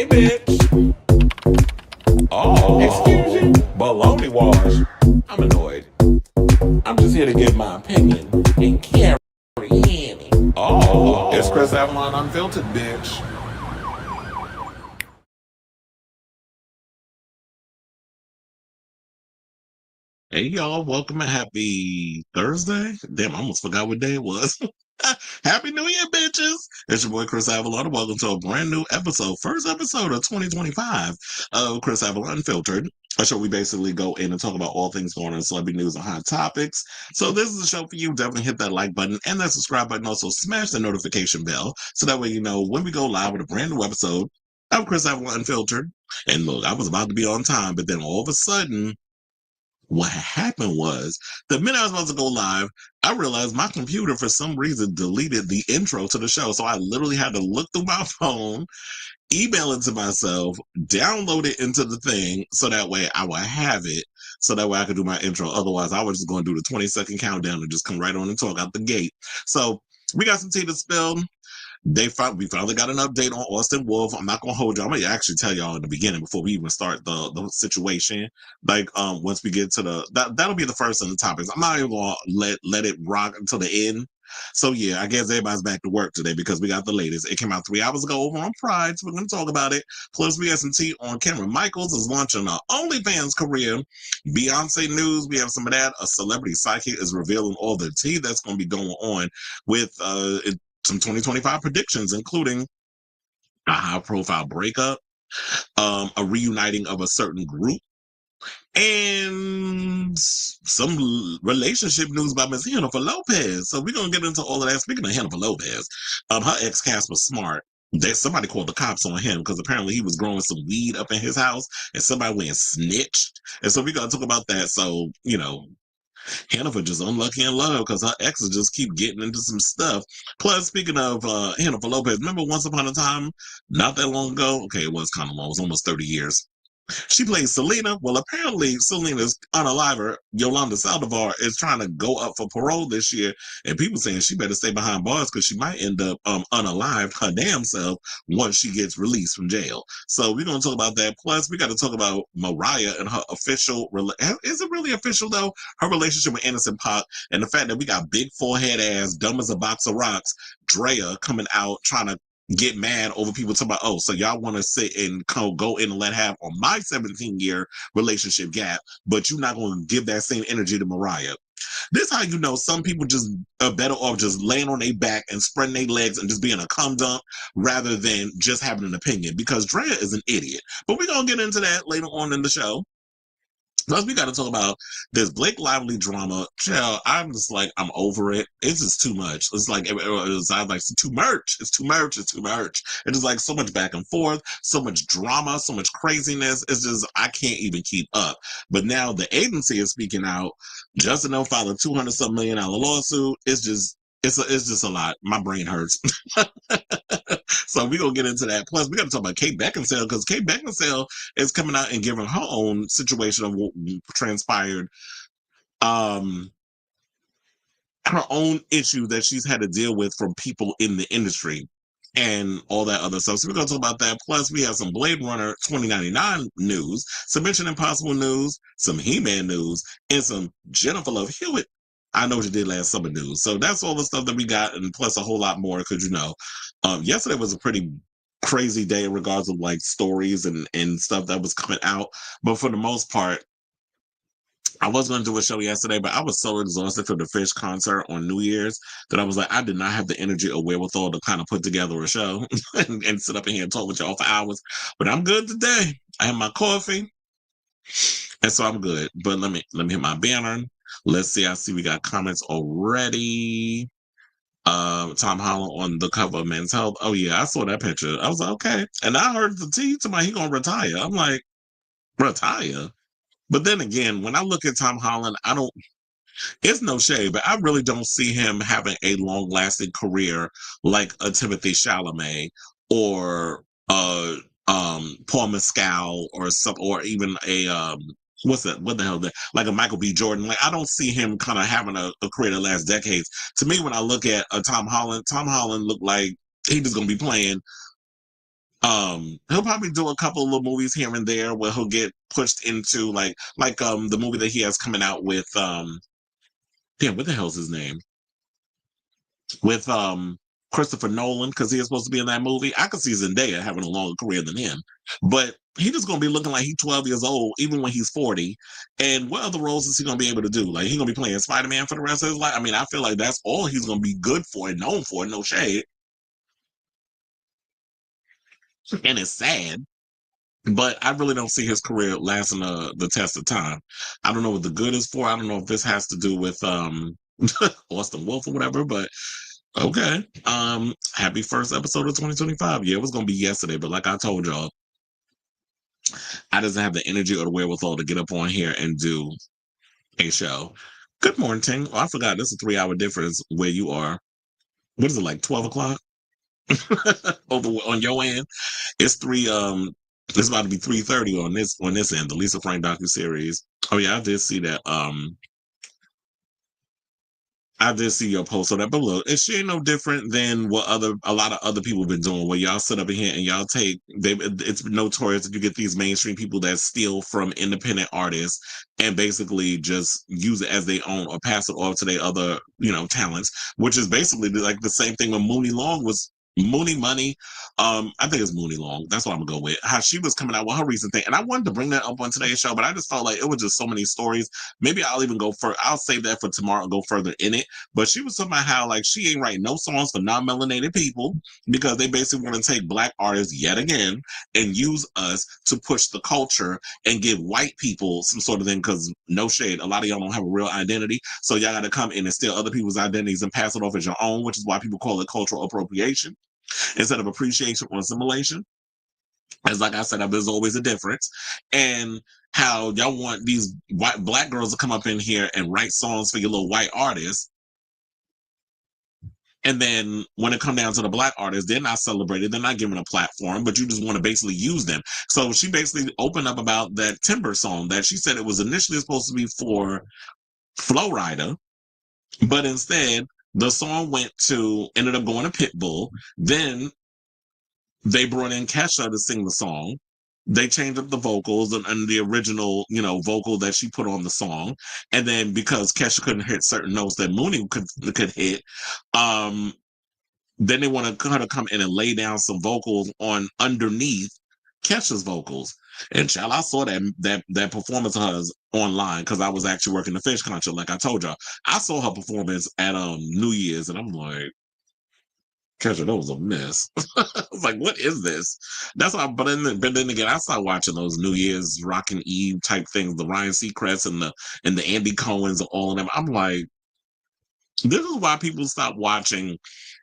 bitch. Oh, excuse you? Baloney wash. I'm annoyed. I'm just here to give my opinion and carry in. Oh, it's Chris Avalon Unfiltered, bitch. Hey y'all, welcome and happy Thursday. Damn, I almost forgot what day it was. Happy New Year, bitches! It's your boy Chris Avalon, and welcome to a brand new episode, first episode of 2025 of Chris Avalon Unfiltered, a show we basically go in and talk about all things going on in celebrity news and hot topics. So this is a show for you. Definitely hit that like button and that subscribe button. Also smash the notification bell so that way you know when we go live with a brand new episode of Chris Avalon Unfiltered. And look, I was about to be on time, but then all of a sudden, what happened was, the minute I was about to go live, I realized my computer, for some reason, deleted the intro to the show. So I literally had to look through my phone, email it to myself, download it into the thing, so that way I would have it, so that way I could do my intro. Otherwise, I was just going to do the 20-second countdown and just come right on and talk out the gate. So we got some tea to spill. We finally got an update on Austin Wolf. I'm not gonna hold you. I'm gonna actually tell y'all in the beginning before we even start the situation. Like once we get to that'll be the first of the topics. I'm not even gonna let it rock until the end. So yeah, I guess everybody's back to work today because we got the latest. It came out 3 hours ago over on Pride, so we're gonna talk about it. Plus we have some tea on Kameron Michaels is launching an OnlyFans career. Beyonce news, we have some of that. A celebrity psychic is revealing all the tea that's gonna be going on with some 2025 predictions, including a high-profile breakup, a reuniting of a certain group, and some relationship news by Miss Jennifer Lopez. So we're going to get into all of that. Speaking of Jennifer Lopez, her ex Casper Smart, there's somebody called the cops on him because apparently he was growing some weed up in his house and somebody went and snitched. And so we're going to talk about that. So, you know, Hannaford just unlucky in love because her exes just keep getting into some stuff. Plus, speaking of Hannaford Lopez, remember once upon a time, not that long ago? Okay, it was kind of long. It was almost 30 years. She plays Selena. Well, apparently Selena's unaliver, Yolanda Saldivar, is trying to go up for parole this year, and people saying she better stay behind bars because she might end up unalived her damn self once she gets released from jail. So we're going to talk about that. Plus, we got to talk about Mariah and her official, is it really official though? Her relationship with Innocent Paak, and the fact that we got big forehead ass, dumb as a box of rocks, Draya coming out trying to get mad over people talking about, oh, so y'all want to sit and go in and let have on my 17-year relationship gap, but you're not going to give that same energy to Mariah. This how you know some people just are better off just laying on their back and spreading their legs and just being a cum dump rather than just having an opinion, because Draya is an idiot. But we're going to get into that later on in the show. Plus, we got to talk about this Blake Lively drama. Chill, I'm just like, I'm over it. It's just too much. It's like, it's too much. It's too much. It's too much. It's just like so much back and forth, so much drama, so much craziness. It's just, I can't even keep up. But now the agency is speaking out. Justin will file a $200-some million lawsuit. It's just a lot. My brain hurts. So we're going to get into that. Plus, we got to talk about Kate Beckinsale because Kate Beckinsale is coming out and giving her own situation of what transpired. Her own issue that she's had to deal with from people in the industry and all that other stuff. So we're going to talk about that. Plus, we have some Blade Runner 2099 news, some Mission Impossible news, some He-Man news, and some Jennifer Love Hewitt. I know what you did last summer news. So that's all the stuff that we got, and plus a whole lot more because, you know, yesterday was a pretty crazy day in regards of like stories and stuff that was coming out. But for the most part, I was going to do a show yesterday, but I was so exhausted for the Fish concert on New Year's that I was like, I did not have the energy or wherewithal to kind of put together a show and sit up in here and talk with y'all for hours. But I'm good today. I have my coffee, and so I'm good. But let me hit my banner. Let's see. I see we got comments already. Tom Holland on the cover of Men's Health. Oh yeah, I saw that picture. I was like, okay. And I heard the T to my he gonna retire. I'm like, retire? But then again, when I look at Tom Holland, it's no shade, but I really don't see him having a long-lasting career like a Timothy Chalamet or Paul Mescal or even a what's that? What the hell? Like a Michael B. Jordan. Like I don't see him kind of having a career that lasts decades. To me, when I look at Tom Holland looked like he was gonna be playing He'll probably do a couple of little movies here and there where he'll get pushed into like the movie that he has coming out with damn, what the hell's his name? With Christopher Nolan, because he is supposed to be in that movie. I could see Zendaya having a longer career than him. But he just gonna be looking like he's 12 years old, even when he's 40. And what other roles is he gonna be able to do? Like he's gonna be playing Spider-Man for the rest of his life. I mean, I feel like that's all he's gonna be good for and known for, no shade. And it's sad. But I really don't see his career lasting the test of time. I don't know what the good is for. I don't know if this has to do with Austin Wolf or whatever, but okay. Happy first episode of 2025. Yeah, it was gonna be yesterday, but like I told y'all, I doesn't have the energy or the wherewithal to get up on here and do a show. Good morning, Ting. Oh, I forgot this is a 3 hour difference where you are. What is it, like 12 o'clock? Over on your end? It's it's about to be 3:30 on this end, the Lisa Frank docuseries. Oh yeah, I did see that. I did see your post on that, but look, she ain't no different than what a lot of other people have been doing. Where y'all sit up in here and y'all it's notorious that you get these mainstream people that steal from independent artists and basically just use it as they own or pass it off to their other, talents, which is basically like the same thing when Mooney Long was. Mooney Money, I think it's Mooney Long. That's what I'm gonna go with. How she was coming out with her recent thing, and I wanted to bring that up on today's show, but I just felt like it was just so many stories. Maybe I'll even go for. I'll save that for tomorrow and go further in it. But she was talking about how like she ain't writing no songs for non-melanated people because they basically want to take black artists yet again and use us to push the culture and give white people some sort of thing. Because no shade, a lot of y'all don't have a real identity, so y'all got to come in and steal other people's identities and pass it off as your own, which is why people call it cultural appropriation instead of appreciation or assimilation. As like I said, there's always a difference. And how y'all want these black girls to come up in here and write songs for your little white artists. And then when it come down to the black artists, they're not celebrated, they're not given a platform, but you just want to basically use them. So she basically opened up about that Timber song that she said it was initially supposed to be for Flo Rida, but instead the song ended up going to Pitbull. Then they brought in Kesha to sing the song. They changed up the vocals and the original, vocal that she put on the song. And then because Kesha couldn't hit certain notes that Mooney could hit, then they wanted her to come in and lay down some vocals on underneath Kesha's vocals. And child, I saw that performance of hers online because I was actually working the fish concert, like I told y'all. I saw her performance at New Year's, and I'm like, Kesha, that was a mess. I was like, what is this? That's why, but then again, I started watching those New Year's Rockin' Eve type things, the Ryan Seacrest and the Andy Cohens and all of them. I'm like, this is why people stop watching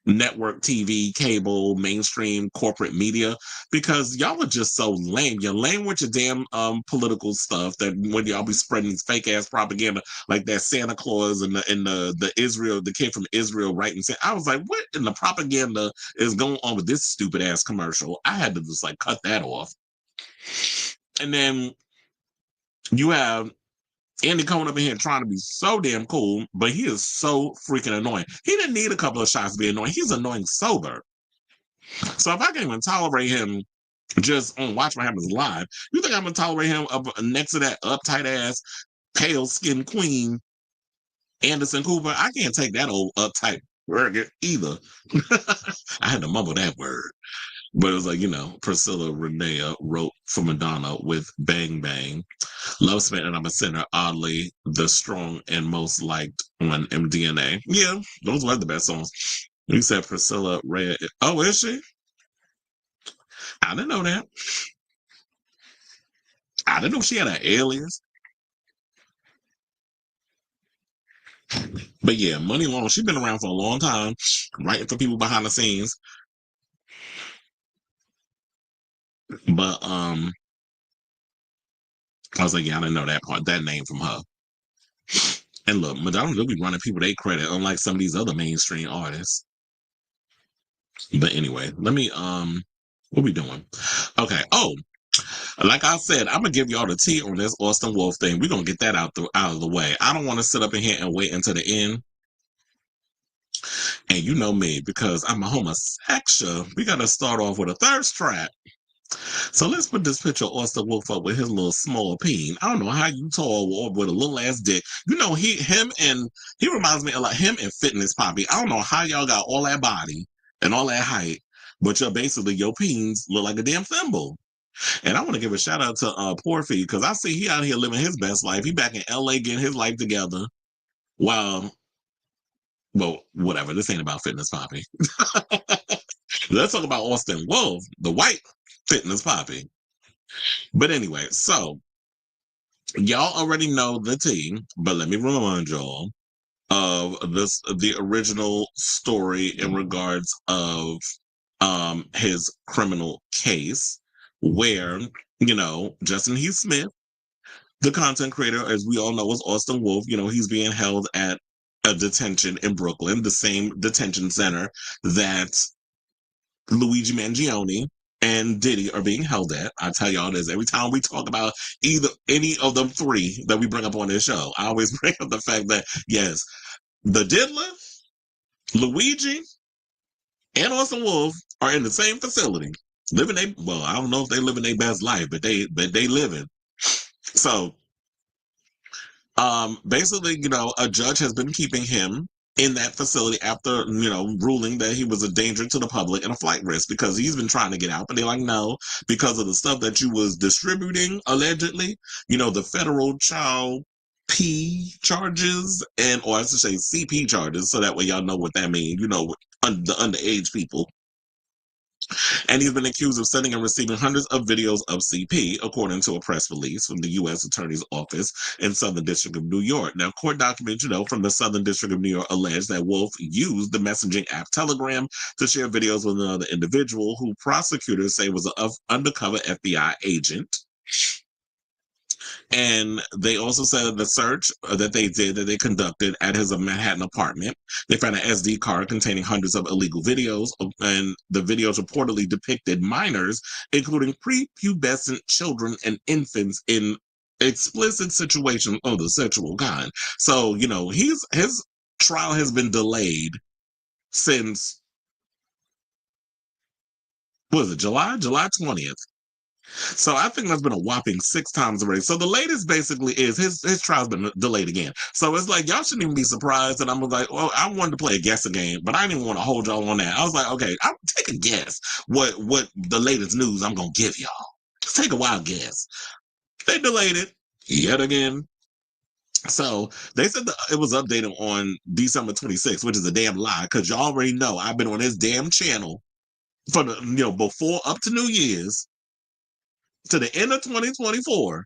network TV, cable, mainstream corporate media, because y'all are just so lame. You're lame with your damn political stuff that when y'all be spreading these fake ass propaganda like that Santa Claus and the Israel, the kid from Israel writing. I was like, what in the propaganda is going on with this stupid ass commercial? I had to just like cut that off. And then you have Andy coming up in here trying to be so damn cool, but he is so freaking annoying. He didn't need a couple of shots to be annoying. He's annoying sober. So if I can't even tolerate him just on Watch What Happens Live, you think I'm gonna tolerate him up next to that uptight ass, pale skinned queen, Anderson Cooper? I can't take that old uptight word either. I had to mumble that word. But it was like, Priscilla Renea wrote for Madonna with Bang Bang. Love Spent and I'm a Sinner, oddly, the strong and most liked on MDNA. Yeah, those were the best songs. You said Priscilla Rea. Oh, is she? I didn't know that. I didn't know she had an alias. But yeah, Money Long, she's been around for a long time, writing for people behind the scenes. But I was like, yeah, I didn't know that name from her. And look, Madonna will be running people their credit, unlike some of these other mainstream artists. But anyway, let me what we doing? Okay. Oh, like I said, I'm gonna give y'all the tea on this Austin Wolf thing. We're gonna get that out of the way. I don't want to sit up in here and wait until the end And you know me, because I'm a homosexual, we got to start off with a thirst trap. So let's put this picture of Austin Wolf up with his little small peen. I don't know how you tall with a little ass dick. You know, he reminds me a lot, him and Fitness Poppy. I don't know how y'all got all that body and all that height, but your peens look like a damn thimble. And I want to give a shout out to Porfy, because I see he out here living his best life. He back in LA getting his life together. Well, whatever. This ain't about Fitness Poppy. Let's talk about Austin Wolf, the white Fitness Poppy. But anyway, so y'all already know the tea, but let me remind y'all of the original story in regards of his criminal case, where, Justin Heath Smith, the content creator, as we all know, is Austin Wolf. He's being held at a detention in Brooklyn, the same detention center that Luigi Mangione and Diddy are being held at. I tell y'all this every time we talk about any of them three that we bring up on this show. I always bring up the fact that, yes, the Diddler, Luigi, and Austin Wolf are in the same facility. I don't know if they living their best life, but they living. So basically, a judge has been keeping him in that facility after, ruling that he was a danger to the public and a flight risk, because he's been trying to get out, but they're like, no, because of the stuff that you was distributing, allegedly, the federal child P charges, or I should say CP charges, so that way y'all know what that means, the underage people. And he's been accused of sending and receiving hundreds of videos of CP, according to a press release from the U.S. Attorney's Office in Southern District of New York. Now, court documents, from the Southern District of New York allege that Wolf used the messaging app Telegram to share videos with another individual who prosecutors say was an undercover FBI agent. And they also said that the search that they conducted at his Manhattan apartment, they found an SD card containing hundreds of illegal videos, and the videos reportedly depicted minors, including prepubescent children and infants, in explicit situations of the sexual kind. So, his trial has been delayed since, what was it, July 20th. So I think that's been a whopping 6 times already. So the latest basically is his trial's been delayed again. So it's like, y'all shouldn't even be surprised. And I'm like, well, I wanted to play a guessing game, but I didn't even want to hold y'all on that. I was like, okay, I'll take a guess what the latest news I'm going to give y'all. Just take a wild guess. They delayed it yet again. So they said that it was updated on December 26th, which is a damn lie, because y'all already know I've been on this damn channel for before up to New Year's to the end of 2024.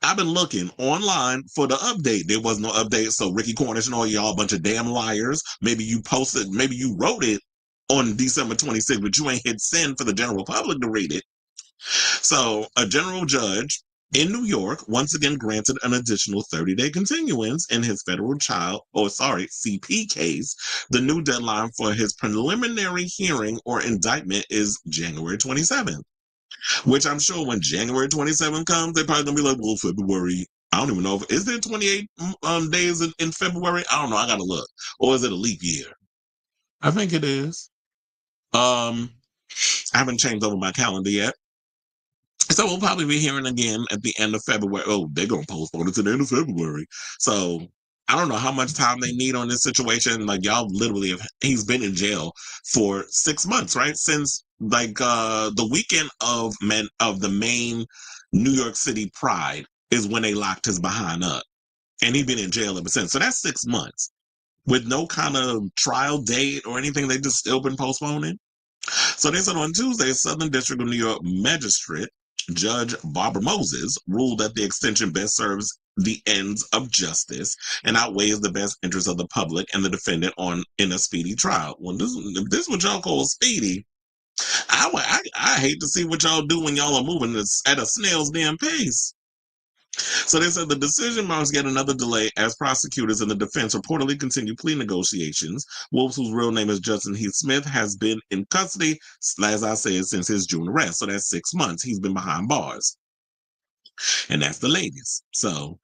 I've been looking online for the update. There was no update. So Ricky Cornish and all y'all a bunch of damn liars. Maybe you wrote it on December 26th, but you ain't hit send for the general public to read it. So a general judge in New York once again granted an additional 30-day continuance in his federal CP case. The new deadline for his preliminary hearing or indictment is January 27th. Which I'm sure when January 27th comes, they're probably gonna be like, well, February. I don't even know is there 28 days in February? I don't know. I gotta look. Or is it a leap year? I think it is. I haven't changed over my calendar yet. So we'll probably be hearing again at the end of February. Oh, they're gonna postpone it to the end of February. So I don't know how much time they need on this situation. Like, y'all literally he's been in jail for 6 months, right? Since the weekend of the main New York City Pride is when they locked his behind up. And he's been in jail ever since. So that's 6 months. With no kind of trial date or anything, they just still been postponing. So they said on Tuesday, Southern District of New York Magistrate Judge Barbara Moses ruled that the extension best serves the ends of justice and outweighs the best interest of the public and the defendant in a speedy trial. Well, this is what y'all call speedy. I hate to see what y'all do when y'all are moving at a snail's damn pace. So they said the decision marks yet another delay as prosecutors and the defense reportedly continue plea negotiations. Wolf, whose real name is Justin Heath Smith, has been in custody, as I said, since his June arrest. So that's 6 months. He's been behind bars. And that's the latest. So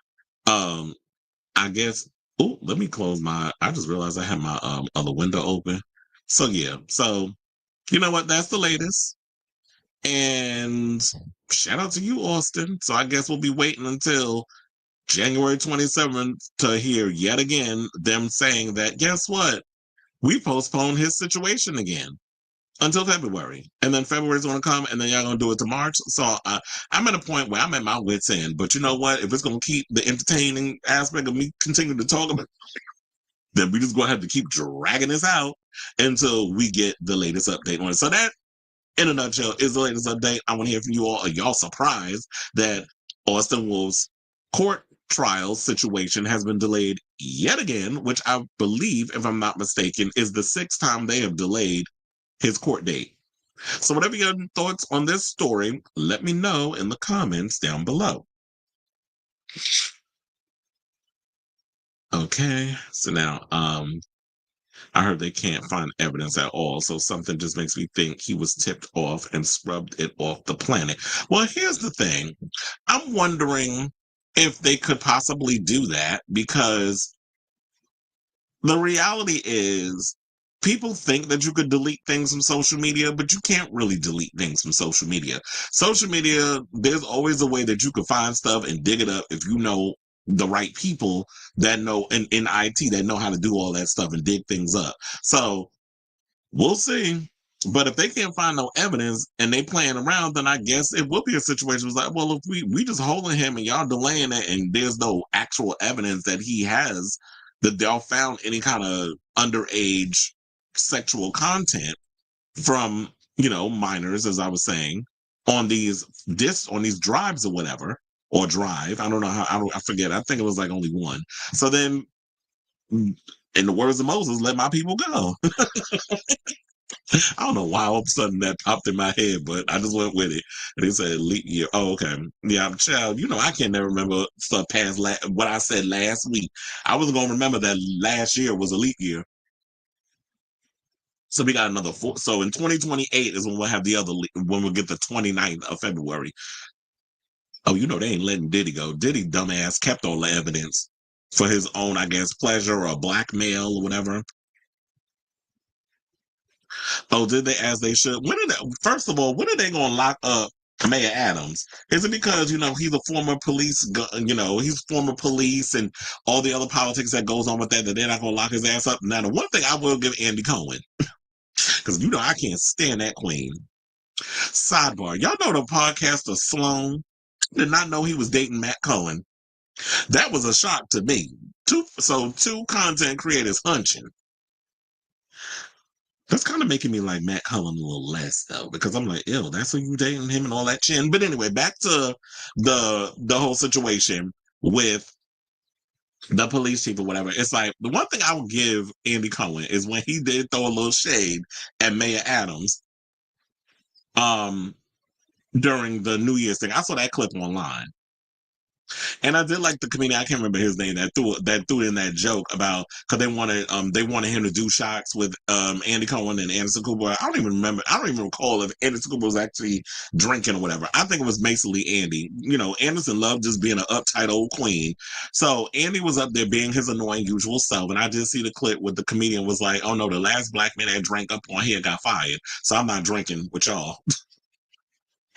I guess Oh, let me close I just realized I had my other window open. So yeah, so you know what? That's the latest. And shout out to you, Austin. So I guess we'll be waiting until January 27th to hear yet again them saying that guess what? We postponed his situation again until February. And then February's going to come and then y'all going to do it to March. So I'm at a point where I'm at my wit's end. But you know what? If it's going to keep the entertaining aspect of me continuing to talk about, then we just going to have to keep dragging this out until we get the latest update on it. So that, in a nutshell, is the latest update. I want to hear from you all. Are y'all surprised that Austin Wolf's court trial situation has been delayed yet again, which I believe, if I'm not mistaken, is the 6th time they have delayed his court date? So whatever your thoughts on this story, let me know in the comments down below. Okay, so now I heard they can't find evidence at all, so something just makes me think he was tipped off and scrubbed it off the planet. Well, here's the thing. I'm wondering if they could possibly do that because the reality is people think that you could delete things from social media, but you can't really delete things from social media. Social media, there's always a way that you can find stuff and dig it up if you know the right people that know in IT that know how to do all that stuff and dig things up. So we'll see. But if they can't find no evidence and they playing around, then I guess it will be a situation. It's like, well, if we just holding him and y'all delaying it, and there's no actual evidence that he has that y'all found any kind of underage sexual content from minors, as I was saying, on these on these drives or whatever, or drive. I don't know how I forget. I think it was like only one. So then, in the words of Moses, let my people go. I don't know why all of a sudden that popped in my head, but I just went with it. And he said leap year. Oh, okay. Yeah, child, I can't never remember stuff past what I said last week. I was going to remember that last year was a leap year. So we got another 4. So in 2028 is when we'll have the other, when we'll get the 29th of February. Oh, they ain't letting Diddy go. Diddy, dumbass, kept all the evidence for his own, I guess, pleasure or blackmail or whatever. Oh, did they? As they should. First of all, when are they going to lock up Mayor Adams? Is it because he's a former police? He's former police and all the other politics that goes on with that they're not going to lock his ass up? Now, the one thing I will give Andy Cohen, because I can't stand that queen. Sidebar: y'all know the podcaster Sloan did not know he was dating Matt Cohen. That was a shock to me. Two content creators hunching. That's kind of making me like Matt Cullen a little less though, because I'm like, ew, that's who you dating, him and all that chin. But anyway, back to the whole situation with the police chief or whatever. It's like the one thing I would give Andy Cohen is when he did throw a little shade at Mayor Adams during the New Year's thing. I saw that clip online. And I did like the comedian, I can't remember his name, that threw in that joke about because they wanted him to do shots with Andy Cohen and Anderson Cooper. I don't even recall if Anderson Cooper was actually drinking or whatever. I think it was basically Andy. Anderson loved just being an uptight old queen. So Andy was up there being his annoying usual self. And I did see the clip where the comedian was like, oh no, the last black man that drank up on here got fired. So I'm not drinking with y'all.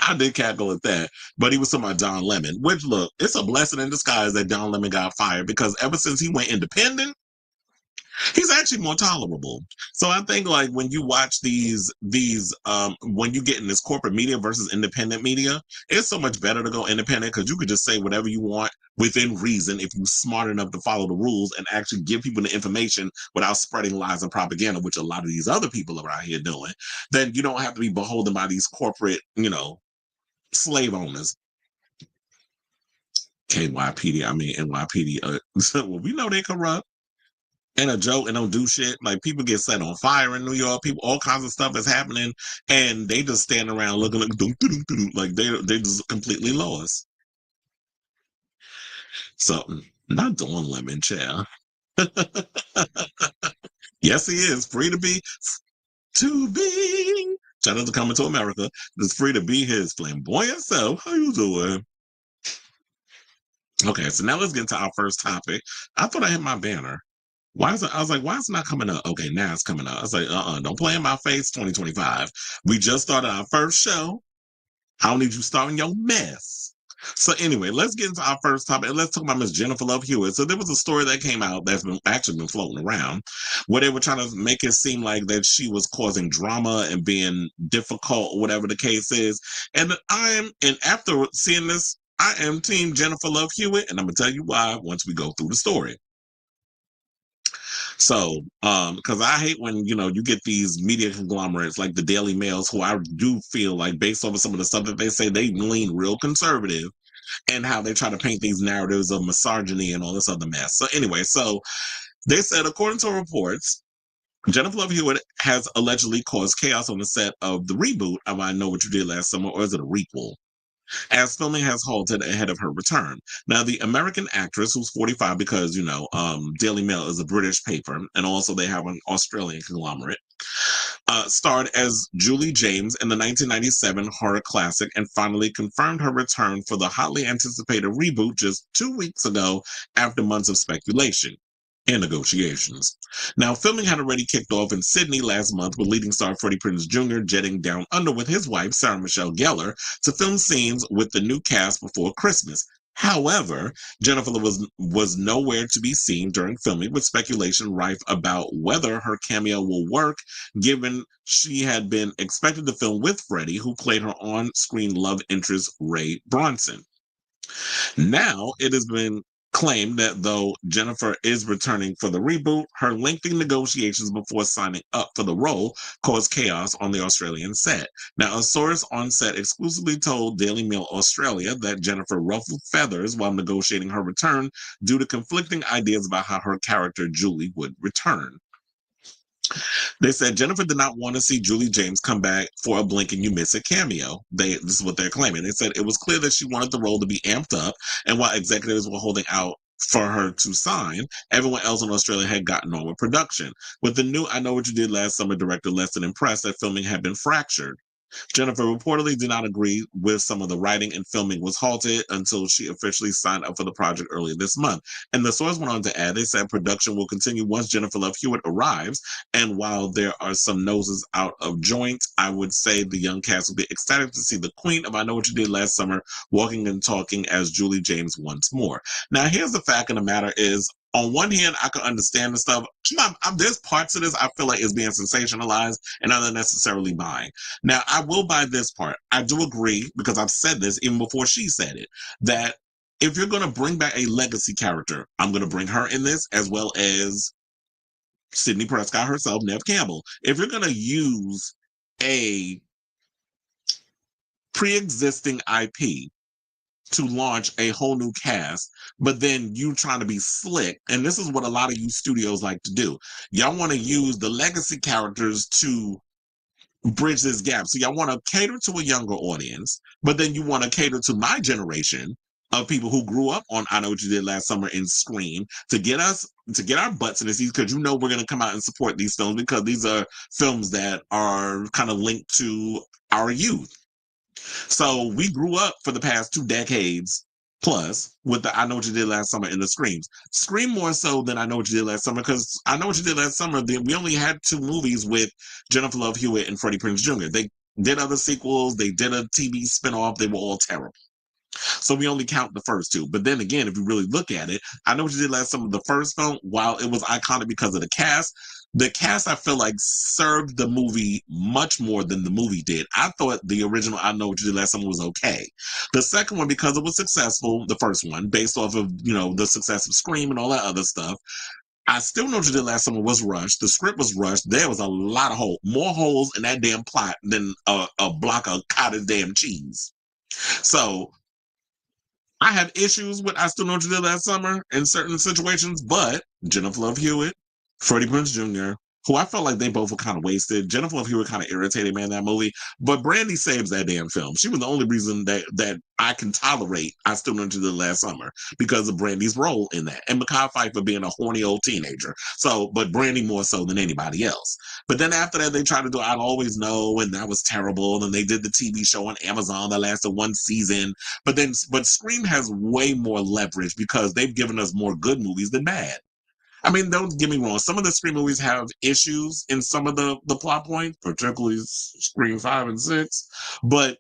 I did cackle at that, but he was talking about Don Lemon, which look, it's a blessing in disguise that Don Lemon got fired because ever since he went independent, he's actually more tolerable. So I think like when you watch these when you get in this corporate media versus independent media, it's so much better to go independent because you could just say whatever you want within reason if you're smart enough to follow the rules and actually give people the information without spreading lies and propaganda, which a lot of these other people are out here doing. Then you don't have to be beholden by these corporate, slave owners. KYPD, I mean NYPD. Well, we know they corrupt and a joke and don't do shit. Like people get set on fire in New York. People, all kinds of stuff is happening, and they just stand around looking like they just completely lost. So not Dawn Lemon, child. Yes, he is free to be. Shout out to Coming to America. It's free to be his flamboyant self. How you doing? Okay, so now let's get into our first topic. I thought I hit my banner. Why is it? I was like, why is it not coming up? Okay, now it's coming up. I was like, don't play in my face. 2025. We just started our first show. I don't need you starting your mess. So anyway, let's get into our first topic and let's talk about Miss Jennifer Love Hewitt. So there was a story that came out that's been actually been floating around where they were trying to make it seem like that she was causing drama and being difficult or whatever the case is. And and after seeing this, I am team Jennifer Love Hewitt, and I'm gonna tell you why once we go through the story. So, because I hate when you get these media conglomerates like the Daily Mails, who I do feel like, based off of some of the stuff that they say, they lean real conservative, and how they try to paint these narratives of misogyny and all this other mess. So anyway, so they said, according to reports, Jennifer Love Hewitt has allegedly caused chaos on the set of the reboot of I Know What You Did Last Summer, or is it a requel? As filming has halted ahead of her return. Now, the American actress, who's 45, because, Daily Mail is a British paper, and also they have an Australian conglomerate, starred as Julie James in the 1997 horror classic and finally confirmed her return for the hotly anticipated reboot just 2 weeks ago after months of speculation and negotiations. Now, filming had already kicked off in Sydney last month, with leading star Freddie Prinze Jr. jetting down under with his wife, Sarah Michelle Gellar, to film scenes with the new cast before Christmas. However, Jennifer was nowhere to be seen during filming, with speculation rife about whether her cameo will work, given she had been expected to film with Freddie, who played her on-screen love interest Ray Bronson. Now, it has been claimed that though Jennifer is returning for the reboot, her lengthy negotiations before signing up for the role caused chaos on the Australian set. Now, a source on set exclusively told Daily Mail Australia that Jennifer ruffled feathers while negotiating her return due to conflicting ideas about how her character Julie would return. They said Jennifer did not want to see Julie James come back for a blink and you miss a cameo. This is what they're claiming. They said it was clear that she wanted the role to be amped up, and while executives were holding out for her to sign, everyone else in Australia had gotten on with production. With the new I Know What You Did Last Summer director less than impressed that filming had been fractured. Jennifer reportedly did not agree with some of the writing, and filming was halted until she officially signed up for the project earlier this month. And the source went on to add, they said production will continue once Jennifer Love Hewitt arrives. And while there are some noses out of joint, I would say the young cast will be ecstatic to see the queen of I Know What You Did Last Summer walking and talking as Julie James once more. Now, here's the fact of the matter is, on one hand, I can understand the stuff. There's parts of this I feel like is being sensationalized and not necessarily buying. Now, I will buy this part. I do agree, because I've said this even before she said it, that if you're going to bring back a legacy character, I'm going to bring her in this, as well as Sidney Prescott herself, Neve Campbell. If you're going to use a pre-existing IP to launch a whole new cast, but then you trying to be slick, and this is what a lot of you studios like to do. Y'all want to use the legacy characters to bridge this gap. So y'all want to cater to a younger audience, but then you want to cater to my generation of people who grew up on I Know What You Did Last Summer and Scream, to get our butts in the seats, because we're going to come out and support these films, because these are films that are kind of linked to our youth. So we grew up for the past 2 decades plus with the I Know What You Did Last Summer and the Screams. Scream more so than I Know What You Did Last Summer, because I Know What You Did Last Summer, we only had 2 movies with Jennifer Love Hewitt and Freddie Prinze Jr. They did other sequels, they did a TV spinoff, they were all terrible. So we only count the first two. But then again, if you really look at it, I Know What You Did Last Summer, the first film, while it was iconic because of the cast I feel like served the movie much more than the movie did. I thought the original I Know What You Did Last Summer was okay. The second one, because it was successful, the first one, based off of, the success of Scream and all that other stuff, I still Know What You Did Last Summer was rushed. The script was rushed. There was a lot of holes, more holes in that damn plot than a block of cottage damn cheese. So I have issues with I Still Know What You Did Last Summer in certain situations, but Jennifer Love Hewitt, Freddie Prinze Jr., who I felt like they both were kind of wasted. Jennifer Love Hewitt kind of irritated me in that movie, but Brandy saves that damn film. She was the only reason that I can tolerate I Still Know What You Did Last Summer, because of Brandy's role in that, and Mekhi Phifer being a horny old teenager. So, but Brandy more so than anybody else. But then after that, they tried to do I'll Always Know, and that was terrible. And they did the TV show on Amazon that lasted one season. But Scream has way more leverage because they've given us more good movies than bad. I mean, don't get me wrong. Some of the Scream movies have issues in some of the plot points, particularly Scream 5 and 6. But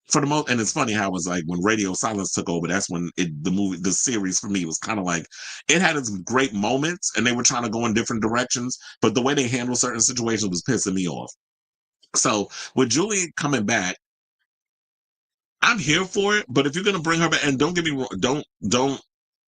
for the most, and it's funny how it was like when Radio Silence took over, that's when the series for me was kind of like, it had its great moments and they were trying to go in different directions, but the way they handled certain situations was pissing me off. So with Julie coming back, I'm here for it, but if you're going to bring her back, and don't get me wrong, I don't want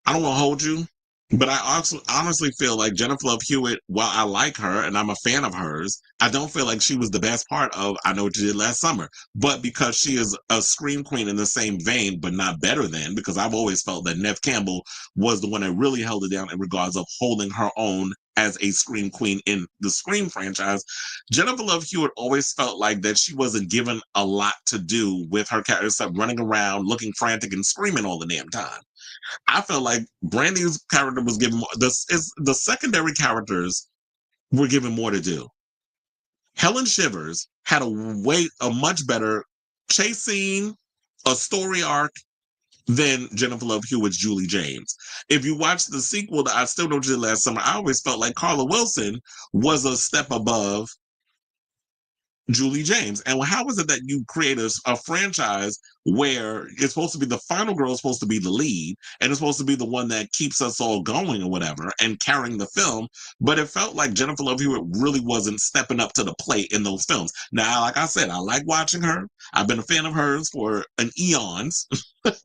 to hold you, but I also honestly feel like Jennifer Love Hewitt, while I like her and I'm a fan of hers, I don't feel like she was the best part of I Know What You Did Last Summer. But because she is a scream queen in the same vein, but not better than, because I've always felt that Neve Campbell was the one that really held it down in regards of holding her own as a scream queen in the Scream franchise. Jennifer Love Hewitt always felt like that she wasn't given a lot to do with her character, except running around looking frantic and screaming all the damn time. I felt like Brandy's character was given more. The secondary characters were given more to do. Helen Shivers had a much better chase scene, a story arc than Jennifer Love Hewitt's Julie James. If you watch the sequel to I Still Know What You Did Last Summer, I always felt like Carla Wilson was a step above Julie James. And how is it that you create a franchise where it's supposed to be the final girl is supposed to be the lead and it's supposed to be the one that keeps us all going or whatever and carrying the film, but it felt like Jennifer Love Hewitt really wasn't stepping up to the plate in those films. Now, like I said, I like watching her. I've been a fan of hers for an eons,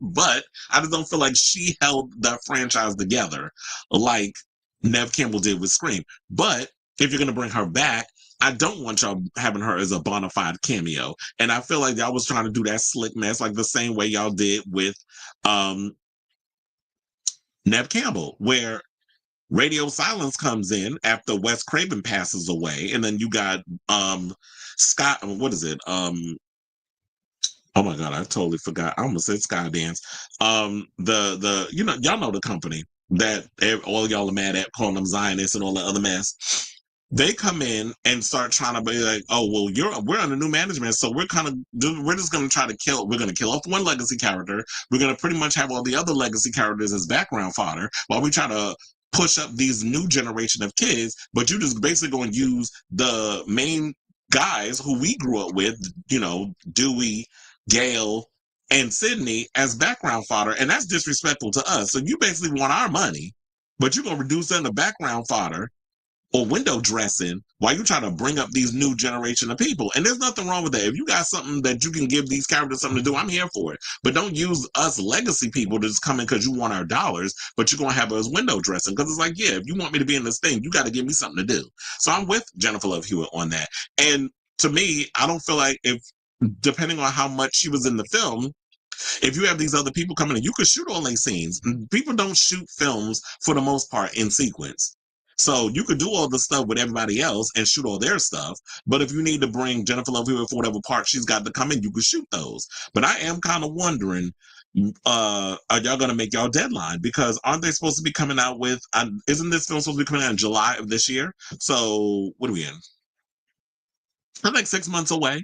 but I just don't feel like she held that franchise together like Neve Campbell did with Scream. But if you're going to bring her back, I don't want y'all having her as a bona fide cameo. And I feel like y'all was trying to do that slick mess like the same way y'all did with Neve Campbell, where Radio Silence comes in after Wes Craven passes away. And then you got Scott, what is it? Oh my God, I totally forgot. I almost said Skydance. Y'all know the company that all y'all are mad at, calling them Zionists and all that other mess. They come in and start trying to be like, oh, well, we're under new management, so we're just going to try to we're going to kill off one legacy character. We're going to pretty much have all the other legacy characters as background fodder while we try to push up these new generation of kids, but you just basically going to use the main guys who we grew up with, Dewey, Gail, and Sydney as background fodder, and that's disrespectful to us. So you basically want our money, but you're going to reduce them to background fodder or window dressing while you try to bring up these new generation of people. And there's nothing wrong with that. If you got something that you can give these characters something to do, I'm here for it. But don't use us legacy people to just come in because you want our dollars, but you're going to have us window dressing. Because it's like, yeah, if you want me to be in this thing, you got to give me something to do. So I'm with Jennifer Love Hewitt on that. And to me, I don't feel like depending on how much she was in the film, if you have these other people coming in, you could shoot all these scenes. People don't shoot films for the most part in sequence. So you could do all the stuff with everybody else and shoot all their stuff. But if you need to bring Jennifer Love Hewitt for whatever part she's got to come in, you could shoot those. But I am kind of wondering, are y'all going to make y'all deadline? Because aren't they supposed to be coming out with, isn't this film supposed to be coming out in July of this year? So what are we in? I'm like 6 months away.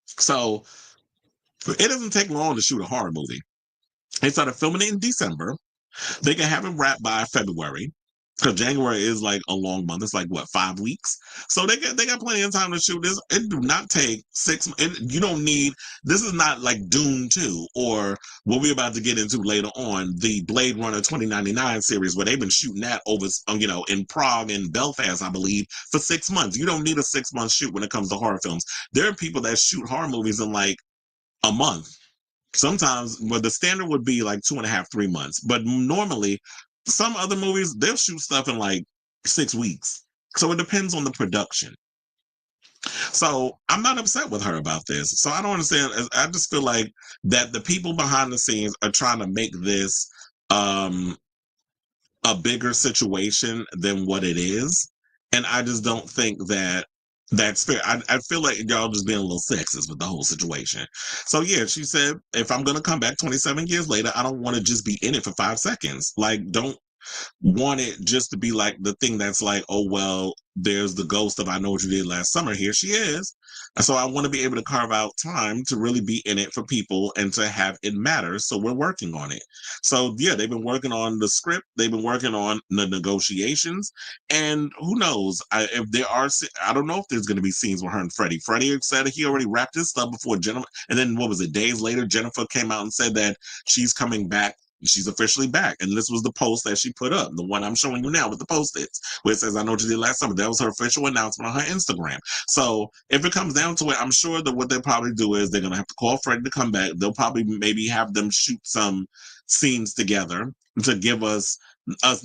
So it doesn't take long to shoot a horror movie. They started filming it in December. They can have it wrapped by February. Because January is like a long month. It's like, what, 5 weeks? So they got plenty of time to shoot this. It do not take 6 months. You don't need, this is not like Dune 2 or what we're about to get into later on, the Blade Runner 2099 series, where they've been shooting that over, in Prague and Belfast, I believe, for 6 months. You don't need a 6-month shoot when it comes to horror films. There are people that shoot horror movies in like a month. Sometimes, well, the standard would be like 2.5, 3 months. But normally, some other movies, they'll shoot stuff in like 6 weeks. So it depends on the production. So I'm not upset with her about this. So I don't understand. I just feel like that the people behind the scenes are trying to make this a bigger situation than what it is. And I just don't think that that's fair. I feel like y'all just being a little sexist with the whole situation. So yeah, she said, if I'm gonna come back 27 years later, I don't want to just be in it for 5 seconds. Like, don't want it just to be like the thing that's like, oh well, there's the ghost of I Know What You Did Last Summer. Here she is. And so I want to be able to carve out time to really be in it for people and to have it matter. So we're working on it. So yeah, they've been working on the script. They've been working on the negotiations. And who knows? If there are, I don't know if there's going to be scenes with her and Freddie. Freddie said he already wrapped his stuff before Jennifer. And then what was it? Days later, Jennifer came out and said that she's coming back. She's officially back. And this was the post that she put up, the one I'm showing you now with the post-its, where it says, I Know What You Did Last Summer. That was her official announcement on her Instagram. So if it comes down to it, I'm sure that what they'll probably do is they're going to have to call Freddie to come back. They'll probably maybe have them shoot some scenes together to give us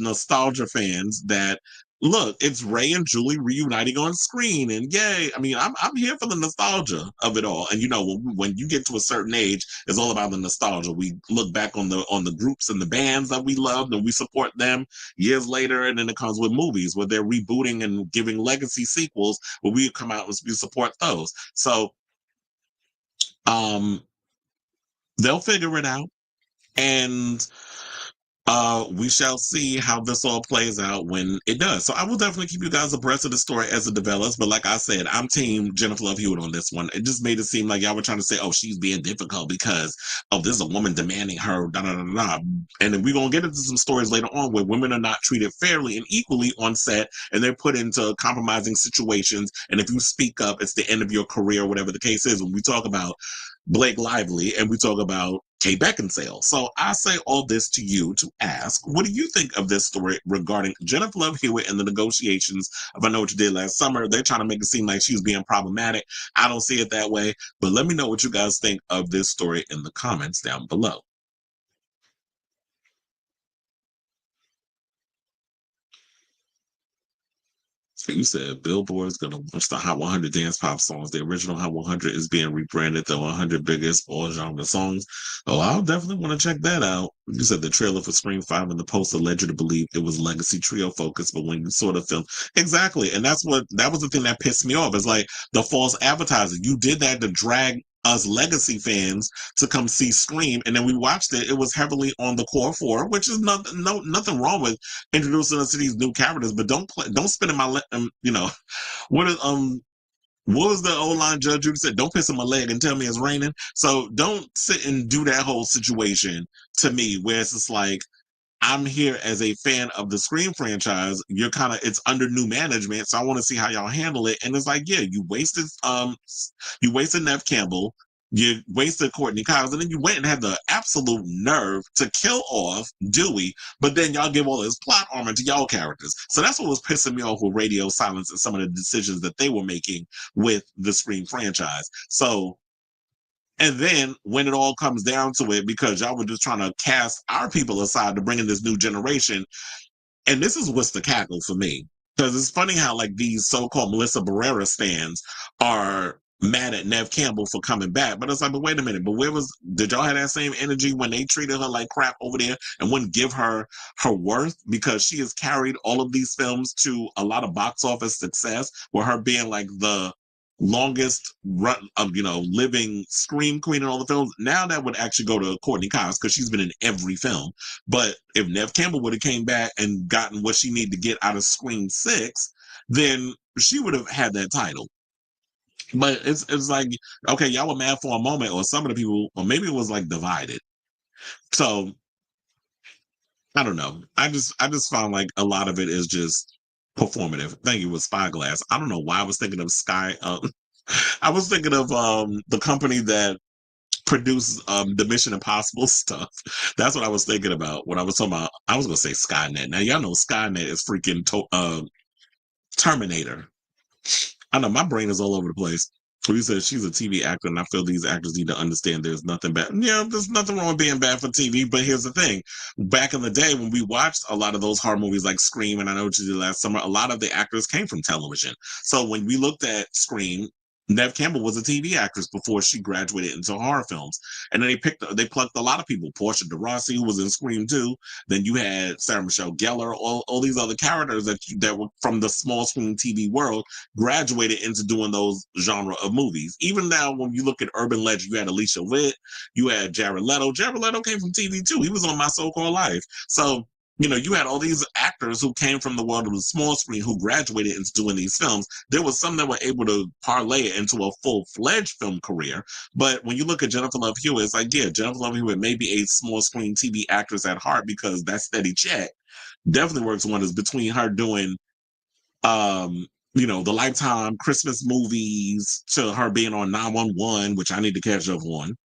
nostalgia fans that, look, it's Ray and Julie reuniting on screen, and yay! I mean, I'm here for the nostalgia of it all. And you know, when you get to a certain age, it's all about the nostalgia. We look back on the groups and the bands that we loved, and we support them years later. And then it comes with movies where they're rebooting and giving legacy sequels, where we come out and we support those. So, um, they'll figure it out, and we shall see how this all plays out when it does. So I will definitely keep you guys abreast of the story as it develops. But like I said, I'm team Jennifer Love Hewitt on this one. It just made it seem like y'all were trying to say, oh, she's being difficult because, oh, this is a woman demanding her, da da da da. And then we're going to get into some stories later on where women are not treated fairly and equally on set, and they're put into compromising situations. And if you speak up, it's the end of your career, whatever the case is. When we talk about Blake Lively and we talk about Kate Beckinsale. So I say all this to you to ask, what do you think of this story regarding Jennifer Love Hewitt and the negotiations of I Know What You Did Last Summer? They're trying to make it seem like she was being problematic. I don't see it that way, but let me know what you guys think of this story in the comments down below. You said Billboard's gonna launch the Hot 100 dance pop songs. The original Hot 100 is being rebranded the 100 biggest all genre songs. Oh, I'll definitely want to check that out. You said the trailer for Scream 5 and the poster led you to believe it was legacy trio focused, but when you sort of film exactly, and that was the thing that pissed me off. It's like the false advertising. You did that to drag us legacy fans to come see Scream, and then we watched it. It was heavily on the core four, which is nothing wrong with introducing us to these new characters, but don't spin in my you know what is what was the old line Judge Judy said? Don't piss in my leg and tell me it's raining. So don't sit and do that whole situation to me where it's just like, I'm here as a fan of the Scream franchise. You're kind of it's under new management, so I want to see how y'all handle it. And it's like, yeah, you wasted Nev Campbell, you wasted Courtney Cox, and then you went and had the absolute nerve to kill off Dewey, but then y'all give all this plot armor to y'all characters. So that's what was pissing me off with Radio Silence and some of the decisions that they were making with the Scream franchise. So and then when it all comes down to it, because y'all were just trying to cast our people aside to bring in this new generation, and this is what's the cackle for me. Because it's funny how like these so-called Melissa Barrera stands are mad at Nev Campbell for coming back. But it's like, but wait a minute, but did y'all have that same energy when they treated her like crap over there and wouldn't give her her worth? Because she has carried all of these films to a lot of box office success, with her being like the longest run of living scream queen in all the films. Now that would actually go to Courtney Cox because she's been in every film. But if Nev Campbell would have came back and gotten what she needed to get out of Scream 6, then she would have had that title. But it's like, okay, y'all were mad for a moment, or some of the people, or maybe it was like divided. So I don't know. I just found like a lot of it is just performative. Thank you with Spyglass. I don't know why I was thinking of Sky. I was thinking of the company that produces the Mission Impossible stuff. That's what I was thinking about when I was talking about. I was gonna say Skynet. Now y'all know Skynet is freaking Terminator. I know my brain is all over the place. You said she's a TV actor, and I feel these actors need to understand there's nothing bad. Yeah, there's nothing wrong with being bad for TV, but here's the thing. Back in the day when we watched a lot of those horror movies like Scream and I Know What You Did Last Summer, a lot of the actors came from television. So when we looked at Scream, Neve Campbell was a TV actress before she graduated into horror films, and then they plucked a lot of people. Portia de Rossi, who was in Scream 2. Then you had Sarah Michelle Gellar, all these other characters that were from the small screen TV world, graduated into doing those genre of movies. Even now, when you look at urban legend, you had Alicia Witt, you had Jared Leto. Jared Leto came from TV too. He was on My So-Called Life. So you had all these actors who came from the world of the small screen who graduated into doing these films. There was some that were able to parlay it into a full-fledged film career. But when you look at Jennifer Love Hewitt, it's like, yeah, Jennifer Love Hewitt may be a small screen TV actress at heart because that steady check definitely works wonders between her doing the Lifetime Christmas movies to her being on 911, which I need to catch up on,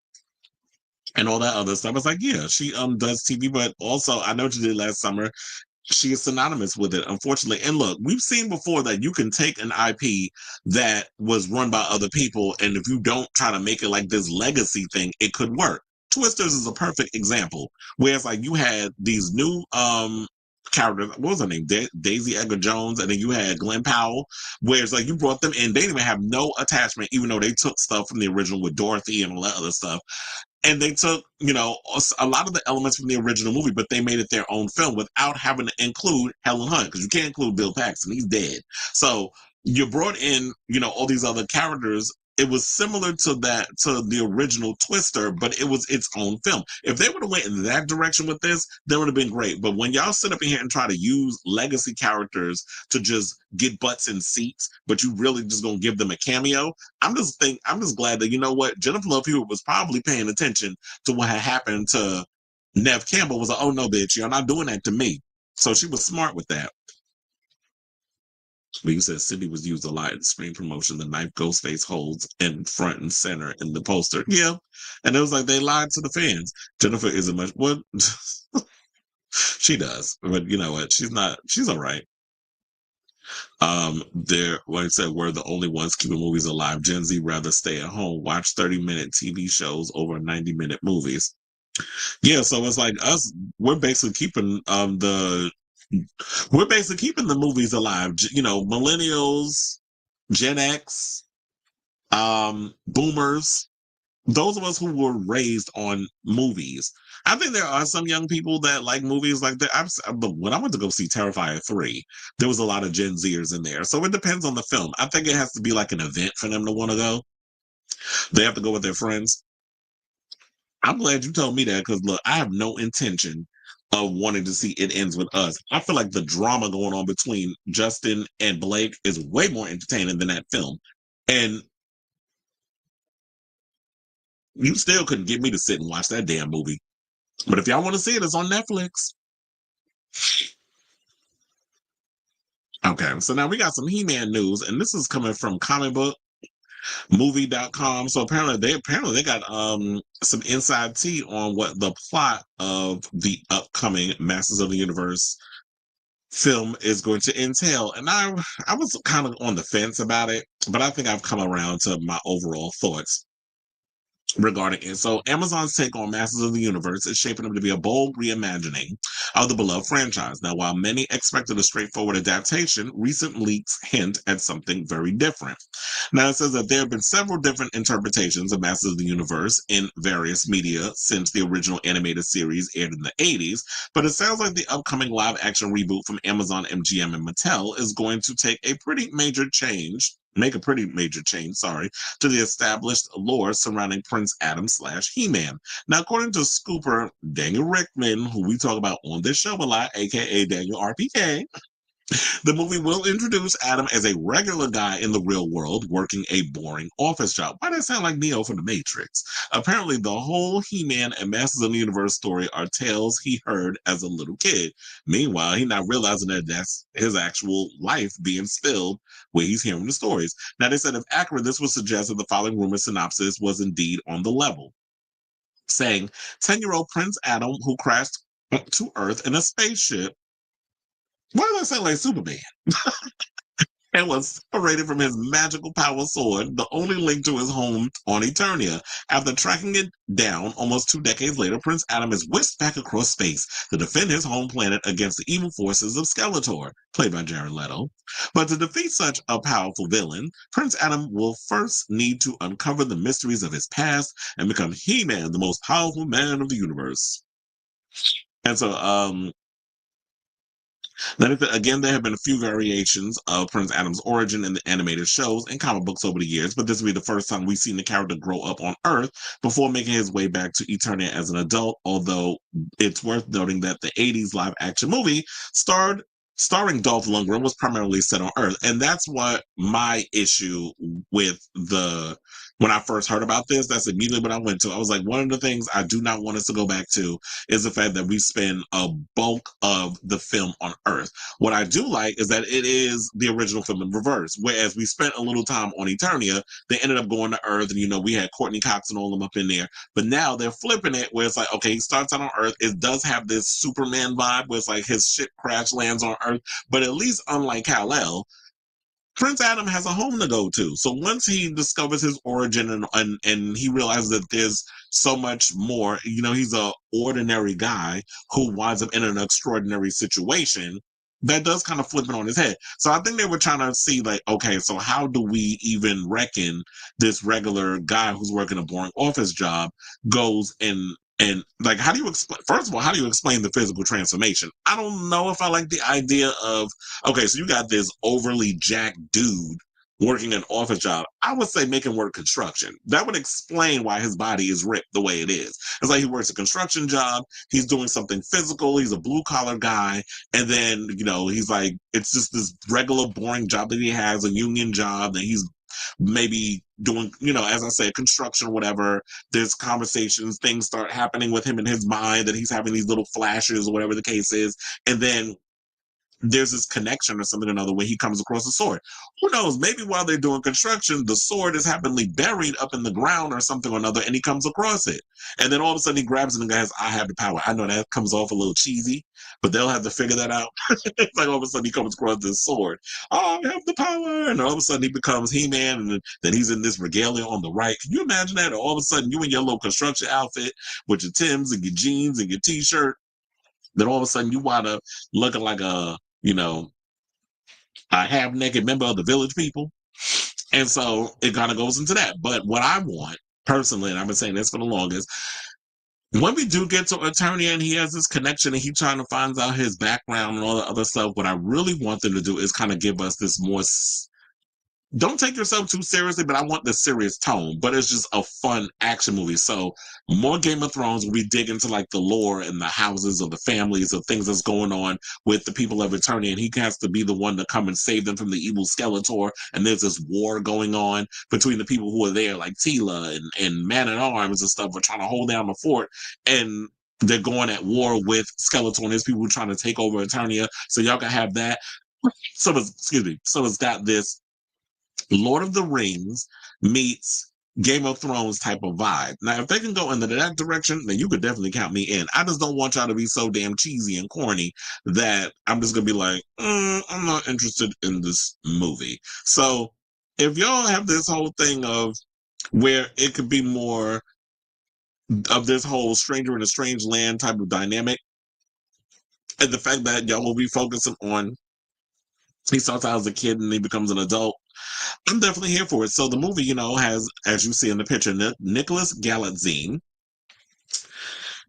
and all that other stuff. It's like, yeah, she does TV, but also I know what you did last summer. She is synonymous with it, unfortunately. And look, we've seen before that you can take an IP that was run by other people, and if you don't try to make it like this legacy thing, it could work. Twisters is a perfect example, where it's like you had these new characters. What was her name? Daisy Edgar Jones, and then you had Glenn Powell, where it's like you brought them in. They didn't even have no attachment, even though they took stuff from the original with Dorothy and all that other stuff. And they took, a lot of the elements from the original movie, but they made it their own film without having to include Helen Hunt, because you can't include Bill Paxton. He's dead. So you brought in, all these other characters. It was similar to the original Twister, but it was its own film. If they would have went in that direction with this, that would have been great. But when y'all sit up in here and try to use legacy characters to just get butts in seats, but you really just gonna give them a cameo, I'm just glad that, you know what, Jennifer Love Hewitt was probably paying attention to what had happened to Neve Campbell. Was like, oh no, bitch, you're not doing that to me. So she was smart with that. But you said Cindy was used a lot in screen promotion. The knife Ghostface holds in front and center in the poster. Yeah. And it was like they lied to the fans. Jennifer isn't much. What? She does. But you know what? She's all right. Like I said, we're the only ones keeping movies alive. Gen Z rather stay at home, watch 30-minute TV shows over 90-minute movies. Yeah, so it's like us, we're basically keeping the movies alive. Millennials, Gen X, boomers, those of us who were raised on movies. I think there are some young people that like movies like that. But when I went to go see Terrifier 3, there was a lot of Gen Zers in there. So it depends on the film. I think it has to be like an event for them to want to go. They have to go with their friends. I'm glad you told me that, because look, I have no intention of wanting to see It Ends With Us. I feel like the drama going on between Justin and Blake is way more entertaining than that film. And you still couldn't get me to sit and watch that damn movie. But if y'all want to see it, it's on Netflix. Okay, so now we got some He-Man news, and this is coming from comicbookmovie.com. So apparently they got some inside tea on what the plot of the upcoming Masters of the Universe film is going to entail. And I was kind of on the fence about it, but I think I've come around to my overall thoughts regarding it. So Amazon's take on Masters of the Universe is shaping up to be a bold reimagining of the beloved franchise. Now, while many expected a straightforward adaptation, recent leaks hint at something very different. Now, it says that there have been several different interpretations of Masters of the Universe in various media since the original animated series aired in the 80s, but it sounds like the upcoming live-action reboot from Amazon, MGM, and Mattel is going to make a pretty major change, to the established lore surrounding Prince Adam / He-Man. Now, according to scooper Daniel Rickman, who we talk about on this show a lot, aka Daniel RPK, the movie will introduce Adam as a regular guy in the real world working a boring office job. Why does that sound like Neo from The Matrix? Apparently, the whole He-Man and Masters of the Universe story are tales he heard as a little kid. Meanwhile, he's not realizing that that's his actual life being spilled where he's hearing the stories. Now, they said if accurate, this would suggest that the following rumor synopsis was indeed on the level, saying 10-year-old Prince Adam, who crashed to Earth in a spaceship. Why does that sound like Superman? and was separated from his magical power sword, the only link to his home on Eternia. After tracking it down almost 2 decades later, Prince Adam is whisked back across space to defend his home planet against the evil forces of Skeletor, played by Jared Leto. But to defeat such a powerful villain, Prince Adam will first need to uncover the mysteries of his past and become He-Man, the most powerful man of the universe. And so, again, there have been a few variations of Prince Adam's origin in the animated shows and comic books over the years, but this will be the first time we've seen the character grow up on Earth before making his way back to Eternia as an adult, although it's worth noting that the 80s live-action movie starring Dolph Lundgren was primarily set on Earth. And that's what my issue with when I first heard about this, that's immediately what I went to. I was like, one of the things I do not want us to go back to is the fact that we spend a bulk of the film on Earth. What I do like is that it is the original film in reverse, whereas we spent a little time on Eternia, they ended up going to Earth, and we had Courtney Cox and all of them up in there. But now they're flipping it where it's like, okay, he starts out on Earth. It does have this Superman vibe where it's like his ship crash lands on Earth, but at least unlike Kal-El, Prince Adam has a home to go to. So once he discovers his origin and he realizes that there's so much more, he's a ordinary guy who winds up in an extraordinary situation. That does kind of flip it on his head. So I think they were trying to see, like, okay, so how do we even reckon this regular guy who's working a boring office job goes and like, how do you explain, first of all, how do you explain the physical transformation? I don't know if I like the idea of, okay, so you got this overly jacked dude working an office job. I would say make him work construction. That would explain why his body is ripped the way it is. It's like he works a construction job. He's doing something physical. He's a blue collar guy. And then, he's like, it's just this regular boring job that he has, a union job that he's maybe doing, as I said, construction or whatever. There's conversations, things start happening with him in his mind that he's having these little flashes or whatever the case is. And then there's this connection or something or another when he comes across a sword. Who knows? Maybe while they're doing construction, the sword is happily buried up in the ground or something or another, and he comes across it. And then all of a sudden he grabs it and goes, I have the power. I know that comes off a little cheesy, but they'll have to figure that out. It's like all of a sudden he comes across this sword. Oh, I have the power. And all of a sudden he becomes He-Man, and then he's in this regalia on the right. Can you imagine that? All of a sudden you in your little construction outfit with your Timbs and your jeans and your t-shirt. Then all of a sudden you wind up looking like a half-naked member of the village people. And so it kind of goes into that. But what I want, personally, and I've been saying this for the longest, when we do get to Eternia and he has this connection and he trying to find out his background and all the other stuff, what I really want them to do is kind of give us this more don't take yourself too seriously, but I want the serious tone. But it's just a fun action movie. So more Game of Thrones, we dig into like the lore and the houses of the families of things that's going on with the people of Eternia, and he has to be the one to come and save them from the evil Skeletor. And there's this war going on between the people who are there, like Tila and Man at Arms and stuff, are trying to hold down the fort. And they're going at war with Skeletor and his people trying to take over Eternia. So y'all can have that. So it's got this Lord of the Rings meets Game of Thrones type of vibe. Now, if they can go into that direction, then you could definitely count me in. I just don't want y'all to be so damn cheesy and corny that I'm just going to be like, I'm not interested in this movie. So if y'all have this whole thing of where it could be more of this whole stranger in a strange land type of dynamic, and the fact that y'all will be focusing on he starts out as a kid and he becomes an adult, I'm definitely here for it. So the movie, has, as you see in the picture, Nicholas Galitzine,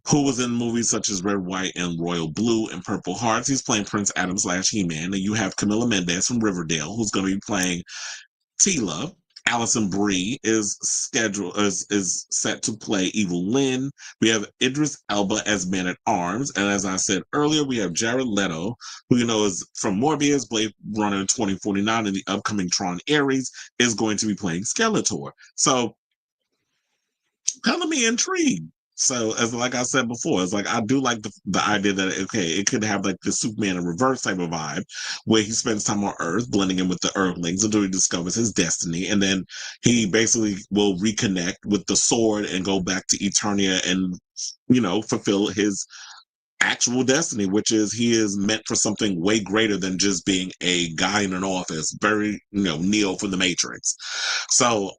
who was in movies such as Red, White, and Royal Blue and Purple Hearts. He's playing Prince Adam / He-Man. And you have Camila Mendes from Riverdale, who's going to be playing Tila. Alison Brie is set to play Evil Lynn. We have Idris Elba as Man at Arms, and as I said earlier, we have Jared Leto, who is from Morbius, Blade Runner 2049, and the upcoming Tron Ares is going to be playing Skeletor. So, kind of me intrigued. So, as like I said before, it's like I do like the idea that it could have like the Superman in reverse type of vibe, where he spends time on Earth, blending in with the Earthlings until he discovers his destiny, and then he basically will reconnect with the sword and go back to Eternia and fulfill his actual destiny, which is he is meant for something way greater than just being a guy in an office, very, Neo from the Matrix. So,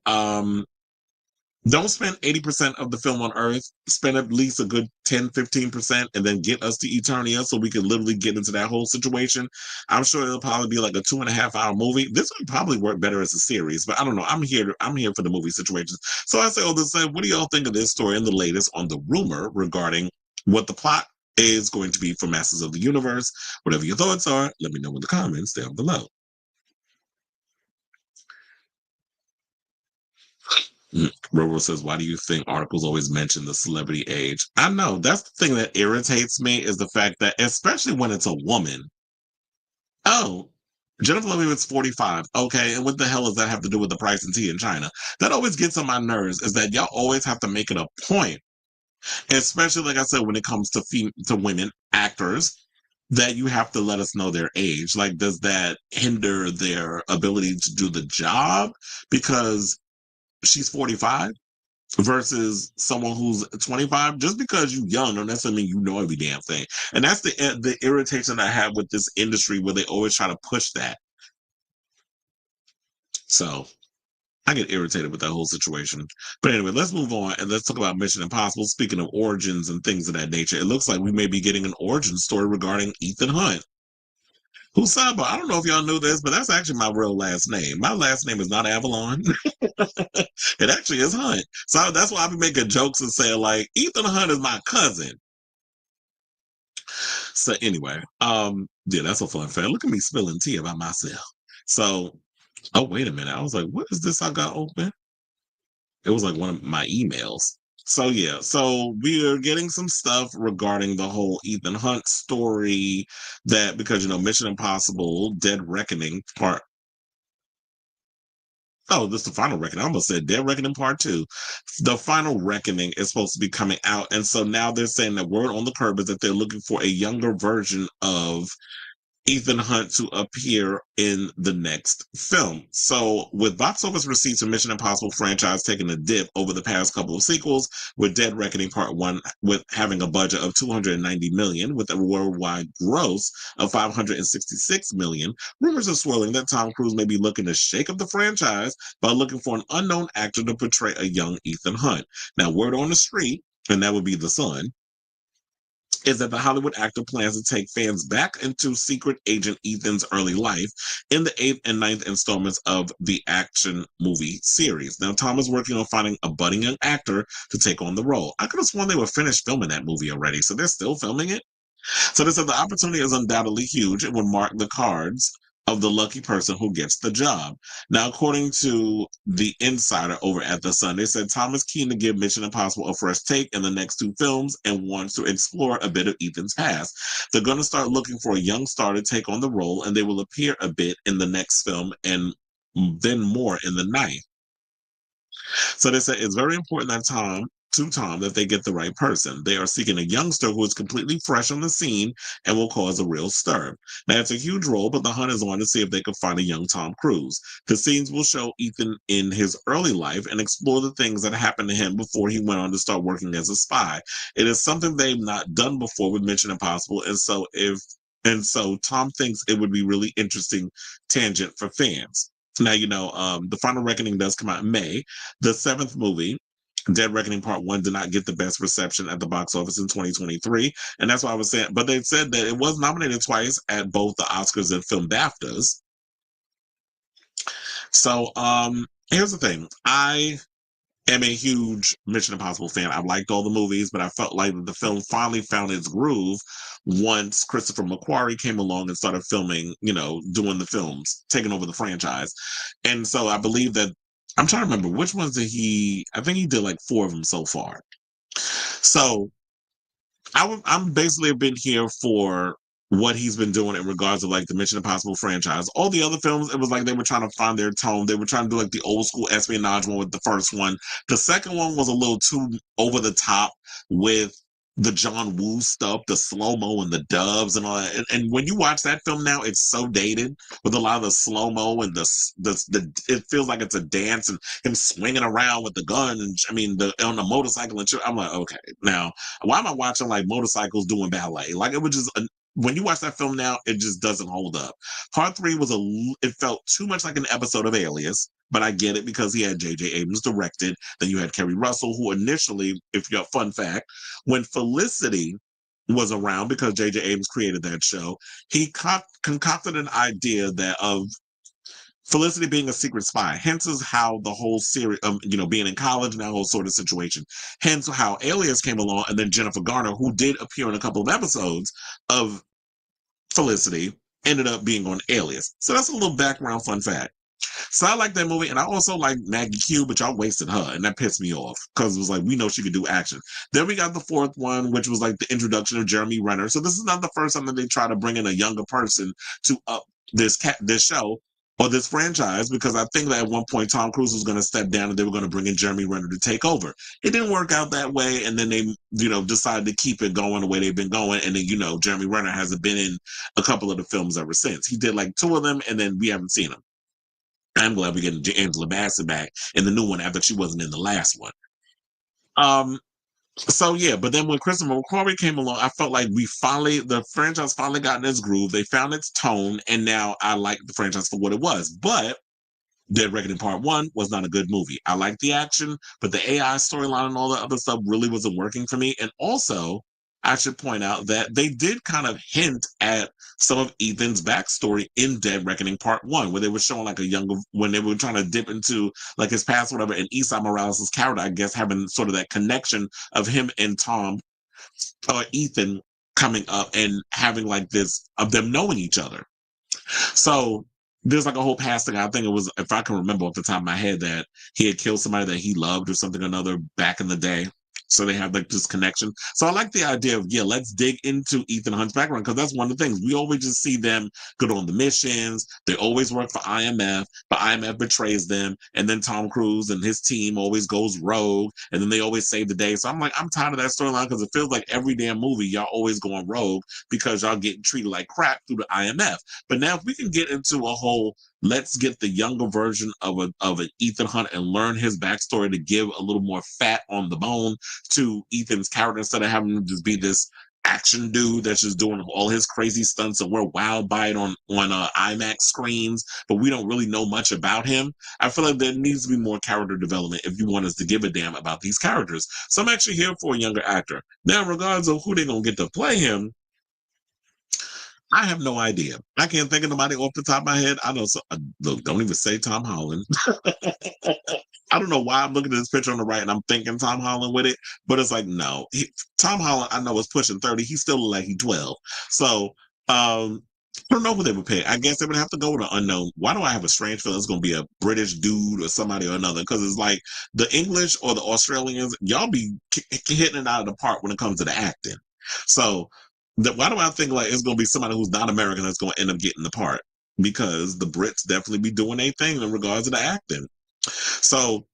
don't spend 80% of the film on Earth. Spend at least a good 10-15% and then get us to Eternia so we can literally get into that whole situation. I'm sure it'll probably be like a 2.5 hour movie. This would probably work better as a series, but I don't know. I'm here for the movie situations. So I say all this, what do y'all think of this story and the latest on the rumor regarding what the plot is going to be for Masters of the Universe? Whatever your thoughts are, let me know in the comments down below. Robo says, why do you think articles always mention the celebrity age? I know that's the thing that irritates me is the fact that, especially when it's a woman. Oh, Jennifer Lopez is 45. Okay, and what the hell does that have to do with the price of tea in China? That always gets on my nerves is that y'all always have to make it a point, especially like I said, when it comes to women actors, that you have to let us know their age. Like, does that hinder their ability to do the job because she's 45? Versus someone who's 25, just because you're young don't necessarily mean you know every damn thing. And that's the irritation I have with this industry where they always try to push that. So I get irritated with that whole situation. But anyway, let's move on and let's talk about Mission Impossible. Speaking of origins and things of that nature, it looks like we may be getting an origin story regarding Ethan Hunt. Who's sidebar? I don't know if y'all knew this, but that's actually my real last name. My last name is not Avalon. It actually is Hunt. So that's why I be making jokes and saying like Ethan Hunt is my cousin. So anyway, yeah, that's a fun fact. Look at me spilling tea about myself. So, oh wait a minute. I was like, what is this I got open? It was like one of my emails. So yeah, so we are getting some stuff regarding the whole Ethan Hunt story that because Mission Impossible Dead Reckoning part. Oh, this is the Final Reckoning. I almost said Dead Reckoning Part 2. The Final Reckoning is supposed to be coming out. And so now they're saying that word on the curb is that they're looking for a younger version of Ethan Hunt to appear in the next film. So, with box office receipts of Mission Impossible franchise taking a dip over the past couple of sequels, with Dead Reckoning Part 1 with having a budget of $290 million with a worldwide gross of $566 million, rumors are swirling that Tom Cruise may be looking to shake up the franchise by looking for an unknown actor to portray a young Ethan Hunt. Now, word on the street, and that would be The Sun, is that the Hollywood actor plans to take fans back into Secret Agent Ethan's early life in the 8th and ninth installments of the action movie series. Now, Tom is working on finding a budding young actor to take on the role. I could have sworn they were finished filming that movie already, so they're still filming it? So they said the opportunity is undoubtedly huge and would mark the cards of the lucky person who gets the job. Now, according to the insider over at The Sun, they said Tom is keen to give Mission Impossible a fresh take in the next 2 films and wants to explore a bit of Ethan's past. They're going to start looking for a young star to take on the role, and they will appear a bit in the next film and then more in the ninth. So they said it's very important that Tom that they get the right person. They are seeking a youngster who is completely fresh on the scene and will cause a real stir. Now it's a huge role, but the hunt is on to see if they can find a young Tom Cruise. The scenes will show Ethan in his early life and explore the things that happened to him before he went on to start working as a spy. It is something they've not done before with Mission Impossible, and so Tom thinks it would be really interesting tangent for fans. Now, the Final Reckoning does come out in May. The 7th movie, Dead Reckoning Part 1, did not get the best reception at the box office in 2023. And that's why I was saying, but they said that it was nominated twice at both the Oscars and Film BAFTAs. So here's the thing. I am a huge Mission Impossible fan. I've liked all the movies, but I felt like the film finally found its groove once Christopher McQuarrie came along and started filming, doing the films, taking over the franchise. And so I believe that I'm trying to remember which ones I think he did like 4 of them so far. So I'm basically been here for what he's been doing in regards to like the Mission Impossible franchise. All the other films, it was like they were trying to find their tone. They were trying to do like the old school espionage one with the first one. The second one was a little too over the top with the John Woo stuff, the slow-mo and the dubs and all that. And when you watch that film now, it's so dated with a lot of the slow-mo and the it feels like it's a dance and him swinging around with the gun and I mean the on the motorcycle and shit. I'm like, okay, now why am I watching like motorcycles doing ballet? Like it was just when you watch that film now, it just doesn't hold up. Part three was it felt too much like an episode of Alias, but I get it because he had J.J. Abrams directed. Then you had Kerry Russell, who initially, if you got fun fact, when Felicity was around because J.J. Abrams created that show, he concocted an idea that of Felicity being a secret spy. Hence is how the whole series, being in college and that whole sort of situation. Hence how Alias came along, and then Jennifer Garner, who did appear in a couple of episodes of Felicity, ended up being on Alias. So that's a little background fun fact. So I like that movie, and I also like Maggie Q, but y'all wasted her, and that pissed me off because it was like we know she could do action. Then we got the fourth one, which was like the introduction of Jeremy Renner. So this is not the first time that they try to bring in a younger person to up this show or this franchise, because I think that at one point Tom Cruise was going to step down and they were going to bring in Jeremy Renner to take over. It didn't work out that way, and then they decided to keep it going the way they've been going, and then Jeremy Renner hasn't been in a couple of the films ever since. He did like two of them, and then we haven't seen him. I'm glad we're getting Angela Bassett back in the new one after she wasn't in the last one. So yeah, but then when Christopher McQuarrie came along, I felt like the franchise finally got in its groove. They found its tone, and now I like the franchise for what it was. But Dead Reckoning Part 1 was not a good movie. I liked the action, but the AI storyline and all the other stuff really wasn't working for me. And also, I should point out that they did kind of hint at some of Ethan's backstory in Dead Reckoning Part 1, where they were showing like when they were trying to dip into like his past, whatever, and Esai Morales' character, I guess, having sort of that connection of him and Tom or Ethan coming up and having like this of them knowing each other. So there's like a whole past thing. I think it was, if I can remember off the top of my head, that he had killed somebody that he loved or something or another back in the day. So they have like this connection. So I like the idea of, let's dig into Ethan Hunt's background, because that's one of the things. We always just see them go on the missions. They always work for IMF, but IMF betrays them. And then Tom Cruise and his team always goes rogue. And then they always save the day. So I'm like, I'm tired of that storyline, because it feels like every damn movie, y'all always going rogue because y'all getting treated like crap through the IMF. But now if we can get into a whole, let's get the younger version of an Ethan Hunt and learn his backstory to give a little more fat on the bone to Ethan's character, instead of having him just be this action dude that's just doing all his crazy stunts and we're wild by it on IMAX screens, but we don't really know much about him. I feel like there needs to be more character development if you want us to give a damn about these characters. So I'm actually here for a younger actor. Now, regardless of who they're going to get to play him, I have no idea. I can't think of nobody off the top of my head. I know. So, look, don't even say Tom Holland. I don't know why I'm looking at this picture on the right and I'm thinking Tom Holland with it, but it's like, no. Tom Holland, I know, is pushing 30. He still look like he's 12. So, I don't know who they would pick. I guess they would have to go with an unknown. Why do I have a strange feeling it's going to be a British dude or somebody or another? Because it's like the English or the Australians, y'all be hitting it out of the park when it comes to the acting. So, why do I think like it's going to be somebody who's not American that's going to end up getting the part? Because the Brits definitely be doing a thing in regards to the acting. So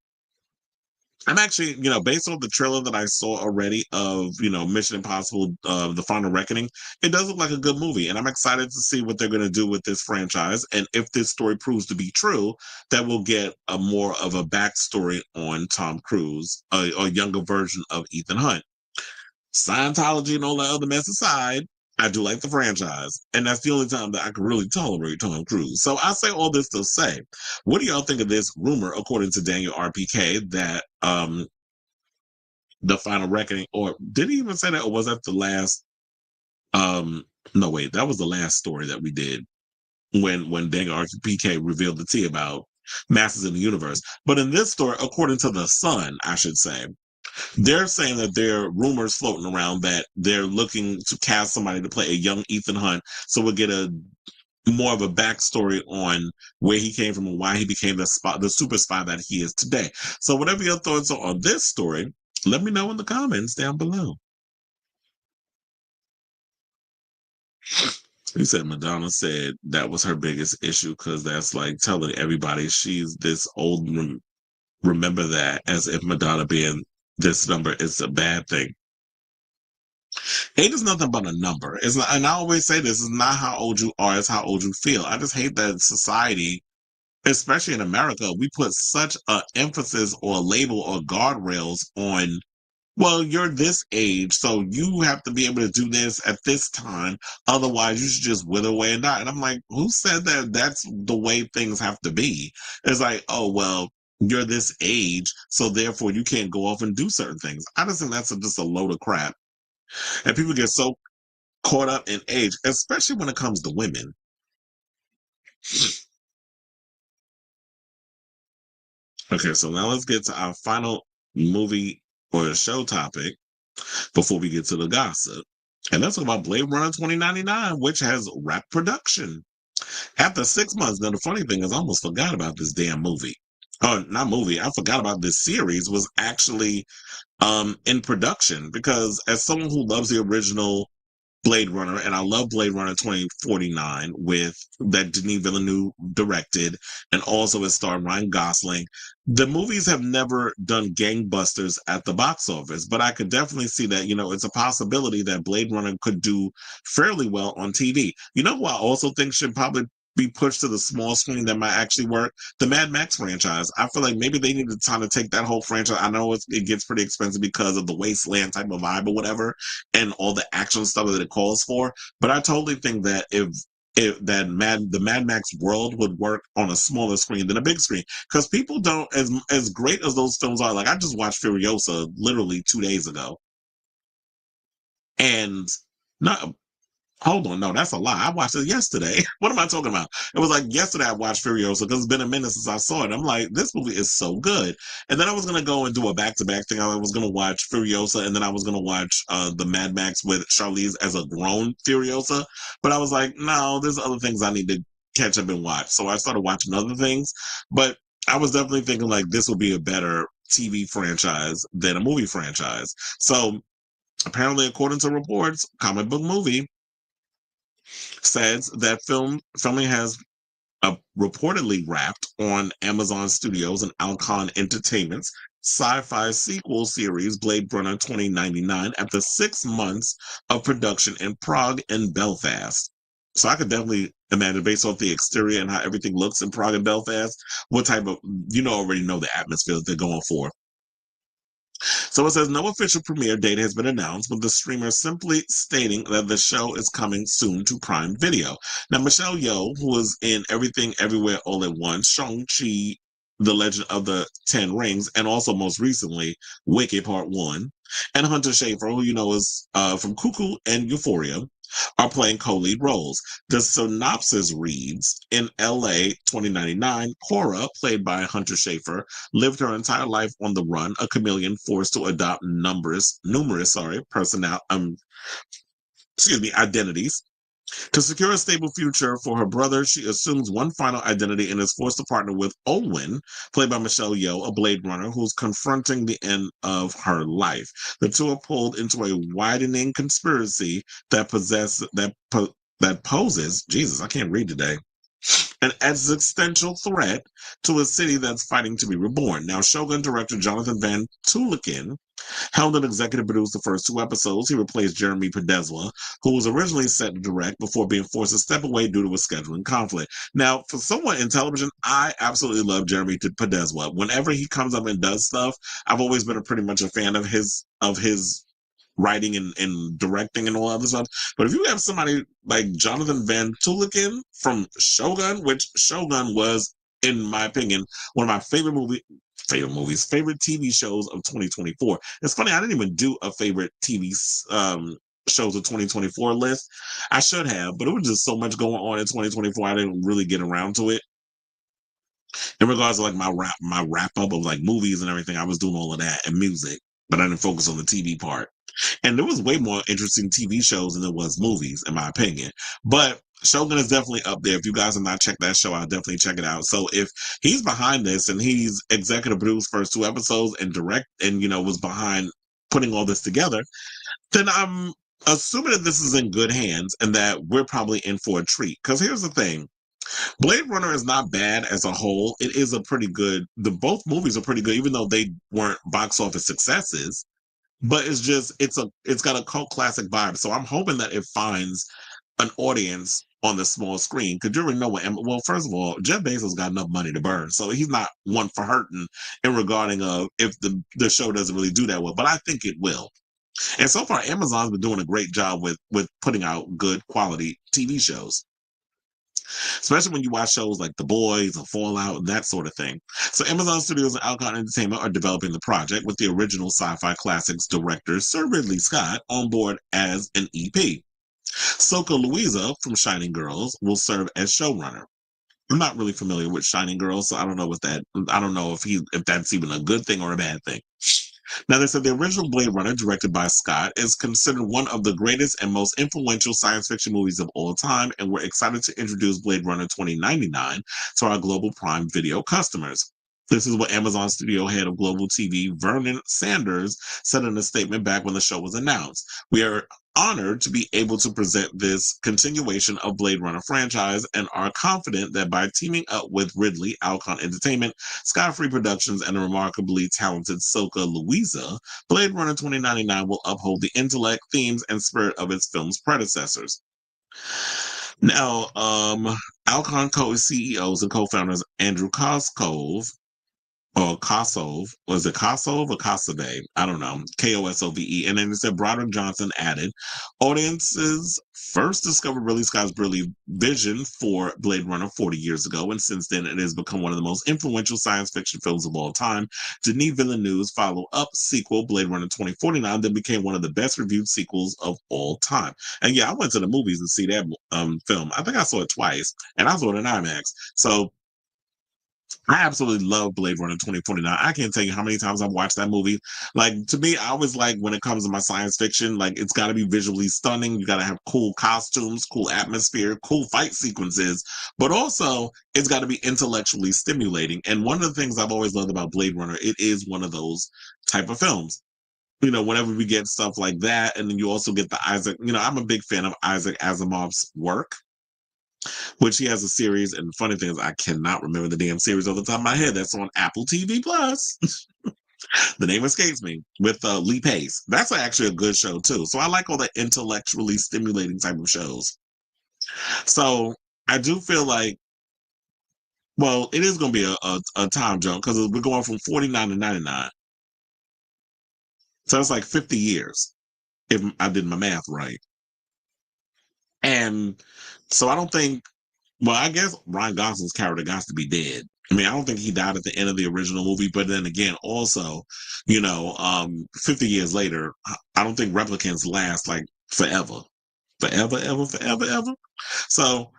I'm actually, based on the trailer that I saw already of, Mission Impossible, The Final Reckoning, it does look like a good movie. And I'm excited to see what they're going to do with this franchise. And if this story proves to be true, that we'll get a more of a backstory on Tom Cruise, a younger version of Ethan Hunt. Scientology and all that other mess aside, I do like the franchise, and that's the only time that I can really tolerate Tom Cruise. So I say all this to say, what do y'all think of this rumor, according to Daniel RPK, that the Final Reckoning, or did he even say that, or was that the last? No, wait, that was the last story that we did when Daniel RPK revealed the tea about Masters in the Universe. But in this story, according to the Sun, I should say, they're saying that there are rumors floating around that they're looking to cast somebody to play a young Ethan Hunt, so we'll get a more of a backstory on where he came from and why he became the super spy that he is today. So whatever your thoughts are on this story, let me know in the comments down below. You said Madonna said that was her biggest issue, because that's like telling everybody she's this old. Remember that, as if Madonna being this number is a bad thing. Age is nothing but a number. It's not, and I always say this is not how old you are, it's how old you feel. I just hate that society, especially in America, we put such a emphasis or a label or guardrails on, well, you're this age, so you have to be able to do this at this time. Otherwise, you should just wither away and die. And I'm like, who said that that's the way things have to be? It's like, oh, well, you're this age, so therefore you can't go off and do certain things. I just think that's just a load of crap. And people get so caught up in age, especially when it comes to women. Okay, so now let's get to our final movie or show topic before we get to the gossip. And that's about Blade Runner 2099, which has wrapped production. After 6 months, now the funny thing is I almost forgot about this damn movie. Oh, not movie. I forgot about this series was actually in production because as someone who loves the original Blade Runner, and I love Blade Runner 2049 with that Denis Villeneuve directed, and also it starred Ryan Gosling. The movies have never done gangbusters at the box office, but I could definitely see that, it's a possibility that Blade Runner could do fairly well on TV. You know who I also think should probably be pushed to the small screen that might actually work? The Mad Max franchise. I feel like maybe they need to kind of take that whole franchise. I know it gets pretty expensive because of the wasteland type of vibe or whatever, and all the action stuff that it calls for. But I totally think that if the Mad Max world would work on a smaller screen than a big screen, because people don't as great as those films are. Like I just watched Furiosa literally 2 days ago, and not hold on, no, that's a lie. I watched it yesterday. What am I talking about? It was like yesterday I watched Furiosa because it's been a minute since I saw it. I'm like, this movie is so good. And then I was gonna go and do a back-to-back thing. I was gonna watch Furiosa and then I was gonna watch the Mad Max with Charlize as a grown Furiosa. But I was like, no, there's other things I need to catch up and watch. So I started watching other things. But I was definitely thinking like this will be a better TV franchise than a movie franchise. So apparently, according to reports, comic book movie says that filming has reportedly wrapped on Amazon Studios and Alcon Entertainment's sci-fi sequel series Blade Runner 2099 after 6 months of production in Prague and Belfast. So I could definitely imagine, based off the exterior and how everything looks in Prague and Belfast, what type of, already know the atmosphere that they're going for. So it says no official premiere date has been announced, with the streamer simply stating that the show is coming soon to Prime Video. Now, Michelle Yeoh, who was in Everything Everywhere All at Once, Shang-Chi, The Legend of the Ten Rings, and also most recently, Wicked Part 1, and Hunter Schafer, who is from Cuckoo and Euphoria, are playing co-lead roles. The synopsis reads, in LA 2099, Cora, played by Hunter Schafer, lived her entire life on the run, a chameleon forced to adopt numerous identities. To secure a stable future for her brother, she assumes one final identity and is forced to partner with Olwen, played by Michelle Yeoh, a Blade Runner who's confronting the end of her life. The two are pulled into a widening conspiracy that poses, Jesus, I can't read today, an existential threat to a city that's fighting to be reborn. Now, Shogun director Jonathan Van Tulikin helmed and executive produced the first 2 episodes. He replaced Jeremy Podesla, who was originally set to direct before being forced to step away due to a scheduling conflict. Now, for someone in television, I absolutely love Jeremy Podesla. Whenever he comes up and does stuff, I've always been pretty much a fan of his writing and directing and all other stuff. But if you have somebody like Jonathan Van Tulikin from Shogun, which Shogun was, in my opinion, one of my favorite TV shows of 2024. It's funny, I didn't even do a favorite TV shows of 2024 list. I should have, but it was just so much going on in 2024. I didn't really get around to it. In regards to like my wrap up of like movies and everything, I was doing all of that and music, but I didn't focus on the TV part. And there was way more interesting TV shows than there was movies, in my opinion. But Shogun is definitely up there. If you guys have not checked that show out, definitely check it out. So if he's behind this and he's executive produced first 2 episodes and direct and was behind putting all this together, then I'm assuming that this is in good hands and that we're probably in for a treat. Because here's the thing. Blade Runner is not bad as a whole. It is a pretty good. Both movies are pretty good, even though they weren't box office successes. but it's got a cult classic vibe. So I'm hoping that it finds an audience on the small screen. Because you already know what. Well, first of all, Jeff Bezos got enough money to burn, so he's not one for hurting in regarding of if the show doesn't really do that well. But I think it will. And so far, Amazon's been doing a great job with putting out good quality TV shows, especially when you watch shows like The Boys or Fallout and that sort of thing. So Amazon Studios and Alcon Entertainment are developing the project with the original sci-fi classics director Sir Ridley Scott on board as an EP. Soka Louisa from Shining Girls will serve as showrunner. I'm not really familiar with Shining Girls, so I don't know what that. I don't know if that's even a good thing or a bad thing. Now, they said the original Blade Runner, directed by Scott, is considered one of the greatest and most influential science fiction movies of all time, and we're excited to introduce Blade Runner 2099 to our global Prime Video customers. This is what Amazon studio head of Global TV, Vernon Sanders, said in a statement back when the show was announced. We are honored to be able to present this continuation of Blade Runner franchise and are confident that by teaming up with Ridley, Alcon Entertainment, Sky Free Productions, and the remarkably talented Soka Louisa, Blade Runner 2099 will uphold the intellect, themes, and spirit of its film's predecessors. Now, Alcon co-CEOs and co-founders Andrew Koskov or Kosov, was it Kosov or Kosove? I don't know. Kosove. And then it said Broderick Johnson added, audiences first discovered Ridley Scott's brilliant vision for Blade Runner 40 years ago, and since then it has become one of the most influential science fiction films of all time. Denis Villeneuve's follow-up sequel, Blade Runner 2049, then became one of the best reviewed sequels of all time. And yeah, I went to the movies to see that film. I think I saw it twice, and I saw it in IMAX. So I absolutely love Blade Runner 2049. I can't tell you how many times I've watched that movie. Like, to me, I always like when it comes to my science fiction, like, it's got to be visually stunning. You got to have cool costumes, cool atmosphere, cool fight sequences, but also it's got to be intellectually stimulating. And one of the things I've always loved about Blade Runner, it is one of those type of films. You know, whenever we get stuff like that, and then you also get the Isaac, I'm a big fan of Isaac Asimov's work, which he has a series. And the funny thing is, I cannot remember the damn series off the top of my head. That's on Apple TV Plus. The name escapes me, with Lee Pace. That's actually a good show too. So I like all the intellectually stimulating type of shows. So I do feel like, well, it is going to be a time jump because we're going from 49 to 99. So it's like 50 years if I did my math right. And so I don't think, well, I guess Ryan Gosling's character got to be dead. I mean, I don't think he died at the end of the original movie, but then again, also, 50 years later, I don't think replicants last like forever. Forever, ever, forever, ever. So,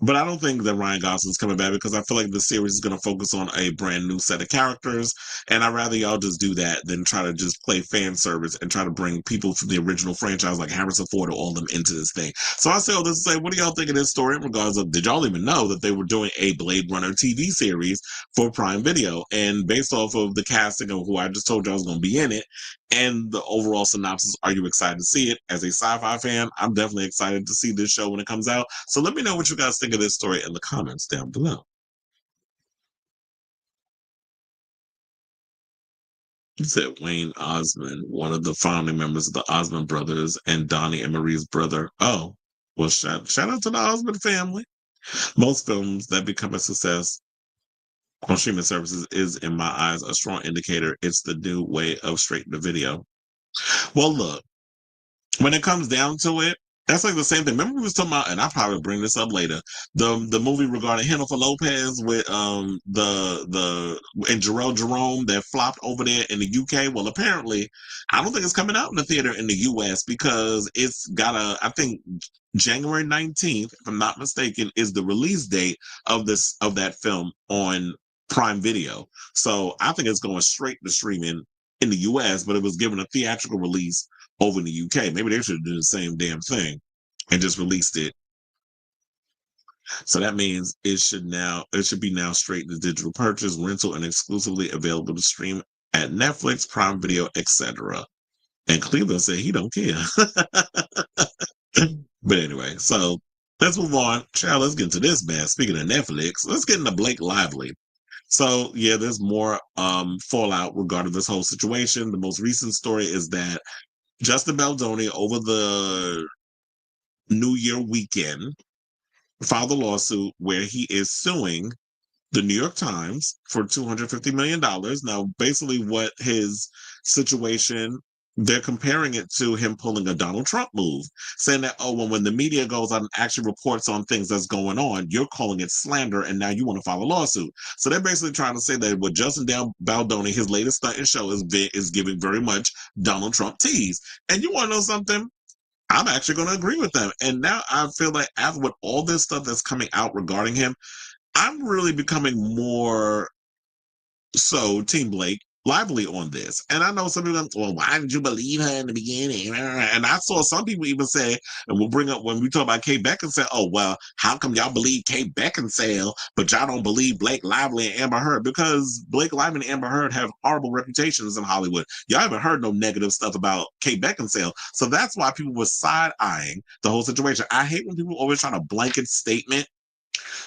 but I don't think that Ryan Gosling's coming back because I feel like the series is going to focus on a brand new set of characters. And I'd rather y'all just do that than try to just play fan service and try to bring people from the original franchise like Harrison Ford or all of them into this thing. So I say all this to say, what do y'all think of this story in regards of, did y'all even know that they were doing a Blade Runner TV series for Prime Video? And based off of the casting of who I just told y'all was going to be in it, and the overall synopsis, are you excited to see it? As a sci-fi fan, I'm definitely excited to see this show when it comes out. So let me know what you guys think of this story in the comments down below. He said Wayne Osmond, one of the founding members of the Osmond brothers, and Donnie and Marie's brother. Oh, well, shout out to the Osmond family. Most films that become a success on streaming services is, in my eyes, a strong indicator it's the new way of straight to video. Well, look, when it comes down to it, that's like the same thing. Remember we was talking about, and I'll probably bring this up later, the movie regarding Jennifer Lopez with and Jarrell Jerome that flopped over there in the UK. Well, apparently, I don't think it's coming out in the theater in the US because it's got I think January 19th, if I'm not mistaken, is the release date of that film on Prime Video. So I think it's going straight to streaming in the US, but it was given a theatrical release over in the UK. Maybe they should have done the same damn thing and just released it. So that means it should be now straight to digital purchase, rental, and exclusively available to stream at Netflix, Prime Video, etc. And Cleveland said he don't care. But anyway, so let's move on. Child, let's get into this, man. Speaking of Netflix, let's get into Blake Lively. So yeah, there's more fallout regarding this whole situation. The most recent story is that Justin Baldoni over the New Year weekend filed a lawsuit where he is suing the New York Times for $250 million. Now, basically, what his situation, they're comparing it to him pulling a Donald Trump move, saying that, oh, well, when the media goes out and actually reports on things that's going on, you're calling it slander, and now you want to file a lawsuit. So they're basically trying to say that with Justin Baldoni, his latest stunt and show is giving very much Donald Trump tease. And you want to know something? I'm actually going to agree with them. And now I feel like after with all this stuff that's coming out regarding him, I'm really becoming more so Team Blake Lively on this. And I know some people, well, why did you believe her in the beginning? And I saw some people even say, and we'll bring up when we talk about Kate Beckinsale, oh, well, how come y'all believe Kate Beckinsale, but y'all don't believe Blake Lively and Amber Heard? Because Blake Lively and Amber Heard have horrible reputations in Hollywood. Y'all haven't heard no negative stuff about Kate Beckinsale. So that's why people were side-eyeing the whole situation. I hate when people always try to blanket statement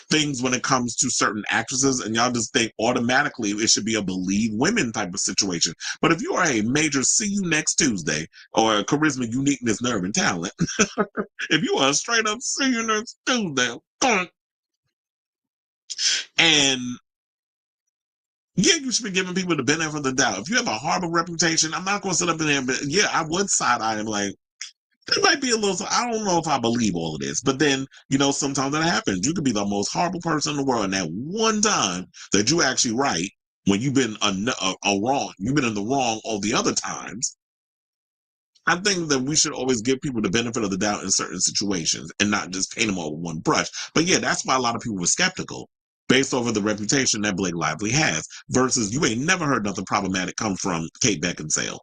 things when it comes to certain actresses, and y'all just think automatically it should be a believe women type of situation. But if you are a major see you next Tuesday or charisma, uniqueness, nerve, and talent, if you are a straight up see you next Tuesday, and yeah, you should be giving people the benefit of the doubt. If you have a horrible reputation, I'm not going to sit up in there, but yeah, I would side eye him like, it might be a little, I don't know if I believe all of this, but then, sometimes that happens. You could be the most horrible person in the world. And that one time that you actually right, when you've been a wrong, you've been in the wrong all the other times. I think that we should always give people the benefit of the doubt in certain situations and not just paint them all with one brush. But yeah, that's why a lot of people were skeptical based over the reputation that Blake Lively has versus you ain't never heard nothing problematic come from Kate Beckinsale.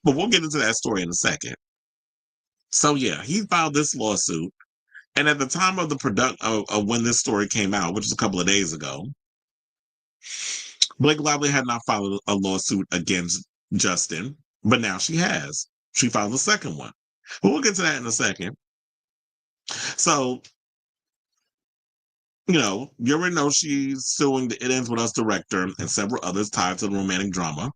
But we'll get into that story in a second. So yeah, he filed this lawsuit, and at the time of the of when this story came out, which was a couple of days ago, Blake Lively had not filed a lawsuit against Justin, but now she has. She filed a second one. But we'll get to that in a second. So, you already know she's suing the It Ends With Us director and several others tied to the romantic drama,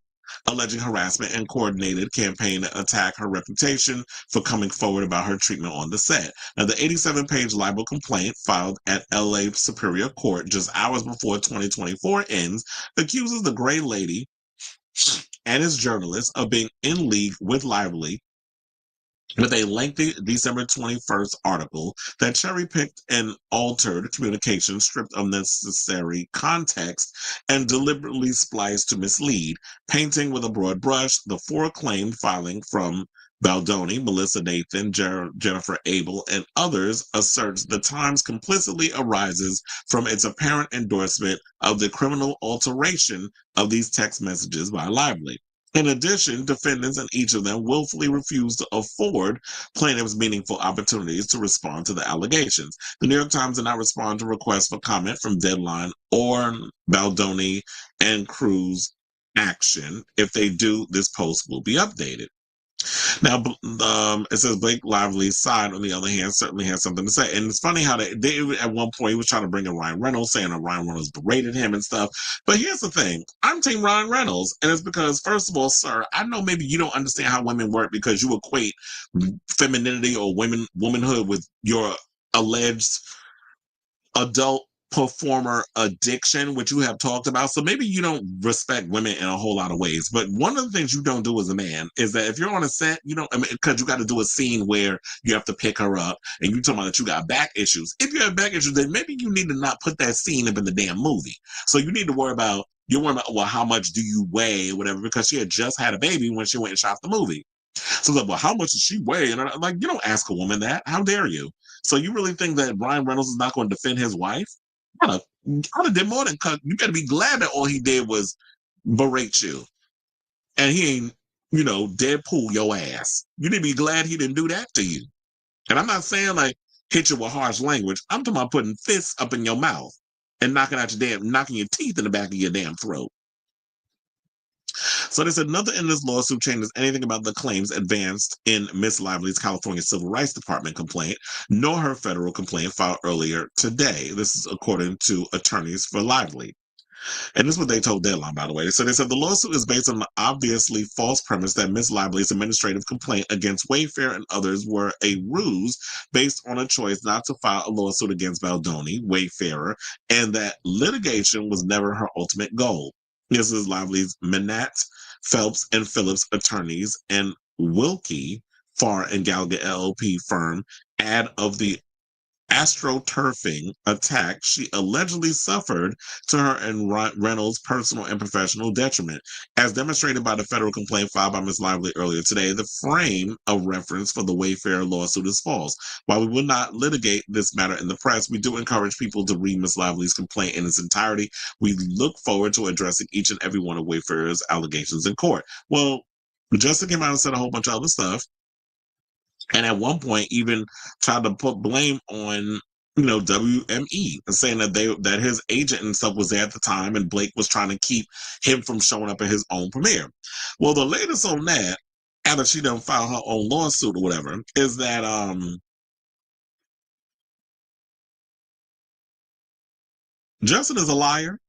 alleging harassment and coordinated campaign to attack her reputation for coming forward about her treatment on the set. Now, the 87-page libel complaint filed at LA Superior Court just hours before 2024 ends accuses the Gray Lady and his journalist of being in league with Lively with a lengthy December 21st article that cherry-picked and altered communication, stripped of necessary context, and deliberately spliced to mislead, painting with a broad brush the four claimed filing from Baldoni, Melissa Nathan, Jennifer Abel, and others asserts the Times complicitly arises from its apparent endorsement of the criminal alteration of these text messages by Lively. In addition, defendants in each of them willfully refused to afford plaintiffs meaningful opportunities to respond to the allegations. The New York Times did not respond to requests for comment from Deadline or Baldoni and Cruz Action. If they do, this post will be updated. Now, it says Blake Lively's side, on the other hand, certainly has something to say. And it's funny how they at one point, he was trying to bring in Ryan Reynolds, saying that Ryan Reynolds berated him and stuff. But here's the thing. I'm Team Ryan Reynolds. And it's because, first of all, sir, I know maybe you don't understand how women work because you equate femininity or womanhood with your alleged adult performer addiction, which you have talked about. So maybe you don't respect women in a whole lot of ways. But one of the things you don't do as a man is that if you're on a set, because you got to do a scene where you have to pick her up and you talking about that you got back issues. If you have back issues, then maybe you need to not put that scene up in the damn movie. So you need to worry about, well, how much do you weigh or whatever, because she had just had a baby when she went and shot the movie. So like, well, how much does she weigh? And I'm like, you don't ask a woman that. How dare you? So you really think that Ryan Reynolds is not going to defend his wife? I'd have did more than cut. You better be glad that all he did was berate you. And he ain't, Deadpool your ass. You need to be glad he didn't do that to you. And I'm not saying like hit you with harsh language. I'm talking about putting fists up in your mouth and knocking your teeth in the back of your damn throat. So they said nothing in this lawsuit changes anything about the claims advanced in Miss Lively's California Civil Rights Department complaint, nor her federal complaint filed earlier today. This is according to attorneys for Lively. And this is what they told Deadline, by the way. So they said the lawsuit is based on the obviously false premise that Ms. Lively's administrative complaint against Wayfair and others were a ruse based on a choice not to file a lawsuit against Baldoni, Wayfarer, and that litigation was never her ultimate goal. This is Lively's Manat, Phelps, and Phillips attorneys and Wilkie, Farr and Gallagher LLP firm, ad of the astroturfing attack she allegedly suffered to her and Reynolds' personal and professional detriment. As demonstrated by the federal complaint filed by Ms. Lively earlier today, the frame of reference for the Wayfair lawsuit is false. While we will not litigate this matter in the press, we do encourage people to read Ms. Lively's complaint in its entirety. We look forward to addressing each and every one of Wayfair's allegations in court. Well, Justin came out and said a whole bunch of other stuff. And at one point, even tried to put blame on, WME, and saying that his agent and stuff was there at the time, and Blake was trying to keep him from showing up at his own premiere. Well, the latest on that, after she done filed her own lawsuit or whatever, is that Justin is a liar.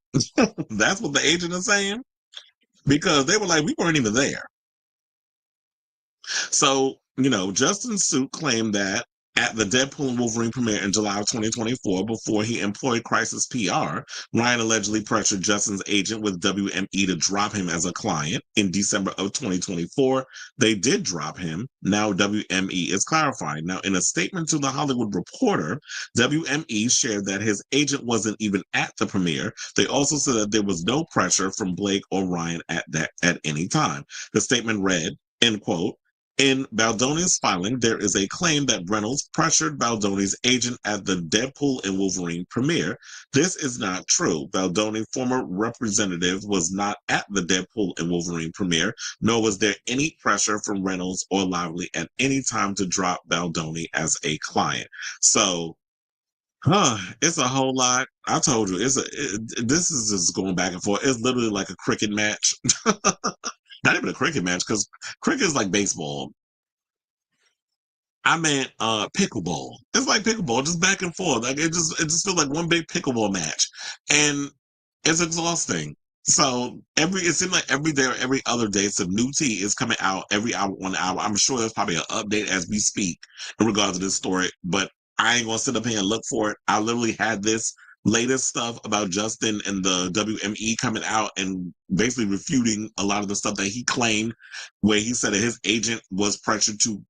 That's what the agent is saying, because they were like, we weren't even there. So, Justin's suit claimed that at the Deadpool and Wolverine premiere in July of 2024, before he employed Crisis PR, Ryan allegedly pressured Justin's agent with WME to drop him as a client. In December of 2024, they did drop him. Now WME is clarifying. Now, in a statement to The Hollywood Reporter, WME shared that his agent wasn't even at the premiere. They also said that there was no pressure from Blake or Ryan at any time. The statement read, end quote, in Baldoni's filing, there is a claim that Reynolds pressured Baldoni's agent at the Deadpool and Wolverine premiere. This is not true. Baldoni, former representative, was not at the Deadpool and Wolverine premiere, nor was there any pressure from Reynolds or Lively at any time to drop Baldoni as a client. So, it's a whole lot. I told you, this is just going back and forth. It's literally like a cricket match. Not even a cricket match, because cricket is like baseball. I meant pickleball. It's like pickleball, just back and forth. Like it just feels like one big pickleball match, and it's exhausting. So it seems like every day or every other day, some new tea is coming out every hour, 1 hour. I'm sure there's probably an update as we speak in regards to this story, but I ain't gonna sit up here and look for it. I literally had this latest stuff about Justin and the WME coming out and basically refuting a lot of the stuff that he claimed, where he said that his agent was pressured to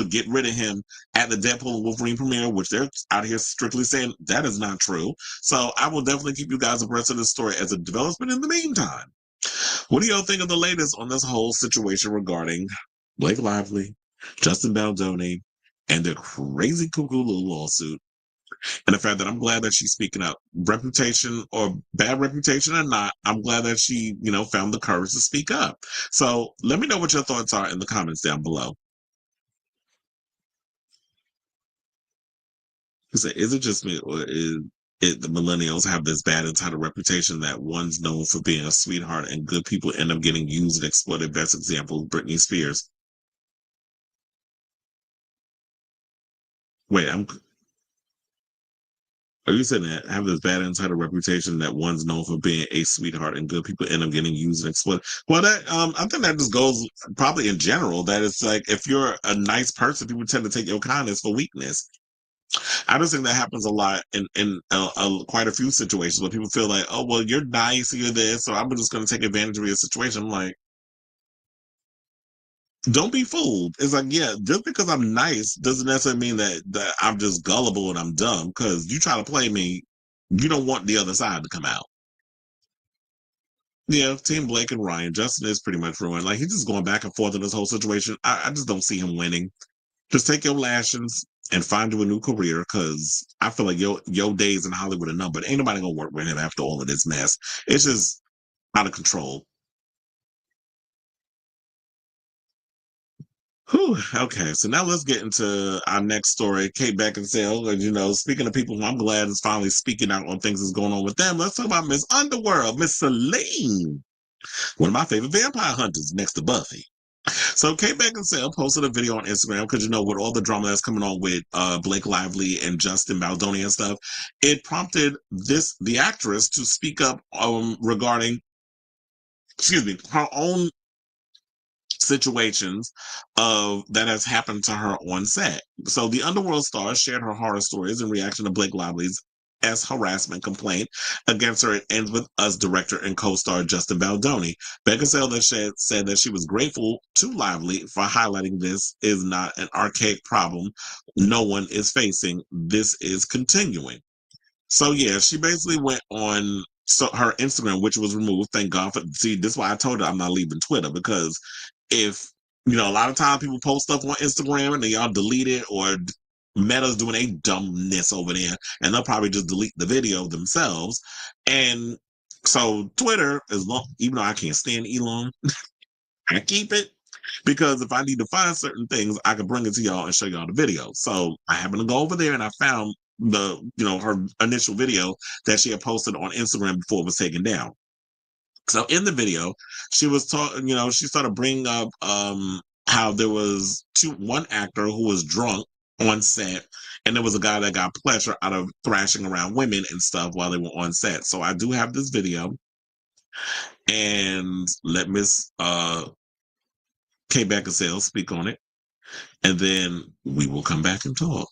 get rid of him at the Deadpool and Wolverine premiere, which they're out here strictly saying that is not true. So I will definitely keep you guys abreast of this story as a development in the meantime. What do y'all think of the latest on this whole situation regarding Blake Lively, Justin Baldoni, and their crazy cuckoo little lawsuit? And the fact that I'm glad that she's speaking up, reputation or bad reputation or not, I'm glad that she, found the courage to speak up. So let me know what your thoughts are in the comments down below. Is it just me, or is it the millennials have this bad entitled reputation that one's known for being a sweetheart and good people end up getting used and exploited? Best example, Britney Spears. Wait, are you saying that have this bad entitled reputation that one's known for being a sweetheart and good people end up getting used and exploited? Well, that I think that just goes probably in general. That it's like if you're a nice person, people tend to take your kindness for weakness. I just think that happens a lot in quite a few situations where people feel like, oh, well, you're nice, you're this, so I'm just going to take advantage of your situation. I'm like, don't be fooled. It's like, yeah, just because I'm nice doesn't necessarily mean that I'm just gullible and I'm dumb. Because you try to play me, you don't want the other side to come out. Yeah, Team Blake and Ryan. Justin is pretty much ruined. Like he's just going back and forth in this whole situation. I just don't see him winning. Just take your lashings and find you a new career, because I feel like your days in Hollywood are numbered. Ain't nobody gonna work with him after all of this mess. It's just out of control. Whew, okay, so now let's get into our next story. Kate Beckinsale, and speaking of people who I'm glad is finally speaking out on things that's going on with them, let's talk about Miss Underworld, Miss Celine. One of my favorite vampire hunters next to Buffy. So Kate Beckinsale posted a video on Instagram because, with all the drama that's coming on with Blake Lively and Justin Baldoni and stuff, it prompted the actress to speak up regarding, her own situations that has happened to her on set. So the Underworld star shared her horror stories in reaction to Blake Lively's harassment complaint against her. It ends with Us director and co-star Justin Baldoni. Beckinsale said that she was grateful to Lively for highlighting this is not an archaic problem no one is facing. This is continuing. So yeah, she basically went on her Instagram, which was removed. Thank God for. See, this is why I told her I'm not leaving Twitter, because if a lot of times people post stuff on Instagram and then y'all delete it, or Meta's doing a dumbness over there, and they'll probably just delete the video themselves. And so Twitter, even though I can't stand Elon, I keep it, because if I need to find certain things, I can bring it to y'all and show y'all the video. So I happened to go over there and I found her initial video that she had posted on Instagram before it was taken down. So in the video, she was talking, she started bringing up how there was one actor who was drunk on set, and there was a guy that got pleasure out of thrashing around women and stuff while they were on set. So I do have this video, and let Miss Kate Beckinsale speak on it, and then we will come back and talk.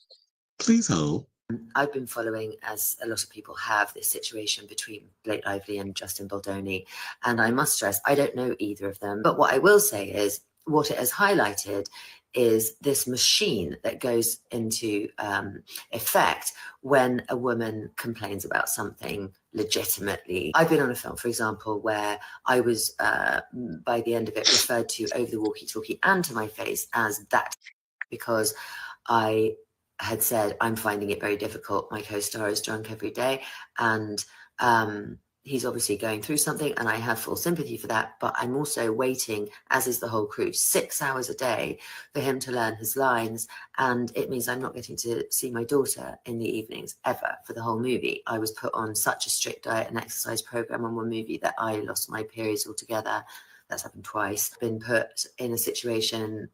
Please hold. I've been following, as a lot of people have, this situation between Blake Lively and Justin Baldoni. And I must stress, I don't know either of them. But what I will say is, what it has highlighted is this machine that goes into effect when a woman complains about something legitimately. I've been on a film, for example, where I was, by the end of it, referred to over the walkie-talkie and to my face as that, because I had said, I'm finding it very difficult. My co-star is drunk every day, and he's obviously going through something, and I have full sympathy for that. But I'm also waiting, as is the whole crew, 6 hours a day for him to learn his lines. And it means I'm not getting to see my daughter in the evenings ever for the whole movie. I was put on such a strict diet and exercise program on one movie that I lost my periods altogether. That's happened twice. Been put in a situation,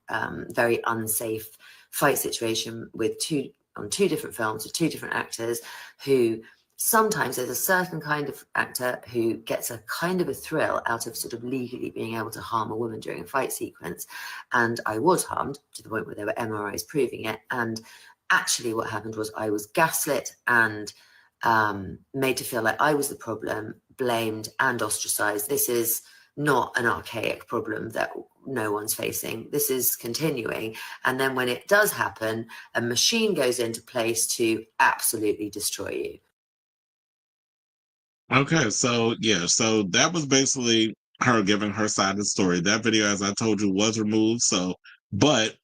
very unsafe fight situation on two different films with two different actors, who sometimes there's a certain kind of actor who gets a kind of a thrill out of sort of legally being able to harm a woman during a fight sequence. And I was harmed to the point where there were MRIs proving it. And actually what happened was I was gaslit and made to feel like I was the problem, blamed and ostracized. This is not an archaic problem that no one's facing. This is continuing. And then when it does happen, a machine goes into place to absolutely destroy you. Okay, so yeah, so that was basically her giving her side of the story. That video, as I told you, was removed. But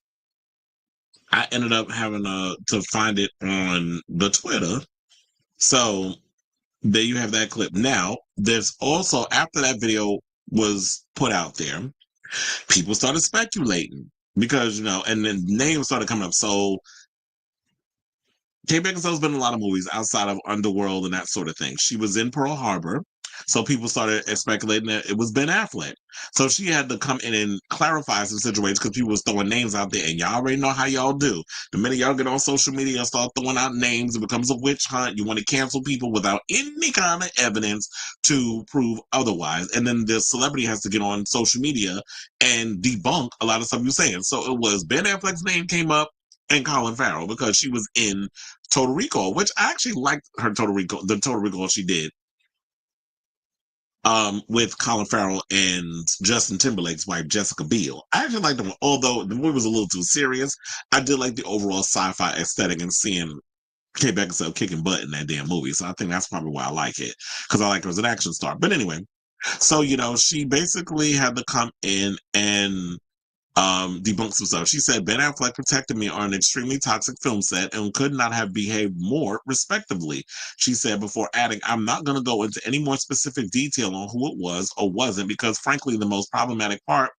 I ended up having to find it on the Twitter. So there you have that clip. Now, there's also, after that video was put out there, people started speculating because, and then names started coming up. So Kate Beckinsale's been in a lot of movies outside of Underworld and that sort of thing. She was in Pearl Harbor. So people started speculating that it was Ben Affleck. So she had to come in and clarify some situations because people was throwing names out there. And y'all already know how y'all do. The minute y'all get on social media and start throwing out names, it becomes a witch hunt. You want to cancel people without any kind of evidence to prove otherwise. And then the celebrity has to get on social media and debunk a lot of stuff you're saying. So it was Ben Affleck's name came up, and Colin Farrell, because she was in Total Recall, which I actually liked her the Total Recall she did with Colin Farrell and Justin Timberlake's wife, Jessica Biel. I actually liked them, although the movie was a little too serious. I did like the overall sci-fi aesthetic and seeing Kate Beckinsale kicking butt in that damn movie. So I think that's probably why I like it, because I like her as an action star. But anyway, so, she basically had to come in and debunk some stuff. She said, Ben Affleck protected me on an extremely toxic film set and could not have behaved more respectively. She said, before adding, I'm not going to go into any more specific detail on who it was or wasn't, because frankly, the most problematic part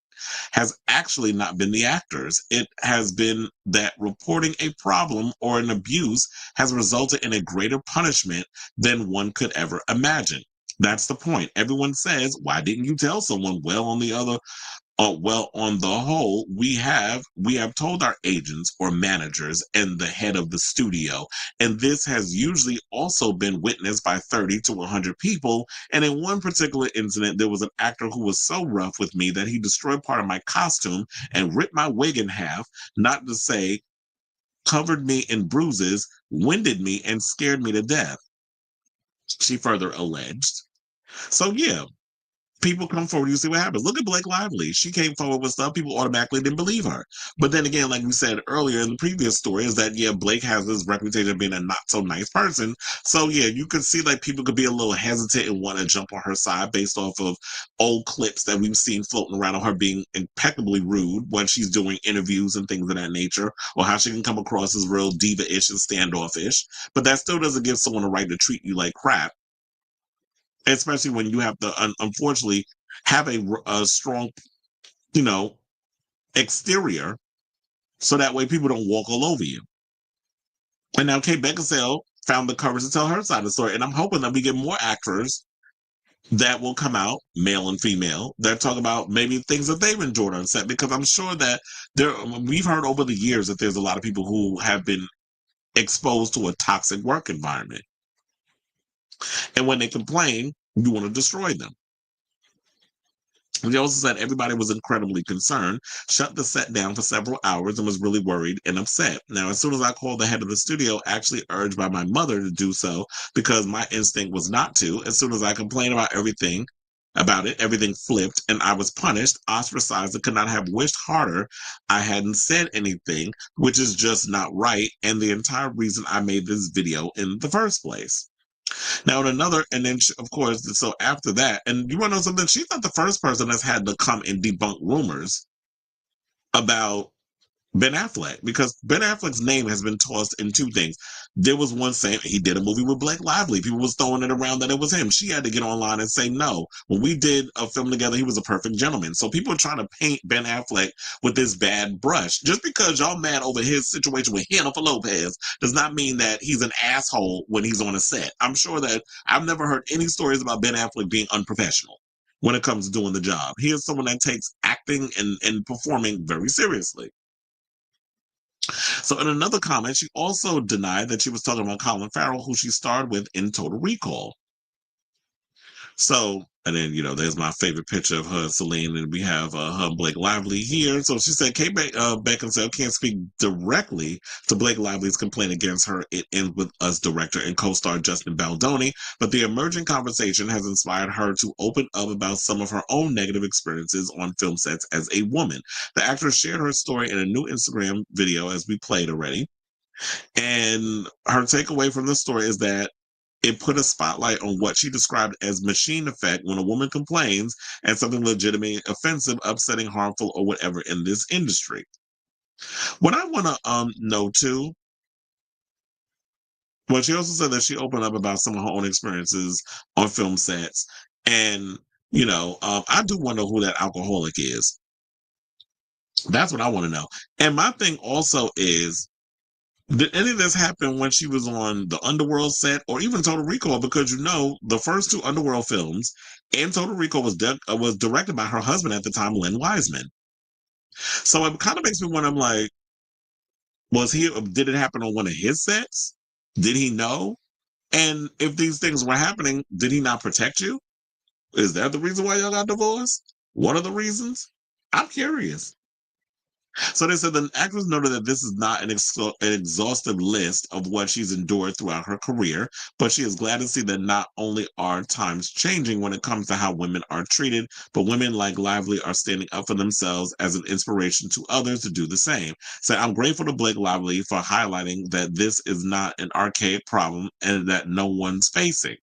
has actually not been the actors. It has been that reporting a problem or an abuse has resulted in a greater punishment than one could ever imagine. That's the point. Everyone says, why didn't you tell someone? Well, on the whole, we have told our agents or managers and the head of the studio, and this has usually also been witnessed by 30 to 100 people. And in one particular incident, there was an actor who was so rough with me that he destroyed part of my costume and ripped my wig in half, not to say covered me in bruises, winded me, and scared me to death, she further alleged. So yeah, people come forward, you see what happens. Look at Blake Lively. She came forward with stuff, people automatically didn't believe her. But then again, like we said earlier in the previous story, is that, yeah, Blake has this reputation of being a not so nice person. So yeah, you could see like people could be a little hesitant and want to jump on her side based off of old clips that we've seen floating around of her being impeccably rude when she's doing interviews and things of that nature, or how she can come across as real diva-ish and standoffish. But that still doesn't give someone a right to treat you like crap, especially when you have to, unfortunately, have a strong, you know, exterior, so that way people don't walk all over you. And now Kate Beckinsale found the courage to tell her side of the story, and I'm hoping that we get more actors that will come out, male and female, that talk about maybe things that they've enjoyed on set, because I'm sure that we've heard over the years that there's a lot of people who have been exposed to a toxic work environment. And when they complain, you want to destroy them. He also said everybody was incredibly concerned, shut the set down for several hours, and was really worried and upset. Now, as soon as I called the head of the studio, actually urged by my mother to do so, because my instinct was not to. As soon as I complained about everything, everything flipped, and I was punished, ostracized, and could not have wished harder I hadn't said anything, which is just not right, and the entire reason I made this video in the first place. Now, and then of course, so after that, and you want to know something? She's not the first person that's had to come and debunk rumors about Ben Affleck, because Ben Affleck's name has been tossed in two things. There was one saying he did a movie with Blake Lively. People was throwing it around that it was him. She had to get online and say no. When we did a film together, he was a perfect gentleman. So people are trying to paint Ben Affleck with this bad brush. Just because y'all mad over his situation with Jennifer Lopez does not mean that he's an asshole when he's on a set. I'm sure that I've never heard any stories about Ben Affleck being unprofessional when it comes to doing the job. He is someone that takes acting and performing very seriously. So in another comment, she also denied that she was talking about Colin Farrell, who she starred with in Total Recall. So, and then, there's my favorite picture of her and Selena, and we have her and Blake Lively here. So she said Kate Beckinsale can't speak directly to Blake Lively's complaint against her. It ends with us director and co-star Justin Baldoni, but the emerging conversation has inspired her to open up about some of her own negative experiences on film sets as a woman. The actress shared her story in a new Instagram video, as we played already. And her takeaway from the story is that it put a spotlight on what she described as machine effect when a woman complains and something legitimately offensive, upsetting, harmful, or whatever in this industry. What I want to know too, well, she also said that she opened up about some of her own experiences on film sets. And, I do want to know who that alcoholic is. That's what I want to know. And my thing also is, did any of this happen when she was on the Underworld set or even Total Recall? Because the first two Underworld films and Total Recall was directed by her husband at the time, Len Wiseman. So it kind of makes me wonder, I'm like, did it happen on one of his sets? Did he know? And if these things were happening, did he not protect you? Is that the reason why y'all got divorced? One of the reasons? I'm curious. So they said the actress noted that this is not an exhaustive list of what she's endured throughout her career, but she is glad to see that not only are times changing when it comes to how women are treated, but women like Lively are standing up for themselves as an inspiration to others to do the same. So I'm grateful to Blake Lively for highlighting that this is not an archaic problem and that no one's facing.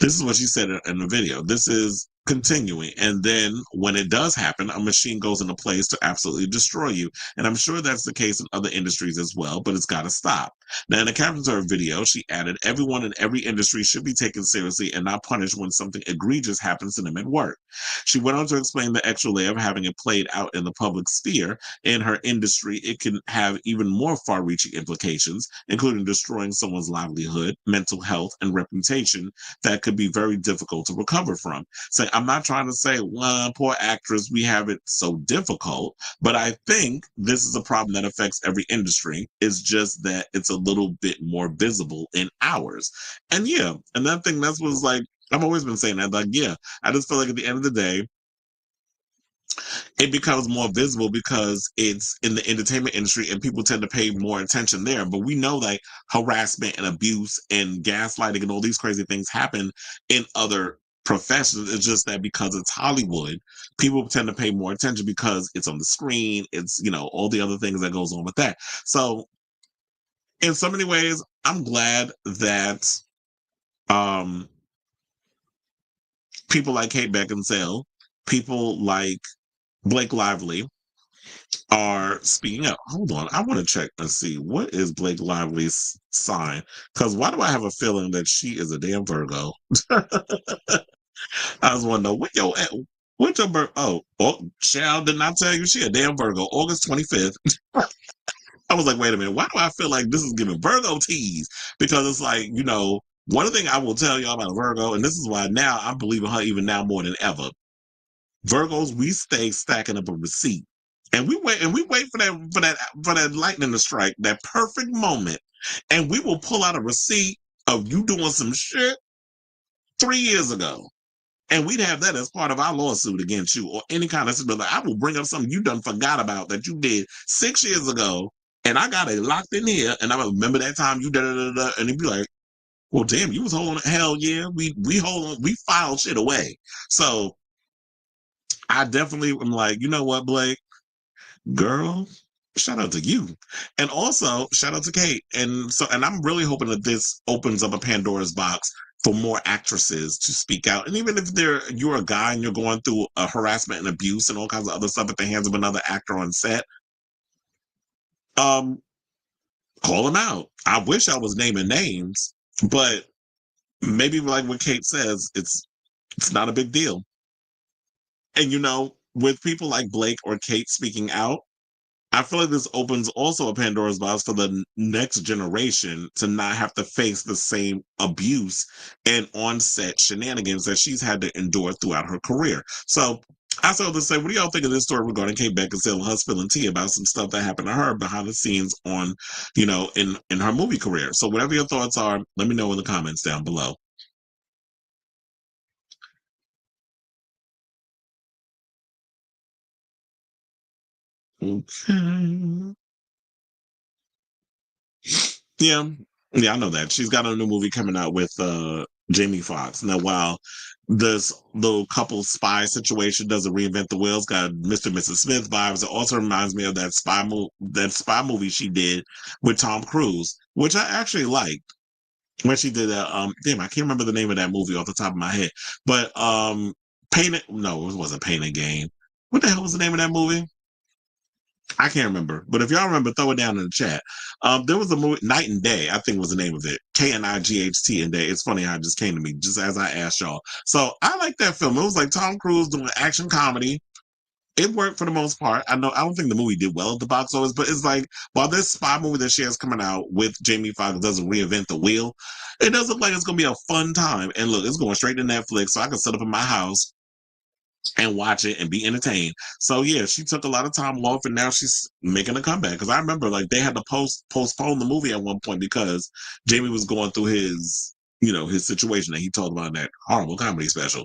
This is what she said in the video. This is continuing. And then when it does happen, a machine goes into place to absolutely destroy you. And I'm sure that's the case in other industries as well, but it's got to stop. Now, in the caption to her video, she added, everyone in every industry should be taken seriously and not punished when something egregious happens to them at work. She went on to explain the extra layer of having it played out in the public sphere. In her industry, it can have even more far-reaching implications, including destroying someone's livelihood, mental health, and reputation that could be very difficult to recover from. So I'm not trying to say, well, poor actress, we have it so difficult, but I think this is a problem that affects every industry. It's just that it's a little bit more visible in ours. And yeah, and that thing, that's what's like, I've always been saying that, like, yeah, I just feel like at the end of the day, it becomes more visible because it's in the entertainment industry and people tend to pay more attention there. But we know that harassment and abuse and gaslighting and all these crazy things happen in other professions. It's just that because it's Hollywood, people tend to pay more attention because it's on the screen. It's, you know, all the other things that goes on with that. So in so many ways, I'm glad that people like Kate Beckinsale, people like Blake Lively are speaking up. Hold on, I want to check and see what is Blake Lively's sign. Because why do I have a feeling that she is a damn Virgo? I was wondering what's your birth? Oh, Shell did not tell you she a damn Virgo. August 25th. I was like, wait a minute, why do I feel like this is giving Virgo tease? Because it's like, you know, one thing I will tell y'all about Virgo, and this is why now I'm believing her even now more than ever. Virgos, we stay stacking up a receipt. And we wait for that lightning to strike, that perfect moment. And we will pull out a receipt of you doing some shit 3 years ago. And we'd have that as part of our lawsuit against you or any kind of like, I will bring up something you done forgot about that you did 6 years ago. And I got it locked in here. And I remember that time you da. And he'd be like, well, damn, you was holding, hell yeah. We hold on, we filed shit away. So I definitely am like, you know what, Blake? Girl, shout out to you. And also shout out to Kate. And I'm really hoping that this opens up a Pandora's box for more actresses to speak out. And even if you're a guy and you're going through a harassment and abuse and all kinds of other stuff at the hands of another actor on set, call them out. I wish I was naming names, but maybe like what Kate says, it's not a big deal. And you know, with people like Blake or Kate speaking out, I feel like this opens also a Pandora's box for the next generation to not have to face the same abuse and on-set shenanigans that she's had to endure throughout her career. So I saw this say, what do y'all think of this story regarding Kate Beckinsale and her spilling tea about some stuff that happened to her behind the scenes on, you know, in her movie career? So whatever your thoughts are, let me know in the comments down below. Okay. Yeah, I know that. She's got a new movie coming out with Jamie Foxx. Now, while this little couple spy situation doesn't reinvent the wheel, it's got Mr. and Mrs. Smith vibes. It also reminds me of that spy movie she did with Tom Cruise, which I actually liked. When she did that, damn, I can't remember the name of that movie off the top of my head. But no, it wasn't Pain and Gain. What the hell was the name of that movie? I can't remember, but if y'all remember, throw it down in the chat. There was a movie, Night and Day, I think was the name of it. Knight and Day. It's funny how it just came to me just as I asked y'all. So I like that film. It was like Tom Cruise doing action comedy. It worked for the most part. I don't think the movie did well at the box office, but it's like, while this spy movie that she has coming out with Jamie Foxx doesn't reinvent the wheel, it does look like it's going to be a fun time. And look, it's going straight to Netflix, so I can set up in my house and watch it and be entertained. So yeah, she took a lot of time off and now she's making a comeback. Because I remember like they had to postpone the movie at one point because Jamie was going through his, you know, his situation that he talked about in that horrible comedy special.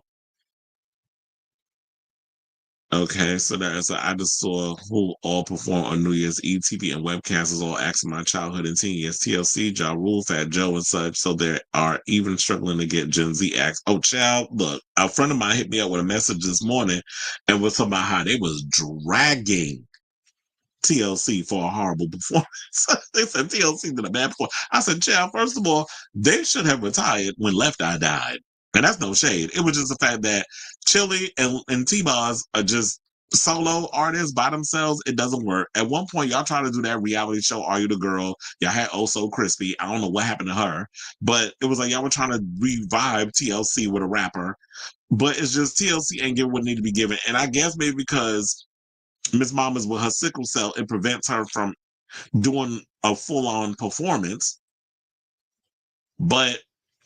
Okay, so I just saw who all perform on New Year's Eve TV and webcasts all acts of my childhood and teen years. TLC, Ja Rule, Fat Joe, and such. So they are even struggling to get Gen Z acts. Oh, child, look, a friend of mine hit me up with a message this morning and was talking about how they was dragging TLC for a horrible performance. They said TLC did a bad performance. I said, child, first of all, they should have retired when Left Eye died. And that's no shade. It was just the fact that Chili and T-Boz are just solo artists by themselves, it doesn't work. At one point, y'all tried to do that reality show, Are You the Girl? Y'all had Oh So Crispy. I don't know what happened to her, but it was like y'all were trying to revive TLC with a rapper. But it's just TLC ain't giving what need to be given. And I guess maybe because Miss Mama's with her sickle cell, it prevents her from doing a full-on performance. But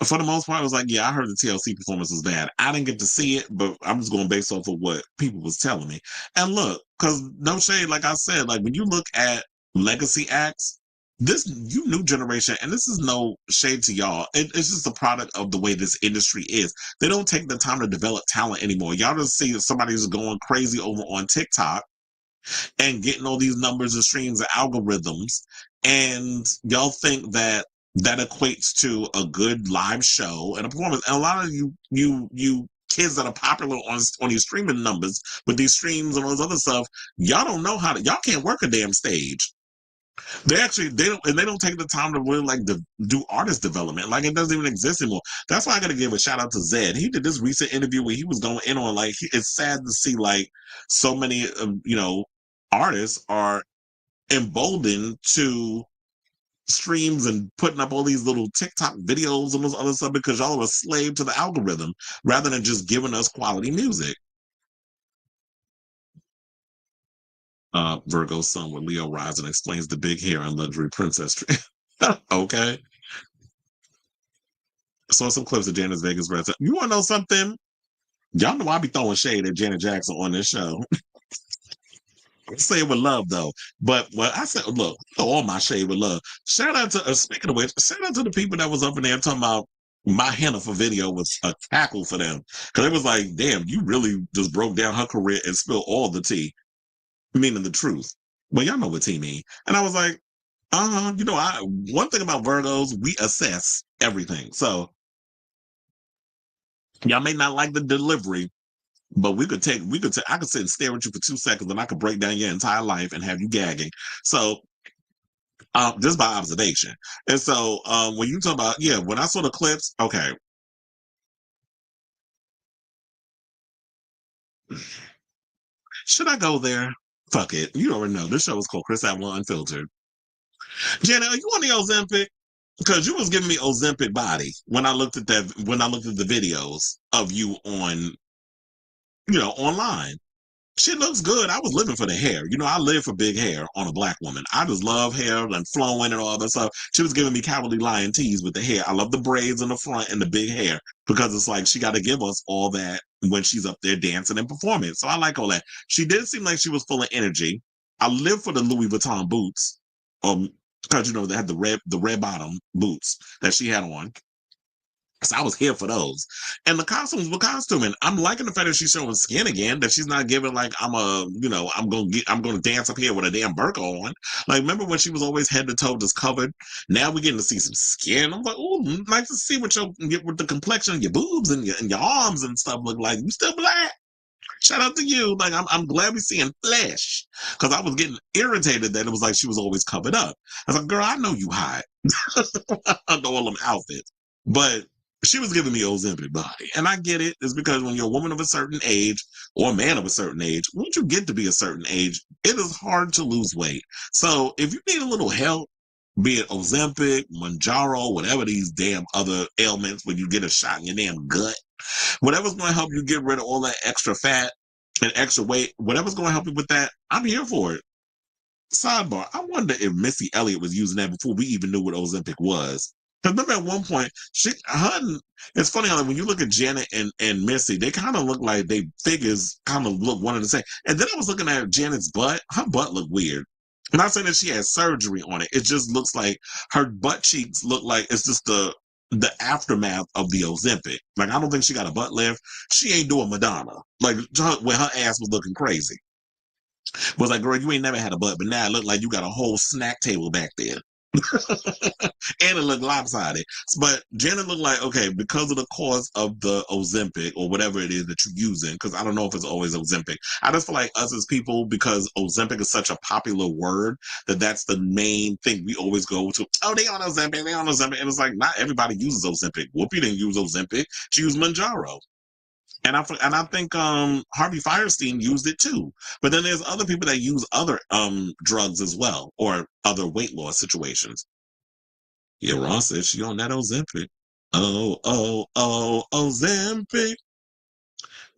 for the most part, I was like, yeah, I heard the TLC performance was bad. I didn't get to see it, but I'm just going based off of what people was telling me. And look, because no shade, like I said, like when you look at legacy acts, this you new generation, and this is no shade to y'all. It's just a product of the way this industry is. They don't take the time to develop talent anymore. Y'all just see somebody's going crazy over on TikTok and getting all these numbers and streams and algorithms, and y'all think that that equates to a good live show and a performance. And a lot of you kids that are popular on these streaming numbers with these streams and all this other stuff, y'all don't know how to, y'all can't work a damn stage. They don't take the time to really like do artist development. Like it doesn't even exist anymore. That's why I gotta give a shout out to Zed. He did this recent interview where he was going in on like it's sad to see like so many artists are emboldened to streams and putting up all these little TikTok videos and those other stuff because y'all are a slave to the algorithm rather than just giving us quality music. Virgo's son with Leo rising explains the big hair and luxury princess tree. Okay. Saw some clips of Janet's Vegas resident. You want to know something? Y'all know I be throwing shade at Janet Jackson on this show. Say it with love though. But what I said, look, all my shade with love. Shout out to speaking of which, shout out to the people that was up in there talking about my Henna for video was a tackle for them. Cause it was like, damn, you really just broke down her career and spilled all the tea, meaning the truth. Well, y'all know what tea mean. And I was like, one thing about Virgos, we assess everything. So y'all may not like the delivery, but I could sit and stare at you for 2 seconds and I could break down your entire life and have you gagging. So just by observation. And so when you talk about, yeah, when I saw the clips, okay. Should I go there? Fuck it. You already know. This show is called Chris Atwell Unfiltered. Janet, are you on the Ozempic? Because you was giving me Ozempic body when I looked at the videos of you on, online. She looks good. I was living for the hair. I live for big hair on a black woman. I just love hair and flowing and all that stuff. She was giving me Cowardly Lion tease with the hair. I love the braids in the front and the big hair because it's like she got to give us all that when she's up there dancing and performing. So I like all that. She did seem like she was full of energy. I live for the Louis Vuitton boots. Because they had the red bottom boots that she had on. So I was here for those. And the costumes were costuming. I'm liking the fact that she's showing skin again, that she's not giving like I'm gonna dance up here with a damn burqa on. Like, remember when she was always head to toe just covered? Now we're getting to see some skin. I'm like, oh, nice to see what with the complexion of your boobs and your arms and stuff look like. You still black. Shout out to you. Like, I'm glad we're seeing flesh. Because I was getting irritated that it was like she was always covered up. I was like, girl, I know you hot. Under all them outfits. But she was giving me Ozempic body. And I get it. It's because when you're a woman of a certain age or a man of a certain age, once you get to be a certain age, it is hard to lose weight. So if you need a little help, be it Ozempic, Mounjaro, whatever these damn other ailments when you get a shot in your damn gut, whatever's going to help you get rid of all that extra fat and extra weight, whatever's going to help you with that, I'm here for it. Sidebar, I wonder if Missy Elliott was using that before we even knew what Ozempic was. Because remember at one point, it's funny how when you look at Janet and Missy, they kind of look like they figures kind of look one and the same. And then I was looking at Janet's butt. Her butt looked weird. I'm not saying that she has surgery on it. It just looks like her butt cheeks look like it's just the aftermath of the Ozempic. Like, I don't think she got a butt lift. She ain't doing Madonna. Like, when her ass was looking crazy. Was like, girl, you ain't never had a butt, but now it looked like you got a whole snack table back there. And it looked lopsided. But Janet looked like, okay, because of the cause of the Ozempic or whatever it is that you're using, because I don't know if it's always Ozempic. I just feel like us as people, because Ozempic is such a popular word, that's the main thing we always go to. Oh, they on Ozempic, And it's like, not everybody uses Ozempic. Whoopi didn't use Ozempic. She used Mounjaro. And I think Harvey Firestein used it too. But then there's other people that use other drugs as well, or other weight loss situations. Yeah, Ross said she on that Ozempic. Ozempic.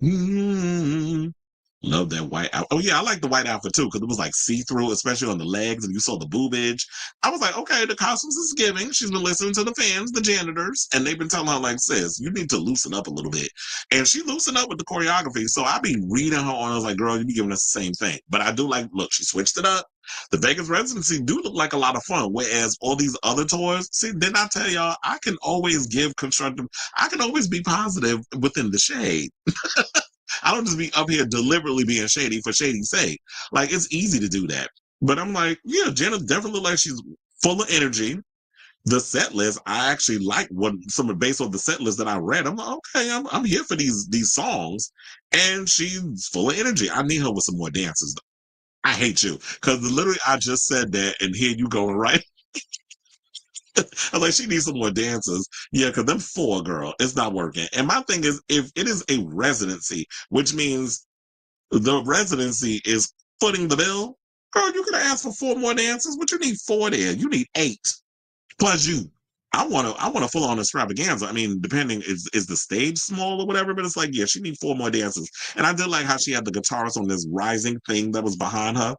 Mm. Love that white outfit. Oh yeah, I like the white outfit too because it was like see-through, especially on the legs, and you saw the boobage. I was like, okay, the costumes is giving. She's been listening to the fans, the janitors, and they've been telling her like, sis, you need to loosen up a little bit. And she loosened up with the choreography. So I be reading her on. I was like, girl, you be giving us the same thing. But I do like, look, she switched it up. The Vegas residency do look like a lot of fun, whereas all these other tours, see, didn't I tell y'all, I can always give constructive, I can always be positive within the shade. I don't just be up here deliberately being shady for shady's sake. Like, it's easy to do that. But I'm like, yeah, Jenna definitely looks like she's full of energy. The set list, I actually like what some of based on the set list that I read. I'm like, okay, I'm here for these songs. And she's full of energy. I need her with some more dances. I hate you. Because literally I just said that and here you going right. I was like, she needs some more dancers. Yeah, because them four, girl, it's not working. And my thing is, if it is a residency, which means the residency is footing the bill, girl, you could have asked for four more dancers, but you need four there. You need eight. Plus you. I want a full on extravaganza. I mean, depending is the stage small or whatever, but it's like, yeah, she need four more dancers. And I did like how she had the guitarist on this rising thing that was behind her.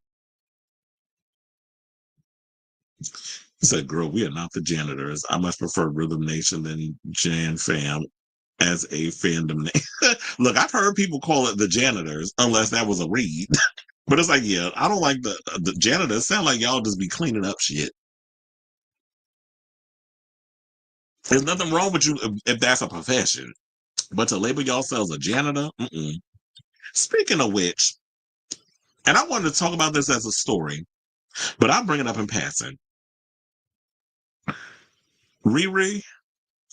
He said, girl, we are not the janitors. I much prefer Rhythm Nation than Jan Fam as a fandom name. Look, I've heard people call it the janitors, unless that was a read. But it's like, yeah, I don't like the janitors. Sound like y'all just be cleaning up shit. There's nothing wrong with you if that's a profession. But to label yourselves a janitor, mm-mm. Speaking of which, and I wanted to talk about this as a story, but I'll bring it up in passing. Riri,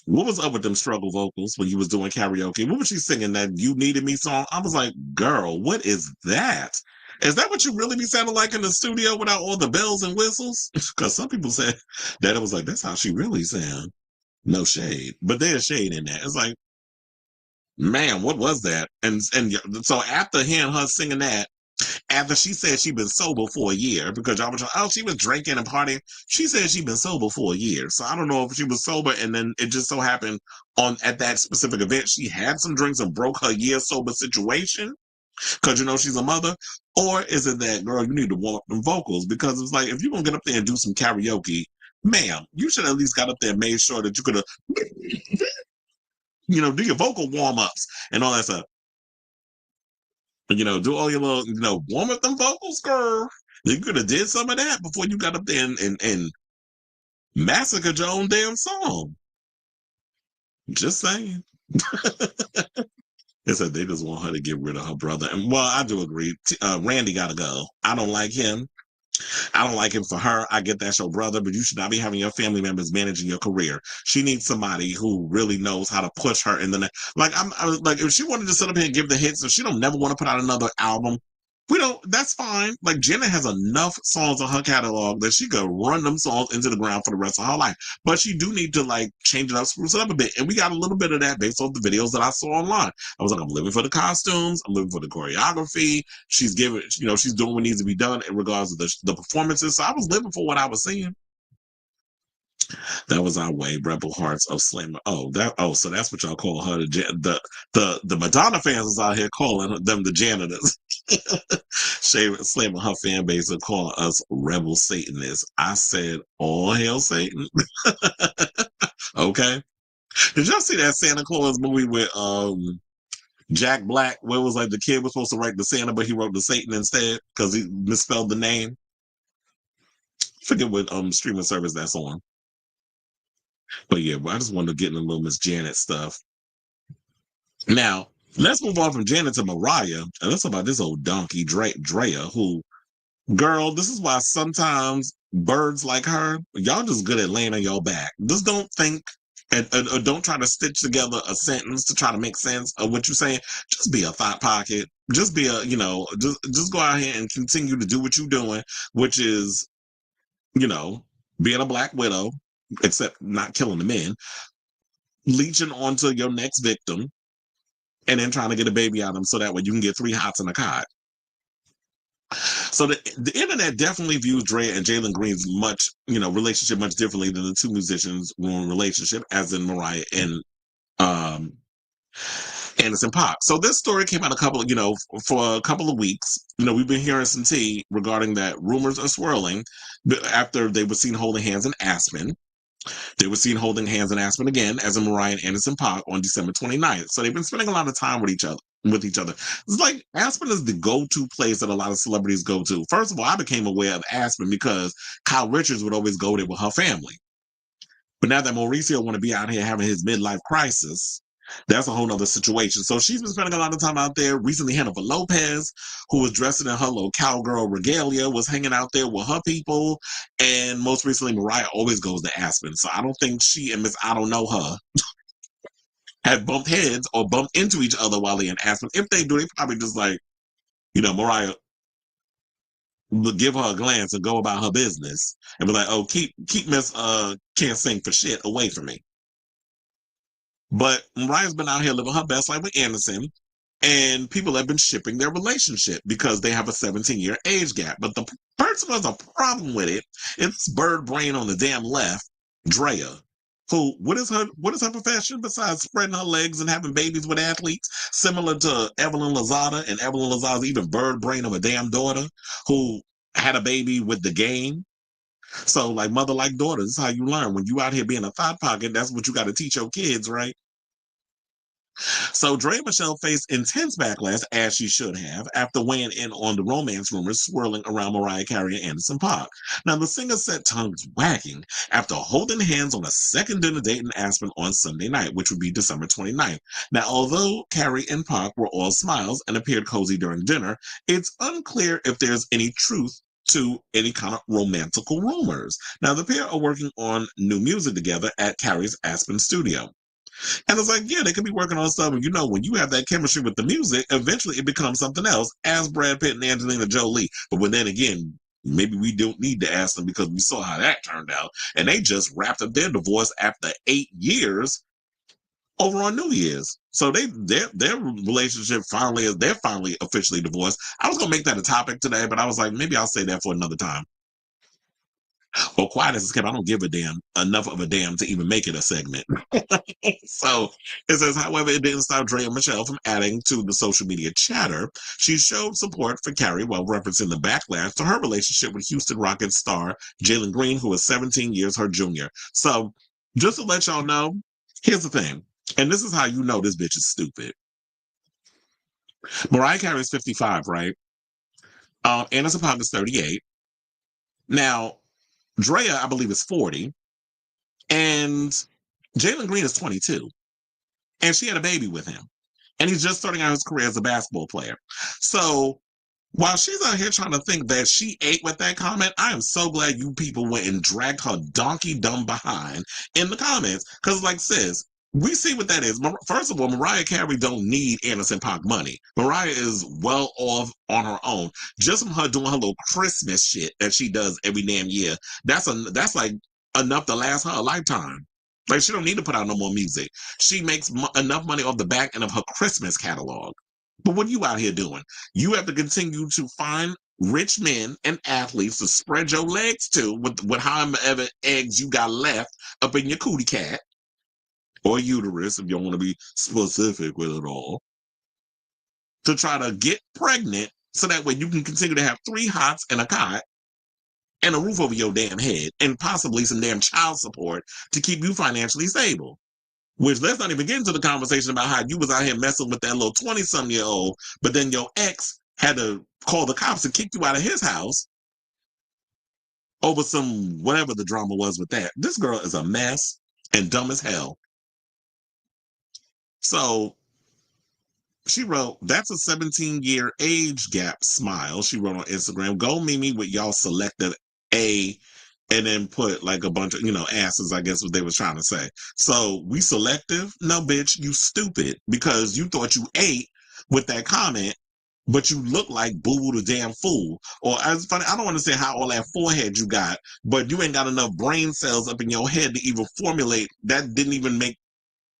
what was up with them struggle vocals when you was doing karaoke? What was she singing, that You Needed Me song? I was like, girl, what is that? Is that what you really be sounding like in the studio without all the bells and whistles? Because some people said that it was like, that's how she really sound. No shade. But there's shade in that. It's like, man, what was that? And so after hearing her singing that, after she said she'd been sober for a year, because y'all were like, oh, she was drinking and partying. She said she'd been sober for a year. So I don't know if she was sober and then it just so happened at that specific event, she had some drinks and broke her year sober situation because she's a mother. Or is it that, girl, you need to warm up them vocals? Because it's like, if you're going to get up there and do some karaoke, ma'am, you should at least got up there and made sure that you could have, do your vocal warm ups and all that stuff. Do all your little, warm up them vocals, girl. You could have did some of that before you got up there and massacred your own damn song. Just saying. They said they just want her to get rid of her brother. And well, I do agree. Randy got to go. I don't like him. I don't like him for her. I get that's your brother, but you should not be having your family members managing your career. She needs somebody who really knows how to push her in the next. Like I was like, if she wanted to sit up here and give the hits, if she don't never want to put out another album, we don't. That's fine. Like Jenna has enough songs on her catalog that she could run them songs into the ground for the rest of her life. But she do need to like change it up, spruce it up a bit, and we got a little bit of that based on the videos that I saw online. I was like, I'm living for the costumes, I'm living for the choreography. She's giving, she's doing what needs to be done in regards to the performances. So I was living for what I was seeing. That was our way, Rebel Hearts of Slammer. So that's what y'all call her. The Madonna fans is out here calling them the janitors. Slamming her fan base and calling us rebel Satanists. I said, all hail Satan. Okay. Did y'all see that Santa Claus movie with Jack Black, where it was like the kid was supposed to write the Santa, but he wrote the Satan instead because he misspelled the name? I forget what streaming service that's on. But yeah, I just wanted to get in a little Miss Janet stuff. Now, let's move on from Janet to Mariah, and let's talk about this old donkey, Draya, who, girl, this is why sometimes birds like her, y'all just good at laying on your back. Just don't think and don't try to stitch together a sentence to try to make sense of what you're saying. Just be a thought pocket. Just be just go out here and continue to do what you're doing, which is, being a black widow, except not killing the men, leeching onto your next victim, and then trying to get a baby out of them so that way you can get 3 hots in a cot. So the internet definitely views Draya and Jalen Green's relationship much differently than the two musicians' relationship, as in Mariah and Anderson .Paak. So this story came out for a couple of weeks. We've been hearing some tea regarding that rumors are swirling after they were seen holding hands in Aspen. They were seen holding hands in Aspen again, as in Mariah and Anderson .Paak on December 29th. So they've been spending a lot of time with each other. It's like Aspen is the go-to place that a lot of celebrities go to. First of all, I became aware of Aspen because Kyle Richards would always go there with her family. But now that Mauricio want to be out here having his midlife crisis, that's a whole nother situation. So she's been spending a lot of time out there. Recently, Jennifer Lopez, who was dressed in her little cowgirl regalia, was hanging out there with her people. And most recently, Mariah always goes to Aspen. So I don't think she and Miss I Don't Know Her have bumped heads or bumped into each other while they're in Aspen. If they do, they probably just Mariah will give her a glance and go about her business and be like, oh, keep Miss can't sing for shit away from me. But Mariah's been out here living her best life with Anderson, and people have been shipping their relationship because they have a 17-year age gap. But the person who has a problem with it is bird brain on the damn left, Draya, who, what is her profession besides spreading her legs and having babies with athletes, similar to Evelyn Lozada, and Evelyn Lozada's even bird brain of a damn daughter who had a baby with the game. So, like mother, like daughter, this is how you learn. When you out here being a thought pocket, that's what you got to teach your kids, right? So Draya Michele faced intense backlash, as she should have, after weighing in on the romance rumors swirling around Mariah Carey and Anderson .Paak. Now, the singer set tongues wagging after holding hands on a second dinner date in Aspen on Sunday night, which would be December 29th. Now, although Carey and Paak were all smiles and appeared cozy during dinner, it's unclear if there's any truth to any kind of romantical rumors. Now, the pair are working on new music together at Carey's Aspen studio. And it's like, yeah, they could be working on something. When you have that chemistry with the music, eventually it becomes something else, as Brad Pitt and Angelina Jolie. But then again, maybe we don't need to ask them because we saw how that turned out. And they just wrapped up their divorce after 8 years over on New Year's. So their relationship they're finally officially divorced. I was going to make that a topic today, but I was like, maybe I'll say that for another time. Well, quiet as it's kept, I don't give a damn enough of a damn to even make it a segment. So it says, however, it didn't stop Draya and Michele from adding to the social media chatter. She showed support for Carey while referencing the backlash to her relationship with Houston Rockets star Jalen Green, who is 17 years her junior. So just to let y'all know, here's the thing. And this is how you know this bitch is stupid. Mariah Carey is 55, right? Anderson .Paak is 38. Now, Draya, I believe, is 40. And Jalen Green is 22. And she had a baby with him. And he's just starting out his career as a basketball player. So while she's out here trying to think that she ate with that comment, I am so glad you people went and dragged her donkey dumb behind in the comments. Because, like, sis, we see what that is. First of all, Mariah Carey don't need Anderson .Paak money. Mariah is well off on her own. Just from her doing her little Christmas shit that she does every damn year, that's like enough to last her a lifetime. Like, she don't need to put out no more music. She makes enough money off the back end of her Christmas catalog. But what are you out here doing? You have to continue to find rich men and athletes to spread your legs to with however eggs you got left up in your cootie cat. Or uterus, if you don't want to be specific with it all, to try to get pregnant so that way you can continue to have 3 hots and a cot and a roof over your damn head and possibly some damn child support to keep you financially stable. Which, let's not even get into the conversation about how you was out here messing with that little 20-some-year-old, but then your ex had to call the cops and kick you out of his house over some whatever the drama was with that. This girl is a mess and dumb as hell. So she wrote, that's a 17-year age gap smile. She wrote on Instagram, go Mimi with y'all selected A, and then put like a bunch of, asses, I guess what they was trying to say. So we selective? No, bitch, you stupid. Because you thought you ate with that comment, but you look like Boo Boo the damn fool. Or, it's funny, I don't want to say how all that forehead you got, but you ain't got enough brain cells up in your head to even formulate. That didn't even make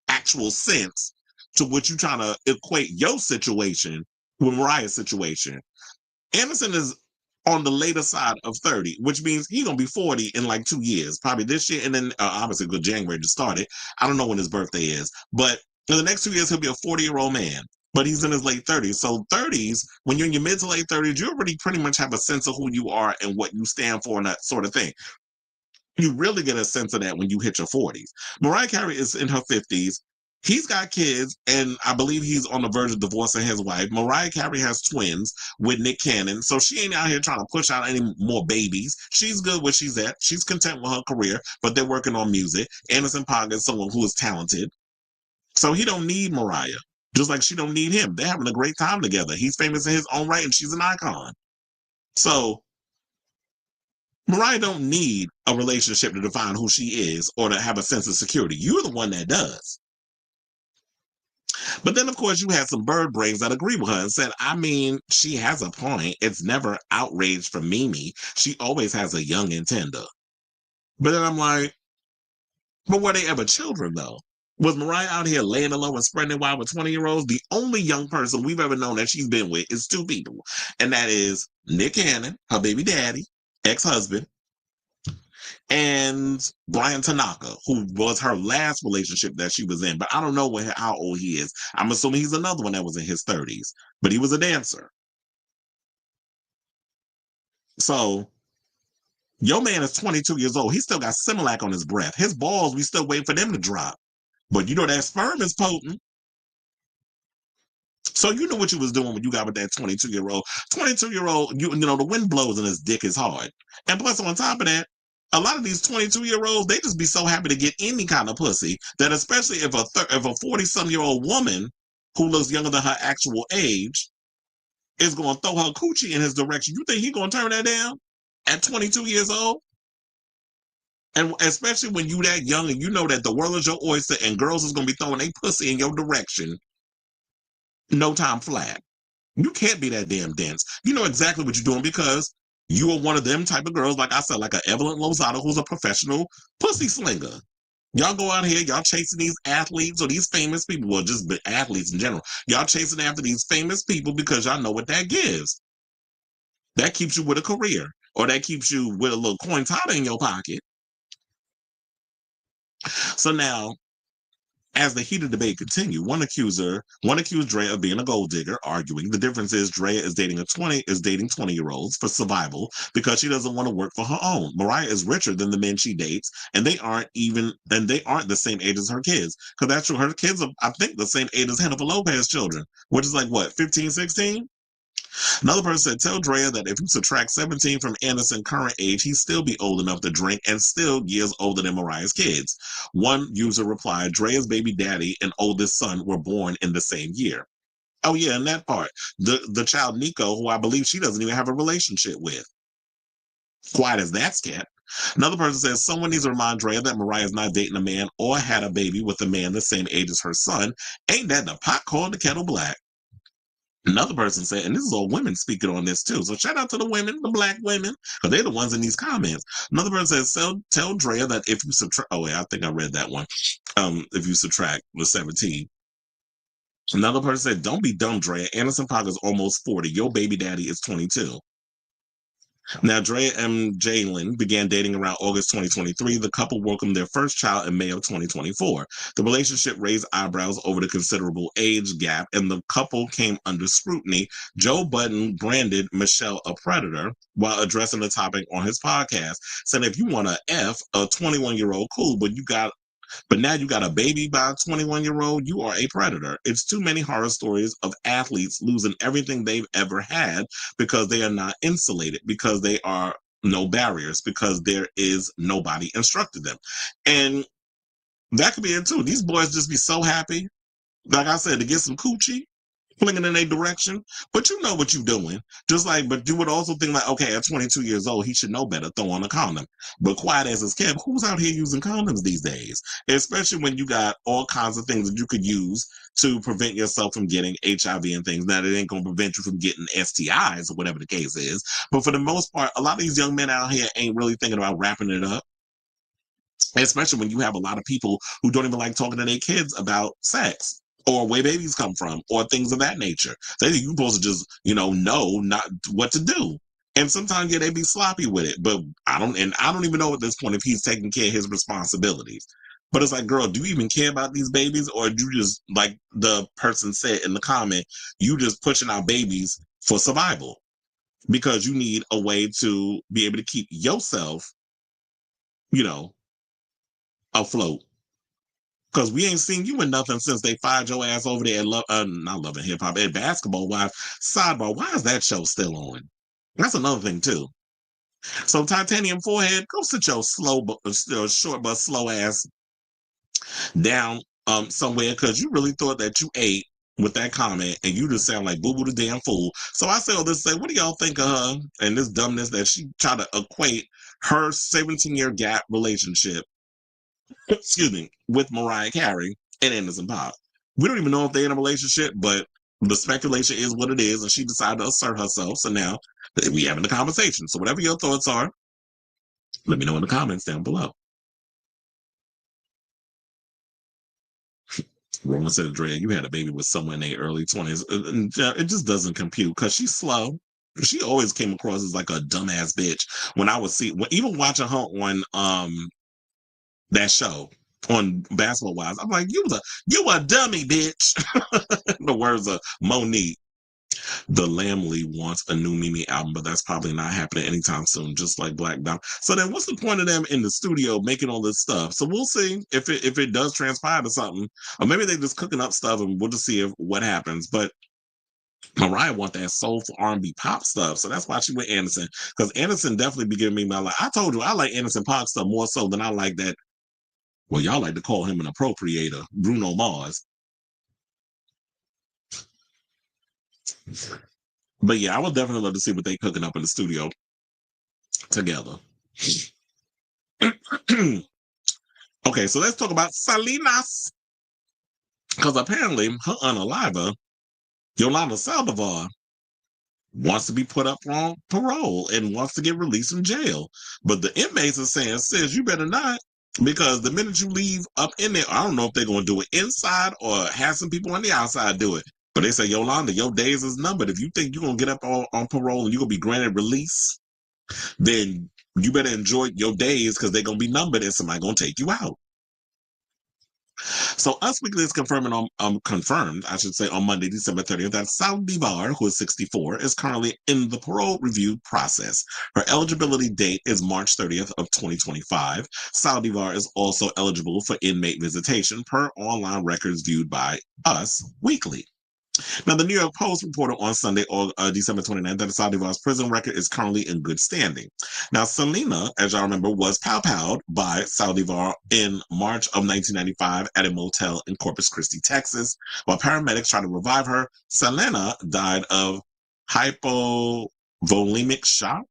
actual sense to what you trying to equate your situation with Mariah's situation. Anderson is on the later side of 30, which means he's going to be 40 in like 2 years, probably this year. And then obviously good January to start it. I don't know when his birthday is, but in the next 2 years, he'll be a 40-year-old man, but he's in his late 30s. So 30s, when you're in your mid to late 30s, you already pretty much have a sense of who you are and what you stand for and that sort of thing. You really get a sense of that when you hit your 40s. Mariah Carey is in her 50s. He's got kids, and I believe he's on the verge of divorcing his wife. Mariah Carey has twins with Nick Cannon, so she ain't out here trying to push out any more babies. She's good where she's at. She's content with her career, but they're working on music. Anderson Paak is someone who is talented, so he don't need Mariah, just like she don't need him. They're having a great time together. He's famous in his own right, and she's an icon. So Mariah don't need a relationship to define who she is or to have a sense of security. You're the one that does. But then, of course, you had some bird brains that agree with her and said, I mean, she has a point. It's never outrage for Mimi. She always has a young and tender. But then I'm like, but were they ever children, though? Was Mariah out here laying low and spreading it wide with 20-year-olds? The only young person we've ever known that she's been with is 2 people. And that is Nick Cannon, her baby daddy, ex-husband, and Brian Tanaka, who was her last relationship that she was in. But I don't know how old he is. I'm assuming he's another one that was in his 30s. But he was a dancer. So your man is 22 years old. He still got Similac on his breath. His balls, we still wait for them to drop. But you know that sperm is potent. So you know what you was doing when you got with that 22-year-old. 22-year-old, you know, the wind blows and his dick is hard. And plus, on top of that, a lot of these 22-year-olds, they just be so happy to get any kind of pussy that especially if a 40-some-year-old woman who looks younger than her actual age is going to throw her coochie in his direction, you think he going to turn that down at 22 years old? And especially when you that young and you know that the world is your oyster and girls is going to be throwing a pussy in your direction, no time flat. You can't be that damn dense. You know exactly what you're doing because you are one of them type of girls, like I said, like a Evelyn Lozada, who's a professional pussy slinger. Y'all go out here, y'all chasing these athletes or these famous people, well, just athletes in general. Y'all chasing after these famous people because y'all know what that gives. That keeps you with a career, or that keeps you with a little coin tada in your pocket. So now, as the heated debate continued, one accused Draya of being a gold digger, arguing the difference is Draya is dating 20-year-olds for survival because she doesn't want to work for her own. Mariah is richer than the men she dates, and they aren't the same age as her kids. Because that's true, her kids are, I think, the same age as Jennifer Lopez children, which is like what, 15, 16? Another person said, tell Draya that if you subtract 17 from Anderson's current age, he'd still be old enough to drink and still years older than Mariah's kids. One user replied, Draya's baby daddy and oldest son were born in the same year. Oh yeah, and that part. The child Nico, who I believe she doesn't even have a relationship with. Quiet as that's kept. Another person says, someone needs to remind Draya that Mariah is not dating a man or had a baby with a man the same age as her son. Ain't that the pot called the kettle black? Another person said, and this is all women speaking on this too. So shout out to the women, the black women, because they're the ones in these comments. Another person says, tell Draya that if you subtract, oh wait, I think I read that one. If you subtract the 17. Another person said, don't be dumb, Draya. Anderson Paak is almost 40. Your baby daddy is 22. Now, Draya and Jalen began dating around August 2023. The couple welcomed their first child in May of 2024. The relationship raised eyebrows over the considerable age gap, and the couple came under scrutiny. Joe Budden branded Michele a predator while addressing the topic on his podcast, saying if you want to F a 21-year-old, cool, but now you got a baby by a 21-year-old, you are a predator. It's too many horror stories of athletes losing everything they've ever had because they are not insulated, because they are no barriers, because there is nobody instructing them. And that could be it too. These boys just be so happy, like I said, to get some coochie, flinging in a direction, but you know what you're doing. But you would also think like, okay, at 22 years old, he should know better, throw on a condom. But quiet as it's kept, who's out here using condoms these days? Especially when you got all kinds of things that you could use to prevent yourself from getting HIV and things. Now, it ain't going to prevent you from getting STIs or whatever the case is. But for the most part, a lot of these young men out here ain't really thinking about wrapping it up. Especially when you have a lot of people who don't even like talking to their kids about sex. or where babies come from, or things of that nature. They think you're supposed to just, know not what to do. And sometimes, yeah, they be sloppy with it. But I don't even know at this point if he's taking care of his responsibilities. But it's like, girl, do you even care about these babies? Or do you just, like the person said in the comment, you just pushing out babies for survival? Because you need a way to be able to keep yourself, afloat. Because we ain't seen you in nothing since they fired your ass over there at not Loving Hip Hop, at Basketball Wives. Sidebar, why is that show still on? That's another thing, too. So, Titanium Forehead, go sit your short but slow ass down somewhere, because you really thought that you ate with that comment, and you just sound like Boo Boo the damn fool. So I say all this to say, what do y'all think of her and this dumbness that she tried to equate her 17-year gap relationship excuse me, with Mariah Carey and Anderson .Paak. We don't even know if they're in a relationship, but the speculation is what it is, and she decided to assert herself. So now we having a conversation. So whatever your thoughts are, let me know in the comments down below. Roman said, Draya, you had a baby with someone in their early 20s. It just doesn't compute because she's slow. She always came across as like a dumbass bitch. When I was even watching her on that show on Basketball Wives, I'm like, you a dummy, bitch. In the words of Monique. The Lamley wants a new Mimi album, but that's probably not happening anytime soon, just like Black Dom. So then what's the point of them in the studio making all this stuff? So we'll see if it does transpire to something. Or maybe they're just cooking up stuff, and we'll just see what happens. But Mariah want that soulful R&B pop stuff, so that's why she went Anderson. Because Anderson definitely be giving me my I told you I like Anderson .Paak stuff more so than I like that. Well, y'all like to call him an appropriator, Bruno Mars. But yeah, I would definitely love to see what they cooking up in the studio together. Okay, so let's talk about Selena. Because apparently her unaliver, Yolanda Saldivar, wants to be put up on parole and wants to get released from jail. But the inmates are saying, sis, you better not. Because the minute you leave up in there, I don't know if they're going to do it inside or have some people on the outside do it. But they say, Yolanda, your days is numbered. If you think you're going to get up on parole and you're going to be granted release, then you better enjoy your days, because they're going to be numbered and somebody going to take you out. So Us Weekly is confirmed, I should say, on Monday, December 30th, that Saldivar, who is 64, is currently in the parole review process. Her eligibility date is March 30th of 2025. Saldivar is also eligible for inmate visitation per online records viewed by Us Weekly. Now, the New York Post reported on Sunday, December 29th, that Saldivar's prison record is currently in good standing. Now, Selena, as y'all remember, was pow-powed by Saldivar in March of 1995 at a motel in Corpus Christi, Texas. While paramedics tried to revive her, Selena died of hypovolemic shock.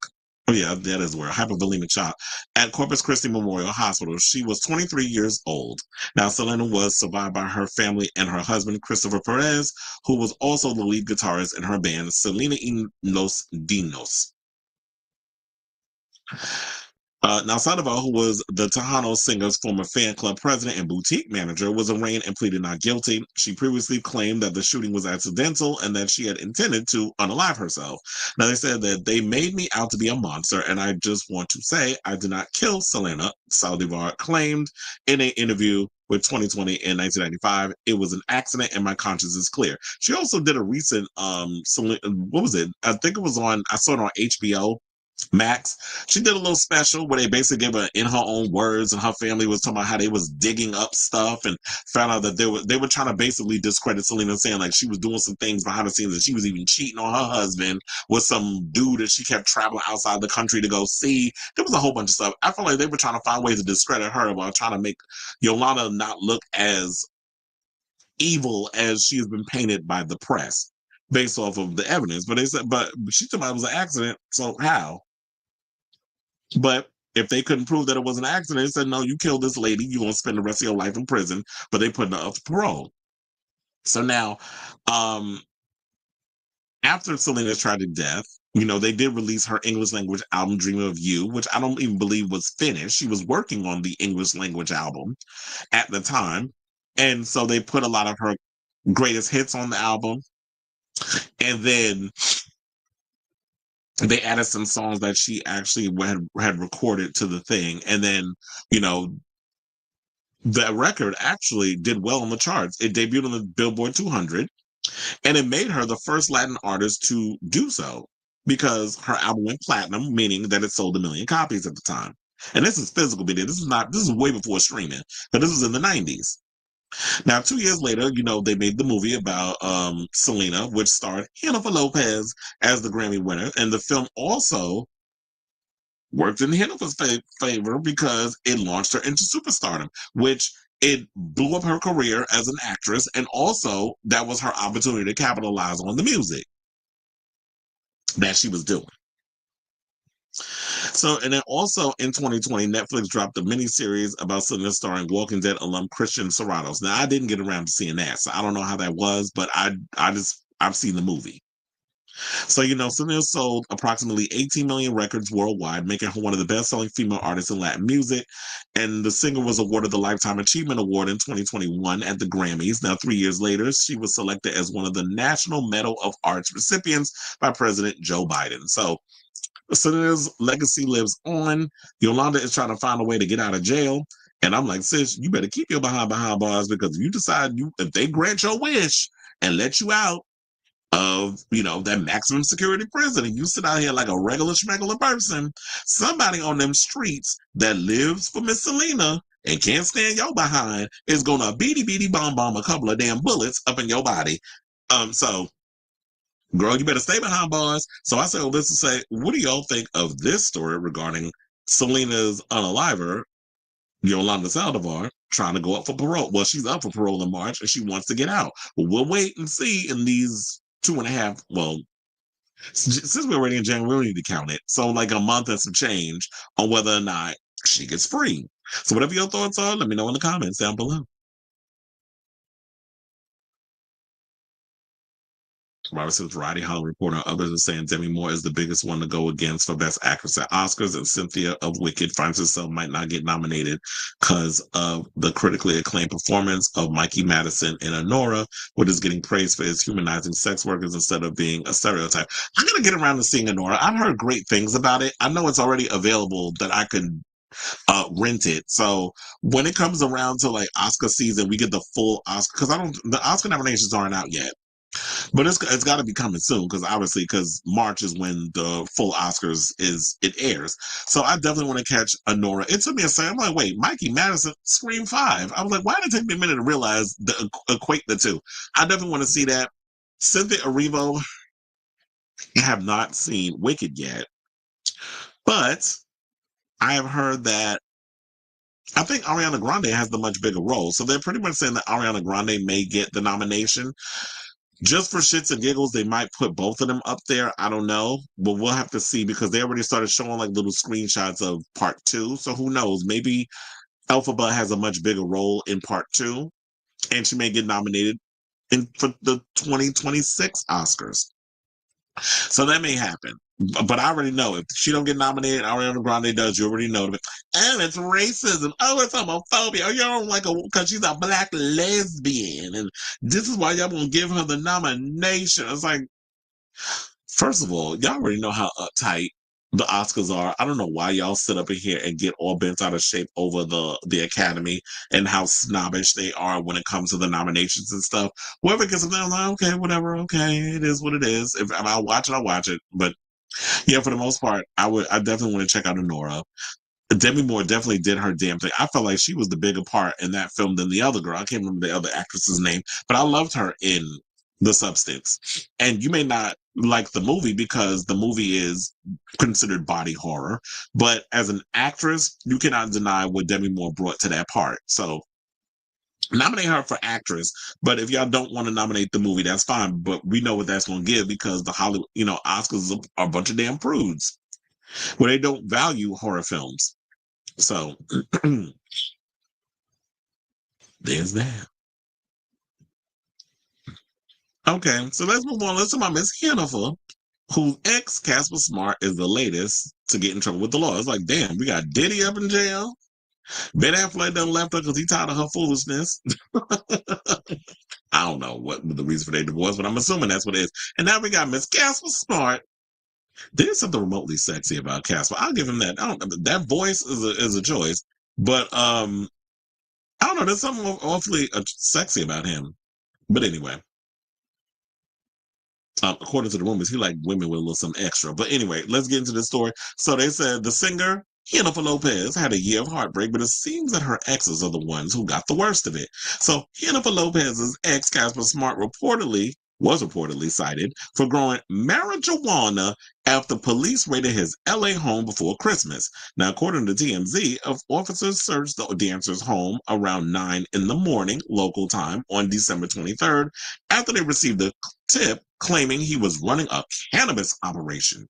Oh, yeah, that is where hypovolemic shock at Corpus Christi Memorial Hospital. She was 23 years old. Now, Selena was survived by her family and her husband, Christopher Perez, who was also the lead guitarist in her band, Selena y los Dinos. Now, Sandoval, who was the Tejano singer's former fan club president and boutique manager, was arraigned and pleaded not guilty. She previously claimed that the shooting was accidental and that she had intended to unalive herself. Now, they said that they made me out to be a monster, and I just want to say I did not kill Selena, Saldivar claimed in an interview with 2020 in 1995. It was an accident and my conscience is clear. She also did a recent, what was it? I think it was I saw it on HBO Max. She did a little special where they basically gave her in her own words, and her family was talking about how they was digging up stuff and found out that they were trying to basically discredit Selena, saying like she was doing some things behind the scenes, and she was even cheating on her husband with some dude that she kept traveling outside the country to go see. There was a whole bunch of stuff. I feel like they were trying to find ways to discredit her while trying to make Yolanda not look as evil as she has been painted by the press based off of the evidence. But they said, but she told me it was an accident. So how? But if they couldn't prove that it was an accident, they said, no, you killed this lady, you're going to spend the rest of your life in prison, but they put her up to parole. So now, after Selena's tragic death, they did release her English language album, Dreaming of You, which I don't even believe was finished. She was working on the English language album at the time. And so they put a lot of her greatest hits on the album. And then they added some songs that she actually had recorded to the thing. And then, you know, the record actually did well on the charts. It debuted on the Billboard 200, and it made her the first Latin artist to do so because her album went platinum, meaning that it sold 1 million copies at the time. And this is physical video. This is way before streaming, but this was in the 90s. Now, 2 years later, you know, they made the movie about Selena, which starred Jennifer Lopez as the Grammy winner. And the film also worked in Jennifer's favor because it launched her into superstardom, which it blew up her career as an actress. And also, that was her opportunity to capitalize on the music that she was doing. So, and then also in 2020, Netflix dropped a miniseries about Selena starring Walking Dead alum Christian Serratos. Now, I didn't get around to seeing that, so I don't know how that was, but I've seen the movie. So, you know, Selena sold approximately 18 million records worldwide, making her one of the best-selling female artists in Latin music. And the singer was awarded the Lifetime Achievement Award in 2021 at the Grammys. Now, 3 years later, she was selected as one of the National Medal of Arts recipients by President Joe Biden. So, Selena's legacy lives on. Yolanda is trying to find a way to get out of jail. And I'm like, sis, you better keep your behind bars, because if you decide if they grant your wish and let you out of, you know, that maximum security prison and you sit out here like a regular schmegular person, somebody on them streets that lives for Miss Selena and can't stand your behind is gonna beady bomb a couple of damn bullets up in your body. So girl, you better stay behind bars. So I say all this to say, what do y'all think of this story regarding Selena's unaliver, Yolanda Saldivar, trying to go up for parole? Well, she's up for parole in March and she wants to get out. But we'll wait and see in these 2.5, well, since we're already in January, we need to count it. So like a month and some change on whether or not she gets free. So whatever your thoughts are, let me know in the comments down below. Robert says Variety Hollywood Reporter and others are saying Demi Moore is the biggest one to go against for Best Actress at Oscars, and Cynthia of Wicked finds herself might not get nominated because of the critically acclaimed performance of Mikey Madison in Honora, which is getting praised for his humanizing sex workers instead of being a stereotype. I'm going to get around to seeing Honora. I've heard great things about it. I know it's already available that I could rent it. So when it comes around to like Oscar season, we get the full Oscar, because the Oscar nominations aren't out yet. But it's got to be coming soon because March is when the full Oscars it airs. So I definitely want to catch Honora. It took me a second. I'm like, wait, Mikey Madison, Scream 5. I was like, why did it take me a minute to realize equate the two? I definitely want to see that. Cynthia Erivo, I have not seen Wicked yet, but I have heard that I think Ariana Grande has the much bigger role. So they're pretty much saying that Ariana Grande may get the nomination. Just for shits and giggles, they might put both of them up there. I don't know, but we'll have to see because they already started showing like little screenshots of part 2. So who knows? Maybe Elphaba has a much bigger role in part 2, and she may get nominated for the 2026 Oscars. So that may happen. But I already know if she don't get nominated, Ariana Grande does. You already know. Oh, it's racism. Oh, it's homophobia. Oh, you don't like her because she's a black lesbian, and this is why y'all won't give her the nomination. It's like, first of all, y'all already know how uptight the Oscars are. I don't know why y'all sit up in here and get all bent out of shape over the Academy and how snobbish they are when it comes to the nominations and stuff. Whoever gets them, they're like, okay, whatever, okay, it is what it is. If I'll watch it, I'll watch it. But yeah, for the most part, I definitely want to check out Honora. Demi Moore definitely did her damn thing. I felt like she was the bigger part in that film than the other girl. I can't remember the other actress's name, but I loved her in The Substance. And you may not like the movie because the movie is considered body horror, but as an actress, you cannot deny what Demi Moore brought to that part. So nominate her for actress, but if y'all don't want to nominate the movie, that's fine. But we know what that's going to give because the Hollywood, Oscars are a bunch of damn prudes where they don't value horror films. So there's that. Okay, so let's move on. Let's talk about Miss Jennifer, whose ex Casper Smart is the latest to get in trouble with the law. It's like, damn, we got Diddy up in jail. Ben Affleck done left her because he tired of her foolishness. I don't know what the reason for their divorce, but I'm assuming that's what it is. And now we got Miss Casper Smart. There's something remotely sexy about Casper. I'll give him that. That voice is a choice, but I don't know. There's something awfully sexy about him. But anyway, according to the rumors, he liked women with a little something extra. But anyway, let's get into this story. So they said the singer Jennifer Lopez had a year of heartbreak, but it seems that her exes are the ones who got the worst of it. So Jennifer Lopez's ex, Casper Smart, was reportedly cited for growing marijuana after police raided his LA home before Christmas. Now, according to TMZ, officers searched the dancer's home around 9 in the morning, local time, on December 23rd, after they received a tip claiming he was running a cannabis operation.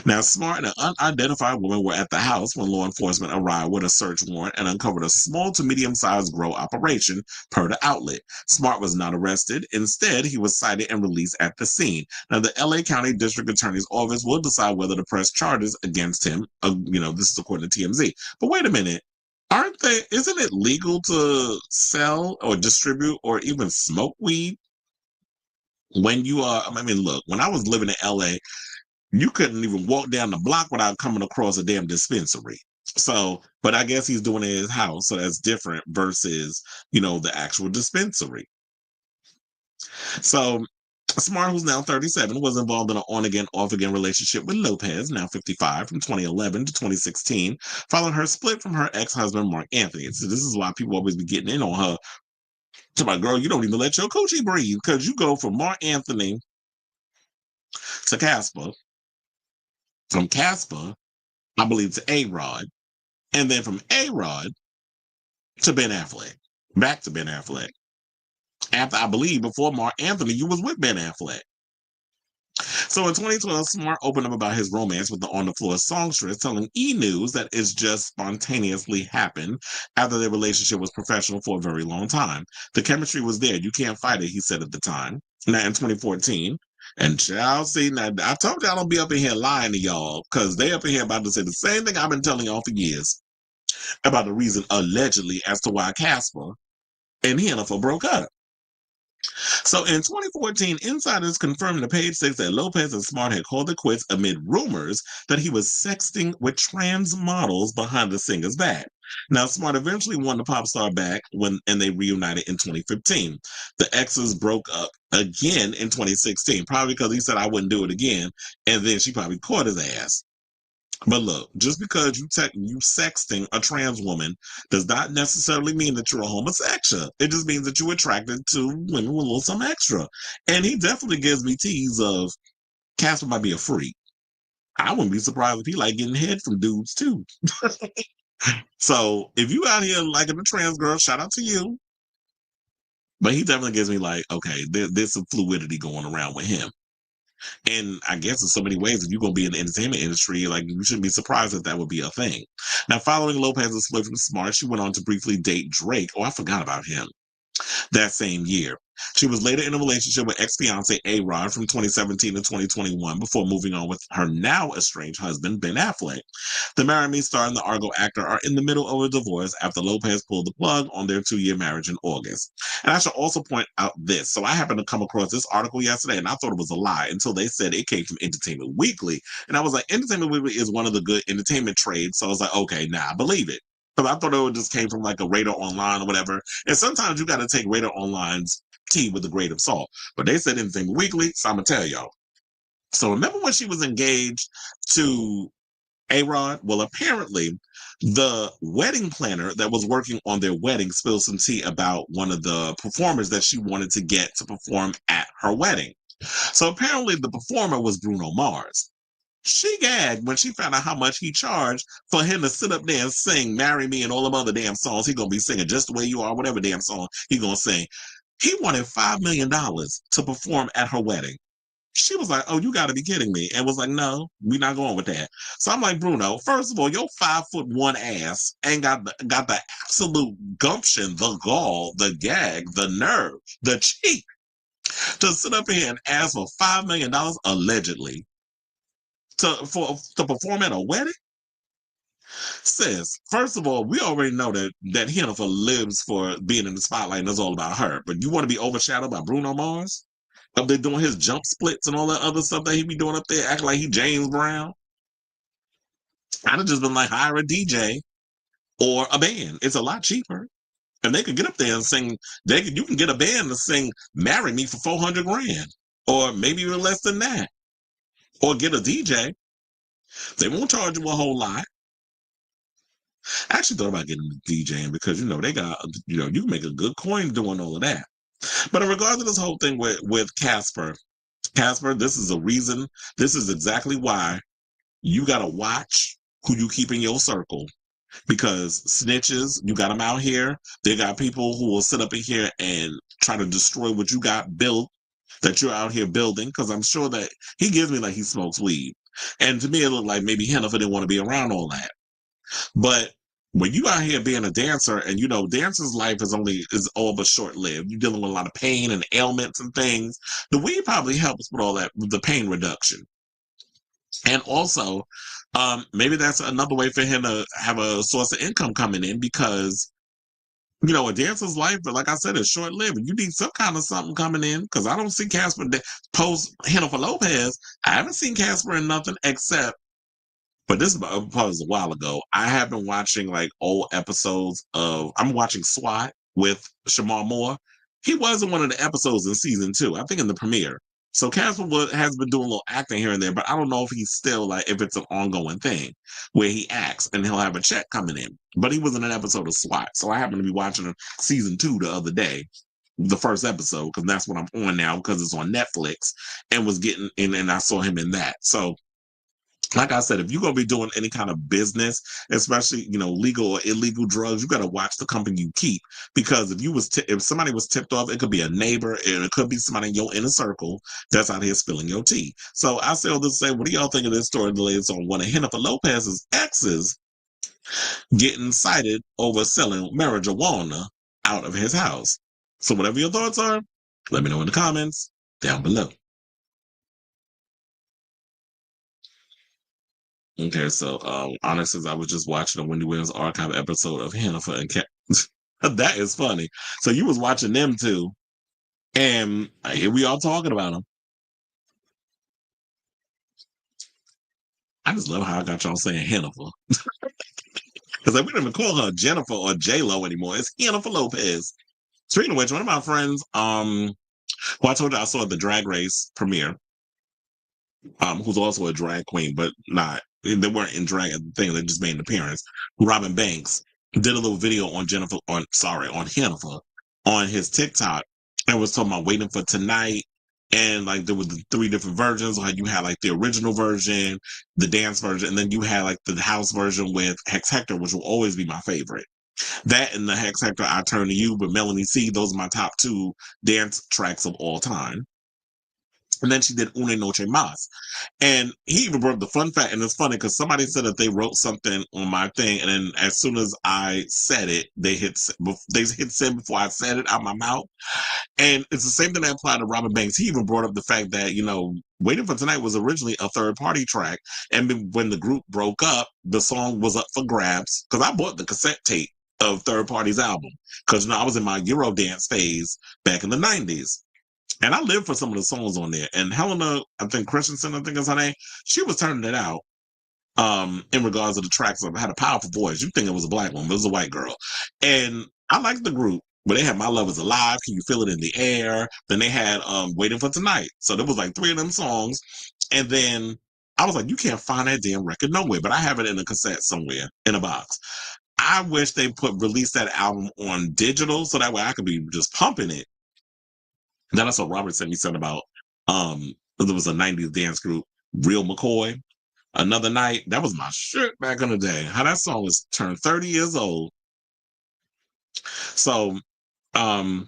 Now, Smart and an unidentified woman were at the house when law enforcement arrived with a search warrant and uncovered a small to medium-sized grow operation, per the outlet. Smart was not arrested. Instead, he was cited and released at the scene. Now, the LA County District Attorney's Office will decide whether to press charges against him. This is according to TMZ. But wait a minute. Isn't it legal to sell or distribute or even smoke weed when you are, look, when I was living in LA, you couldn't even walk down the block without coming across a damn dispensary. So, but I guess he's doing it in his house, so that's different versus, the actual dispensary. So, Smart, who's now 37, was involved in an on-again, off-again relationship with Lopez, now 55, from 2011 to 2016, following her split from her ex-husband, Mark Anthony. So this is why people always be getting in on her. To my girl, you don't even let your coochie breathe, because you go from Mark Anthony to Casper, from Casper, I believe, to A-Rod, and then from A-Rod to Ben Affleck, back to Ben Affleck. After, I believe, before Mark Anthony, you was with Ben Affleck. So in 2012, Smart opened up about his romance with the On the Floor songstress, telling E! News that it's just spontaneously happened after their relationship was professional for a very long time. The chemistry was there. You can't fight it, he said at the time. Now in 2014, and y'all see, now I told y'all don't be up in here lying to y'all, because they up in here about to say the same thing I've been telling y'all for years about the reason, allegedly, as to why Casper and Jennifer broke up. So in 2014, insiders confirmed to Page Six that Lopez and Smart had called it quits amid rumors that he was sexting with trans models behind the singer's back. Now, Smart eventually won the pop star back and they reunited in 2015. The Exes broke up again in 2016, probably because he said I wouldn't do it again, and then she probably caught his ass. But look, just because you sexting a trans woman does not necessarily mean that you're a homosexual. It just means that you're attracted to women with a little something extra. And he definitely gives me tease of Casper might be a freak. I wouldn't be surprised if he like getting head from dudes too. So if you out here liking a trans girl, shout out to you. But he definitely gives me like, okay, there's some fluidity going around with him. And I guess in so many ways, if you're going to be in the entertainment industry, like you shouldn't be surprised that would be a thing. Now, following Lopez's split from Smart, she went on to briefly date Drake. Oh, I forgot about him. That same year. She was later in a relationship with ex-fiance A-Rod from 2017 to 2021 before moving on with her now estranged husband, Ben Affleck. The Marry Me star and the Argo actor are in the middle of a divorce after Lopez pulled the plug on their 2-year marriage in August. And I should also point out this. So I happened to come across this article yesterday and I thought it was a lie until they said it came from Entertainment Weekly. And I was like, Entertainment Weekly is one of the good entertainment trades. So I was like, okay, nah, I believe it. Because I thought it just came from like a Radar Online or whatever. And sometimes you got to take Radar Online's tea with a grain of salt. But they said Entertainment Weekly, so I'm going to tell y'all. So remember when she was engaged to A-Rod? Well, apparently the wedding planner that was working on their wedding spilled some tea about one of the performers that she wanted to get to perform at her wedding. So apparently the performer was Bruno Mars. She gagged when she found out how much he charged for him to sit up there and sing Marry Me and all them other damn songs he gonna be singing Just the Way You Are, whatever damn song he gonna sing. He wanted $5 million to perform at her wedding. She was like, oh, you gotta be kidding me. And was like, no, we're not going with that. So I'm like, Bruno, first of all, your 5'1" ass ain't got the absolute gumption, the gall, the gag, the nerve, the cheek to sit up here and ask for $5 million allegedly to perform at a wedding? Sis, first of all, we already know that Jennifer lives for being in the spotlight and it's all about her. But you want to be overshadowed by Bruno Mars? Up there doing his jump splits and all that other stuff that he be doing up there, acting like he James Brown? I'd have just been like, hire a DJ or a band. It's a lot cheaper. And they could get up there and sing. You can get a band to sing "Marry Me" for 400 grand, or maybe even less than that. Or get a DJ. They won't charge you a whole lot. I actually thought about getting a DJing because they got you can make a good coin doing all of that. But in regards to this whole thing with Casper, this is a reason. This is exactly why you gotta watch who you keep in your circle. Because snitches, you got them out here. They got people who will sit up in here and try to destroy what you got built, that you're out here building. Because I'm sure that he gives me like he smokes weed. And to me, it looked like maybe Hennifer didn't want to be around all that. But when you out here being a dancer, and dancer's life is all but short-lived. You're dealing with a lot of pain and ailments and things. The weed probably helps with all that, with the pain reduction. And also, maybe that's another way for him to have a source of income coming in because, a dancer's life, but like I said, is short lived. You need some kind of something coming in because I don't see Casper post Jennifer Lopez. I haven't seen Casper in nothing except, but this was a while ago. I have been watching like old episodes I'm watching SWAT with Shamar Moore. He was in one of the episodes in season 2, I think in the premiere. So Casper has been doing a little acting here and there, but I don't know if he's still if it's an ongoing thing where he acts and he'll have a check coming in. But he was in an episode of SWAT. So I happened to be watching season 2 the other day, the first episode, because that's what I'm on now because it's on Netflix and was getting in, and I saw him in that. So like I said, if you're going to be doing any kind of business, especially, legal or illegal drugs, you got to watch the company you keep. Because if somebody was tipped off, it could be a neighbor and it could be somebody in your inner circle that's out here spilling your tea. So I say all this to say, what do y'all think of this story related on one of Jennifer Lopez's exes getting cited over selling marijuana out of his house? So whatever your thoughts are, let me know in the comments down below. Okay, so honest, as I was just watching a Wendy Williams archive episode of Jennifer and Cat. That is funny. So you was watching them too, and here we are talking about them. I just love how I got y'all saying Jennifer. Because we don't even call her Jennifer or J-Lo anymore. It's Jennifer Lopez. Speaking of which, one of my friends, who I told you I saw at the Drag Race premiere, who's also a drag queen, but they weren't in drag at the thing, they just made an appearance. Robin Banks did a little video on Jennifer on his TikTok and was talking about waiting for tonight. And like there was the 3 different versions. Like you had like the original version, the dance version, and then you had like the house version with Hex Hector, which will always be my favorite. That and the Hex Hector I Turn to You with Melanie C, those are my top 2 dance tracks of all time. And then she did Una Noche Mas. And he even brought up the fun fact, and it's funny because somebody said that they wrote something on my thing, and then as soon as I said it, they hit send before I said it out my mouth. And it's the same thing that applied to Robin Banks. He even brought up the fact that, Waiting for Tonight was originally a third-party track, and when the group broke up, the song was up for grabs, because I bought the cassette tape of Third Party's album, because I was in my Eurodance phase back in the 90s. And I lived for some of the songs on there. And Helena, I think Christensen, I think is her name, she was turning it out in regards to the tracks. I had a powerful voice. You think it was a black woman, but it was a white girl. And I liked the group, but they had My Love Is Alive, Can You Feel It in the Air? Then they had Waiting for Tonight. So there was like 3 of them songs. And then I was like, you can't find that damn record nowhere, but I have it in a cassette somewhere in a box. I wish they release that album on digital so that way I could be just pumping it. Then I saw Robert sent me something about there was a 90s dance group, Real McCoy. Another Night. That was my shit back in the day. How that song is turned 30 years old. So I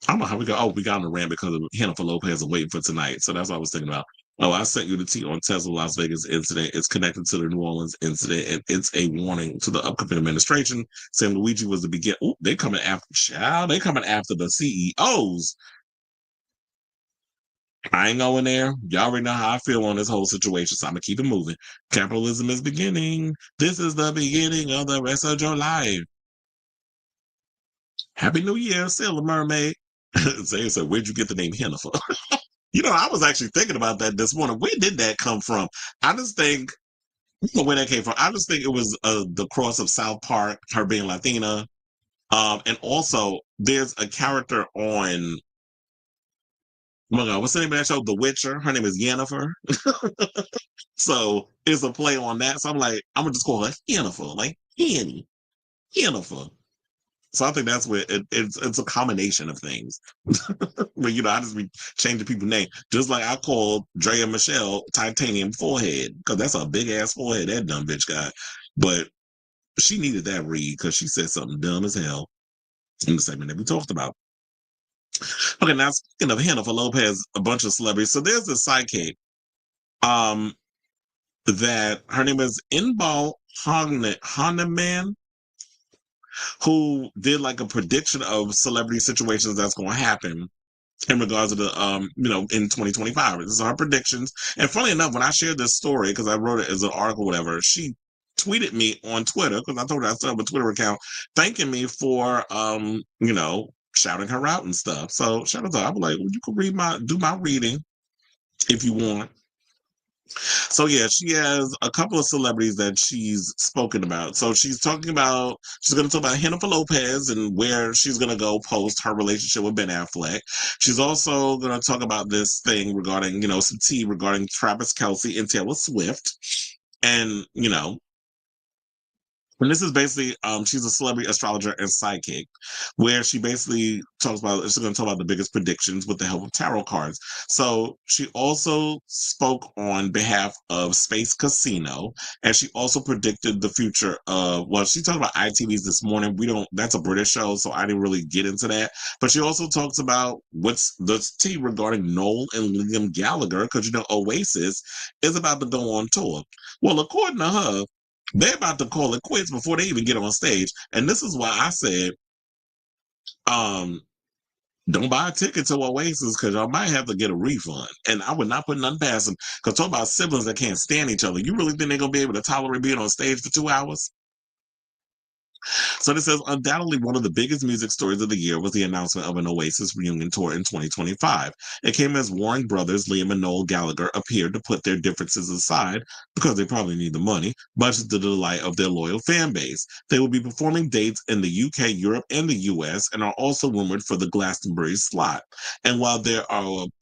don't know how we go. Oh, we got on the rant because of Jennifer Lopez and Waiting for Tonight. So that's what I was thinking about. Oh, I sent you the tea on Tesla Las Vegas incident. It's connected to the New Orleans incident, and it's a warning to the upcoming administration. Saying Luigi was the beginning. Oh, they coming after the CEOs. I ain't going there. Y'all already know how I feel on this whole situation, so I'm gonna keep it moving. Capitalism is beginning. This is the beginning of the rest of your life. Happy New Year, Sailor Mermaid. Zay said, where'd you get the name Hennifer? I was actually thinking about that this morning. Where did that come from? I just think, where that came from. I just think it was the cross of South Park, her being Latina. And also, there's a character on, oh my God, what's the name of that show? The Witcher. Her name is Yennefer. So it's a play on that. So I'm like, I'm gonna just call her Yennefer, like Henny, Yennefer. So I think that's where it's a combination of things. But I just be changing people's name. Just like I called Draya Michele Titanium Forehead, because that's a big ass forehead that dumb bitch got. But she needed that read because she said something dumb as hell in the segment that we talked about. Okay, now speaking of Jennifer Lopez, a bunch of celebrities. So there's a sidekick. That her name is Inbal Hahnemann, who did like a prediction of celebrity situations that's going to happen in regards to the in 2025. This is her predictions. And funny enough, when I shared this story, because I wrote it as an article, whatever, she tweeted me on Twitter, because I told her I started a Twitter account, thanking me for shouting her out and stuff. So shout out to her. I was like, well, you can do my reading if you want. So yeah, she has a couple of celebrities that she's spoken about. So she's going to talk about Jennifer Lopez and where she's going to go post her relationship with Ben Affleck. She's also going to talk about this thing regarding, some tea regarding Travis Kelce and Taylor Swift. And, and this is basically, she's a celebrity astrologer and psychic, where she basically she's going to talk about the biggest predictions with the help of tarot cards. So she also spoke on behalf of Space Casino, and she also predicted the future of, she talked about ITVs this morning. That's a British show, so I didn't really get into that. But she also talks about what's the tea regarding Noel and Liam Gallagher, because, Oasis is about to go on tour. Well, according to her, they're about to call it quits before they even get on stage. And this is why I said, don't buy a ticket to Oasis, because y'all might have to get a refund. And I would not put nothing past them. Because talk about siblings that can't stand each other. You really think they're going to be able to tolerate being on stage for 2 hours? So this says, undoubtedly one of the biggest music stories of the year was the announcement of an Oasis reunion tour in 2025. It came as warring brothers Liam and Noel Gallagher appeared to put their differences aside, because they probably need the money, much to the delight of their loyal fan base. They will be performing dates in the UK, Europe, and the US, and are also rumored for the Glastonbury slot. And while there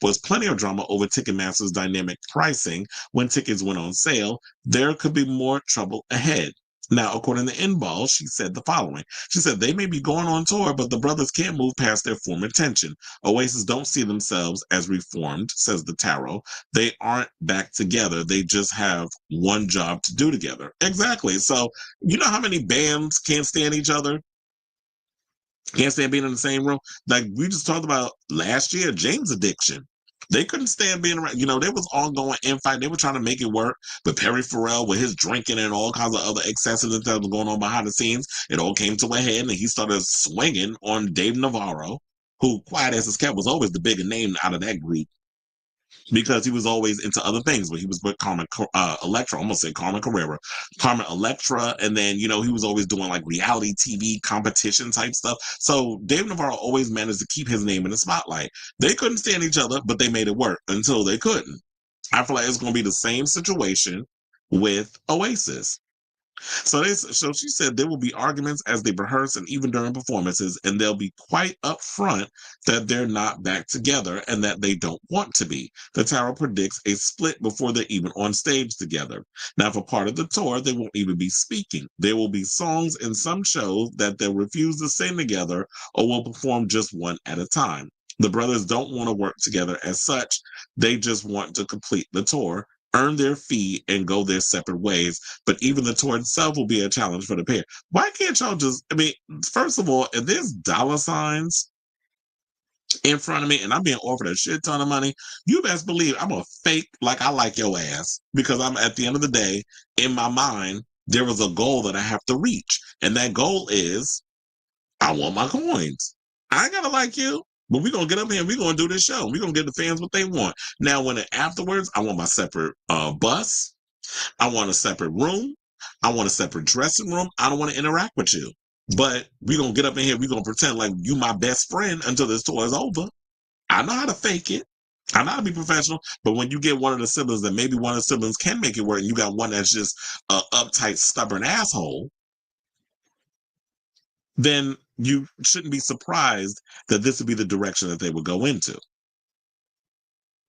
was plenty of drama over Ticketmaster's dynamic pricing when tickets went on sale, there could be more trouble ahead. Now, according to Inbal, she said the following. She said, they may be going on tour, but the brothers can't move past their former tension. Oasis don't see themselves as reformed, says the tarot. They aren't back together. They just have one job to do together. Exactly. So, you know how many bands can't stand each other? Can't stand being in the same room? Like we just talked about last year, James Addiction. They couldn't stand being around. There was ongoing infight. They were trying to make it work. But Perry Farrell, with his drinking and all kinds of other excesses that was going on behind the scenes, it all came to a head, and he started swinging on Dave Navarro, who, quiet as his cat, was always the bigger name out of that group, because he was always into other things. But he was with Carmen Electra, almost said Carmen Carrera, Carmen Electra, and then he was always doing like reality TV competition type stuff. So Dave Navarro always managed to keep his name in the spotlight. They couldn't stand each other, but they made it work until they couldn't. I feel like it's going to be the same situation with Oasis. So she said there will be arguments as they rehearse and even during performances, and they'll be quite upfront that they're not back together and that they don't want to be. The tarot predicts a split before they're even on stage together. Now, for part of the tour, they won't even be speaking. There will be songs in some shows that they'll refuse to sing together or will perform just one at a time. The brothers don't want to work together as such. They just want to complete the tour, earn their fee, and go their separate ways. But even the tour itself will be a challenge for the pair. Why can't y'all first of all, if there's dollar signs in front of me and I'm being offered a shit ton of money, you best believe I'm a fake like I like your ass, because I'm, at the end of the day, in my mind, there is a goal that I have to reach. And that goal is, I want my coins. I ain't gotta like you. But we're going to get up here and we're going to do this show. We're going to give the fans what they want. Now, when afterwards, I want my separate bus. I want a separate room. I want a separate dressing room. I don't want to interact with you. But we're going to get up in here. We're going to pretend like you my best friend until this tour is over. I know how to fake it. I know how to be professional. But when you get one of the siblings that maybe one of the siblings can make it work, and you got one that's just an uptight, stubborn asshole, then you shouldn't be surprised that this would be the direction that they would go into.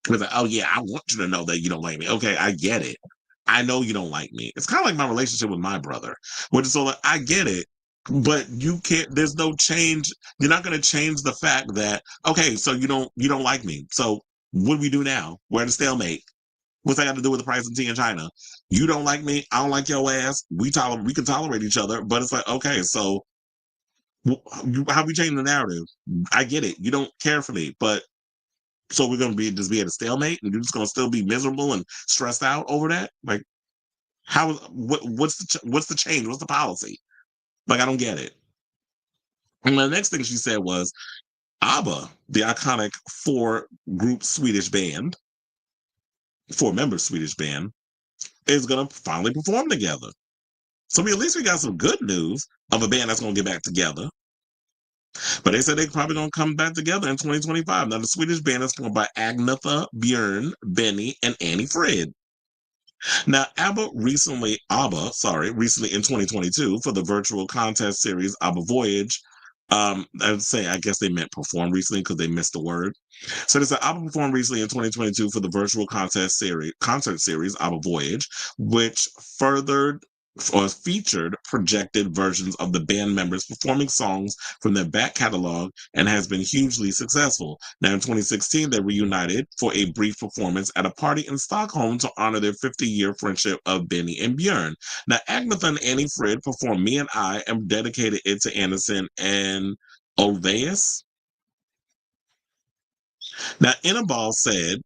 It's like, oh yeah, I want you to know that you don't like me. Okay, I get it. I know you don't like me. It's kind of like my relationship with my brother, which is so like, I get it, but you can't. There's no change. You're not going to change the fact that okay, so you don't like me. So what do we do now? We're at a stalemate. What's that got to do with the price of tea in China? You don't like me. I don't like your ass. We can tolerate each other, but it's like okay, so how we change the narrative? I get it. You don't care for me, but so we're going to just be at a stalemate, and you're just going to still be miserable and stressed out over that. Like, what's the change? What's the policy? Like, I don't get it. And the next thing she said was ABBA, the iconic four-member Swedish band, is going to finally perform together. So at least we got some good news of a band that's going to get back together. But they said they're probably going to come back together in 2025. Now, the Swedish band is formed by Agnetha, Björn, Benny, and Annie Frid. Now, recently in 2022 for the virtual contest series ABBA Voyage. I guess they meant perform recently because they missed the word. So they said ABBA performed recently in 2022 for the virtual concert series ABBA Voyage, which featured projected versions of the band members performing songs from their back catalog and has been hugely successful. Now, in 2016, they reunited for a brief performance at a party in Stockholm to honor their 50-year friendship of Benny and Björn. Now, Agnetha and Annie Frid performed Me and I and dedicated it to Anderson and Olveus. Now, Inbal said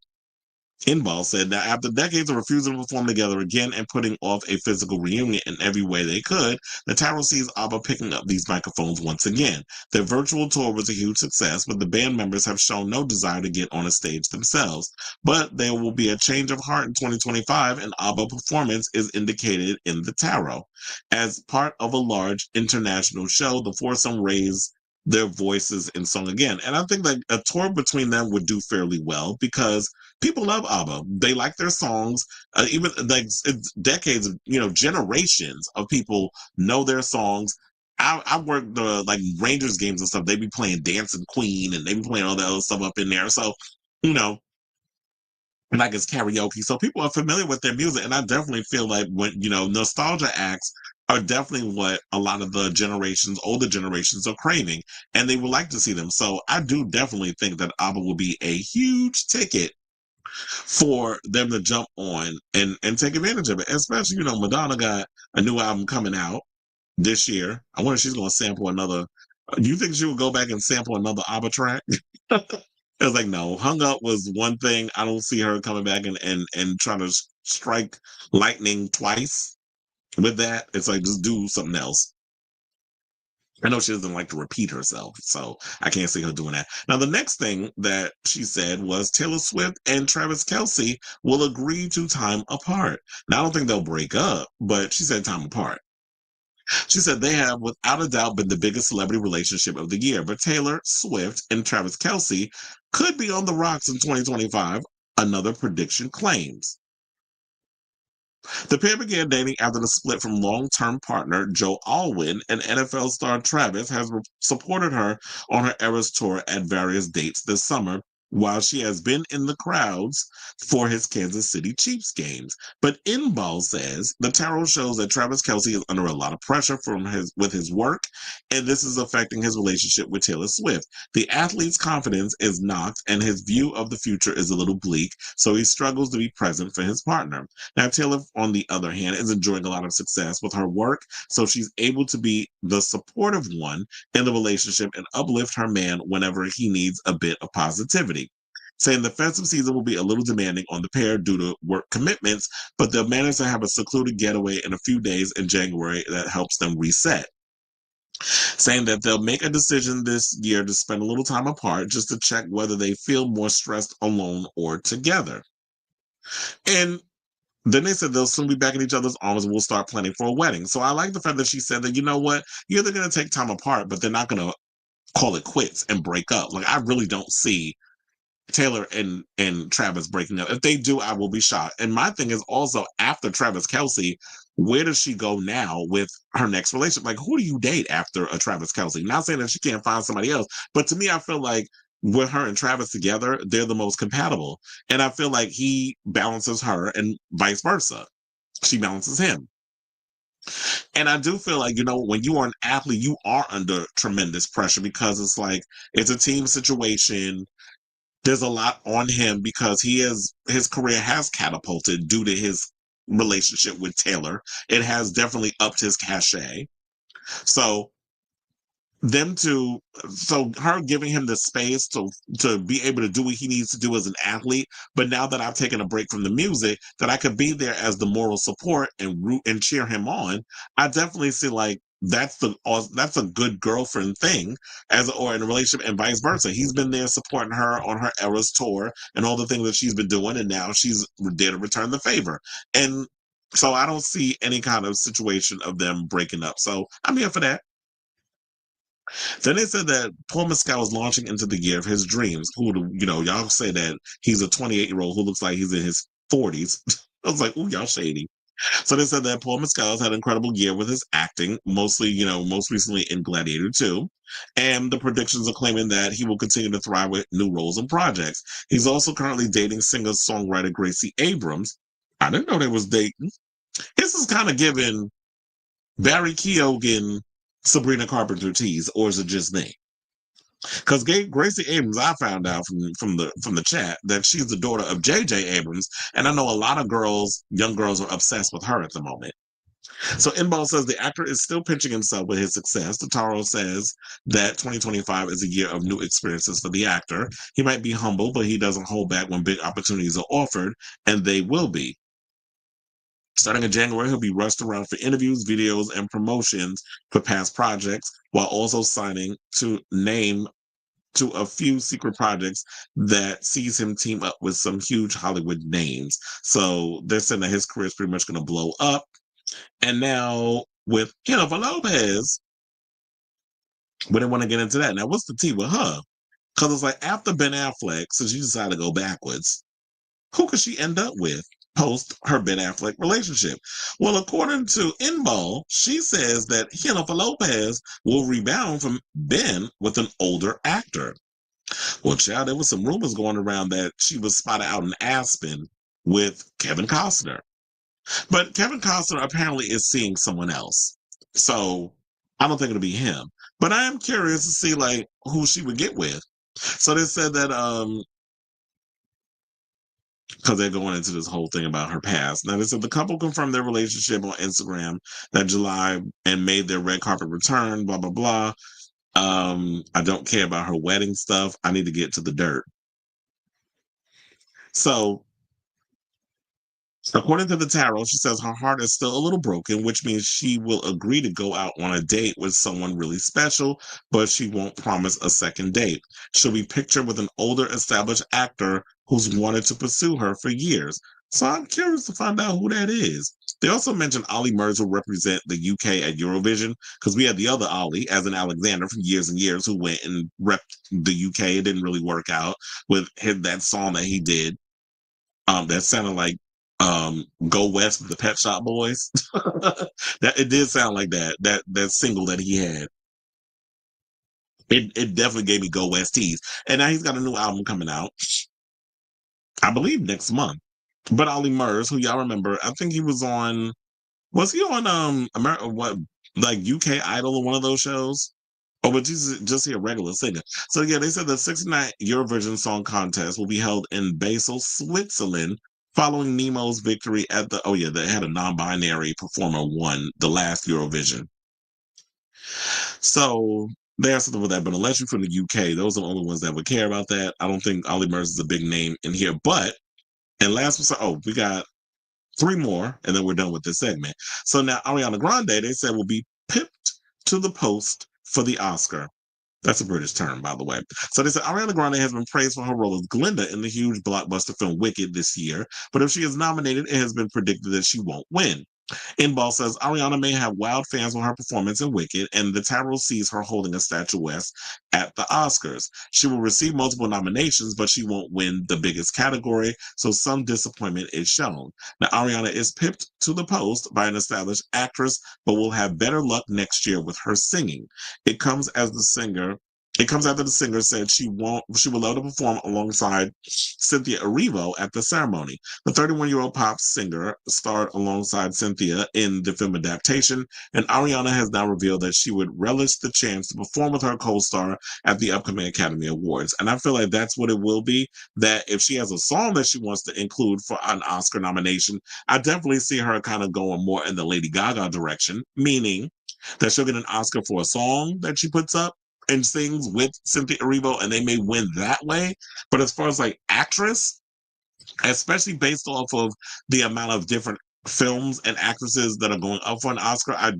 that after decades of refusing to perform together again and putting off a physical reunion in every way they could, the Tarot sees ABBA picking up these microphones once again. Their virtual tour was a huge success, but the band members have shown no desire to get on a stage themselves. But there will be a change of heart in 2025, and ABBA performance is indicated in the Tarot. As part of a large international show, the foursome raised their voices in song again. And I think that a tour between them would do fairly well because people love ABBA. They like their songs. Even like it's decades of, generations of people know their songs. I worked the Rangers games and stuff. They be playing Dancing Queen and they be playing all that other stuff up in there. So, like it's karaoke. So people are familiar with their music. And I definitely feel like when, nostalgia acts are definitely what a lot of the older generations are craving. And they would like to see them. So I do definitely think that ABBA will be a huge ticket for them to jump on and take advantage of it. Especially, Madonna got a new album coming out this year. I wonder if she's going to sample another. Do you think she would go back and sample another ABBA track? It was like, no, Hung Up was one thing. I don't see her coming back and trying to strike lightning twice with that. It's like, just do something else. I know she doesn't like to repeat herself, so I can't see her doing that. Now, the next thing that she said was Taylor Swift and Travis Kelce will agree to time apart. Now, I don't think they'll break up, but she said time apart. She said they have, without a doubt, been the biggest celebrity relationship of the year, but Taylor Swift and Travis Kelce could be on the rocks in 2025, another prediction claims. The pair began dating after the split from long-term partner Joe Alwyn, and NFL star Travis has supported her on her Eras tour at various dates this summer, while she has been in the crowds for his Kansas City Chiefs games. But Inbal says the tarot shows that Travis Kelce is under a lot of pressure with his work, and this is affecting his relationship with Taylor Swift. The athlete's confidence is knocked, and his view of the future is a little bleak, so he struggles to be present for his partner. Now, Taylor, on the other hand, is enjoying a lot of success with her work, so she's able to be the supportive one in the relationship and uplift her man whenever he needs a bit of positivity. Saying the festive season will be a little demanding on the pair due to work commitments, but they'll manage to have a secluded getaway in a few days in January that helps them reset. saying that they'll make a decision this year to spend a little time apart just to check whether they feel more stressed alone or together. And then they said they'll soon be back in each other's arms and we'll start planning for a wedding. So I like the fact that she said that, you know what, you're either going to take time apart, but they're not going to call it quits and break up. Like, I really don't see Taylor and Travis breaking up. If they do, I will be shocked. And my thing is also, after Travis Kelce, where does she go now with her next relationship? Like, who do you date after a Travis Kelce? Not saying that she can't find somebody else, but to me, I feel like with her and Travis together, they're the most compatible. And I feel like he balances her and vice versa. She balances him. And I do feel like, you know, when you are an athlete, you are under tremendous pressure because it's like, it's a team situation. There's a lot on him because his career has catapulted due to his relationship with Taylor. It has definitely upped his cachet. So her giving him the space to be able to do what he needs to do as an athlete, but now that I've taken a break from the music, that I could be there as the moral support and root and cheer him on. I definitely see like that's a good girlfriend thing or in a relationship, and vice versa. He's been there supporting her on her Eras tour and all the things that she's been doing, and now she's there to return the favor. And so I don't see any kind of situation of them breaking up. So I'm here for that. Then they said that Paul Mescal is launching into the year of his dreams. Who, you know, y'all say that he's a 28-year-old who looks like he's in his 40s. I was like, ooh, y'all shady. So they said that Paul Mescal has had an incredible year with his acting, mostly, you know, most recently in Gladiator 2. And the predictions are claiming that he will continue to thrive with new roles and projects. He's also currently dating singer-songwriter Gracie Abrams. I didn't know they was dating. This is kind of giving Barry Keoghan Sabrina Carpenter tease, or is it just me? Because Gracie Abrams, I found out from the chat that she's the daughter of J.J. Abrams, and I know a lot of young girls, are obsessed with her at the moment. So Inbal says the actor is still pinching himself with his success. Taro says that 2025 is a year of new experiences for the actor. He might be humble, but he doesn't hold back when big opportunities are offered, and they will be. Starting in January, he'll be rushed around for interviews, videos, and promotions for past projects, while also signing to a few secret projects that sees him team up with some huge Hollywood names. So they're saying that his career is pretty much going to blow up. And now with Jennifer Lopez, we didn't want to get into that. Now, what's the tea with her? Because it's like after Ben Affleck, since she decided to go backwards, who could she end up with post her Ben Affleck relationship? Well, according to Inbal, she says that Jennifer Lopez will rebound from Ben with an older actor. Well, child, there was some rumors going around that she was spotted out in Aspen with Kevin Costner. But Kevin Costner apparently is seeing someone else. So I don't think it'll be him. But I am curious to see like who she would get with. So they said that because they're going into this whole thing about her past. Now, they said the couple confirmed their relationship on Instagram that July and made their red carpet return, blah, blah, blah. I don't care about her wedding stuff. I need to get to the dirt. So, according to the tarot, she says her heart is still a little broken, which means she will agree to go out on a date with someone really special, but she won't promise a second date. She'll be pictured with an older established actor who's wanted to pursue her for years. So I'm curious to find out who that is. They also mentioned Ollie Murs will represent the UK at Eurovision, because we had the other Ollie, as in Alexander, from years and years, who went and repped the UK. It didn't really work out with that song that he did. That sounded like Go West with the Pet Shop Boys. That it did sound like that single that he had. It definitely gave me Go West tease. And now he's got a new album coming out, I believe next month. But Ollie Murs, who y'all remember, I think he was on America, what, like UK Idol or one of those shows? Oh, but just a regular singer. So yeah, they said the 69th Eurovision Song Contest will be held in Basel, Switzerland, following Nemo's victory at they had a non-binary performer won the last Eurovision. So they asked something with that, but unless you're from the UK, those are the only ones that would care about that. I don't think Ollie Murs is a big name in here. But, and we got 3 more, and then we're done with this segment. So now Ariana Grande, they said, will be pipped to the post for the Oscar. That's a British term, by the way. So they said Ariana Grande has been praised for her role as Glinda in the huge blockbuster film Wicked this year, but if she is nominated, it has been predicted that she won't win. Inball says Ariana may have wowed fans with her performance in Wicked, and the Tarot sees her holding a statuette at the Oscars. She will receive multiple nominations, but she won't win the biggest category, so some disappointment is shown. Now, Ariana is pipped to the post by an established actress, but will have better luck next year with her singing. It comes as the singer It comes after the singer said she would love to perform alongside Cynthia Erivo at the ceremony. The 31-year-old pop singer starred alongside Cynthia in the film adaptation, and Ariana has now revealed that she would relish the chance to perform with her co-star at the upcoming Academy Awards. And I feel like that's what it will be, that if she has a song that she wants to include for an Oscar nomination, I definitely see her kind of going more in the Lady Gaga direction, meaning that she'll get an Oscar for a song that she puts up and sings with Cynthia Erivo, and they may win that way. But as far as like actress, especially based off of the amount of different films and actresses that are going up for an Oscar, I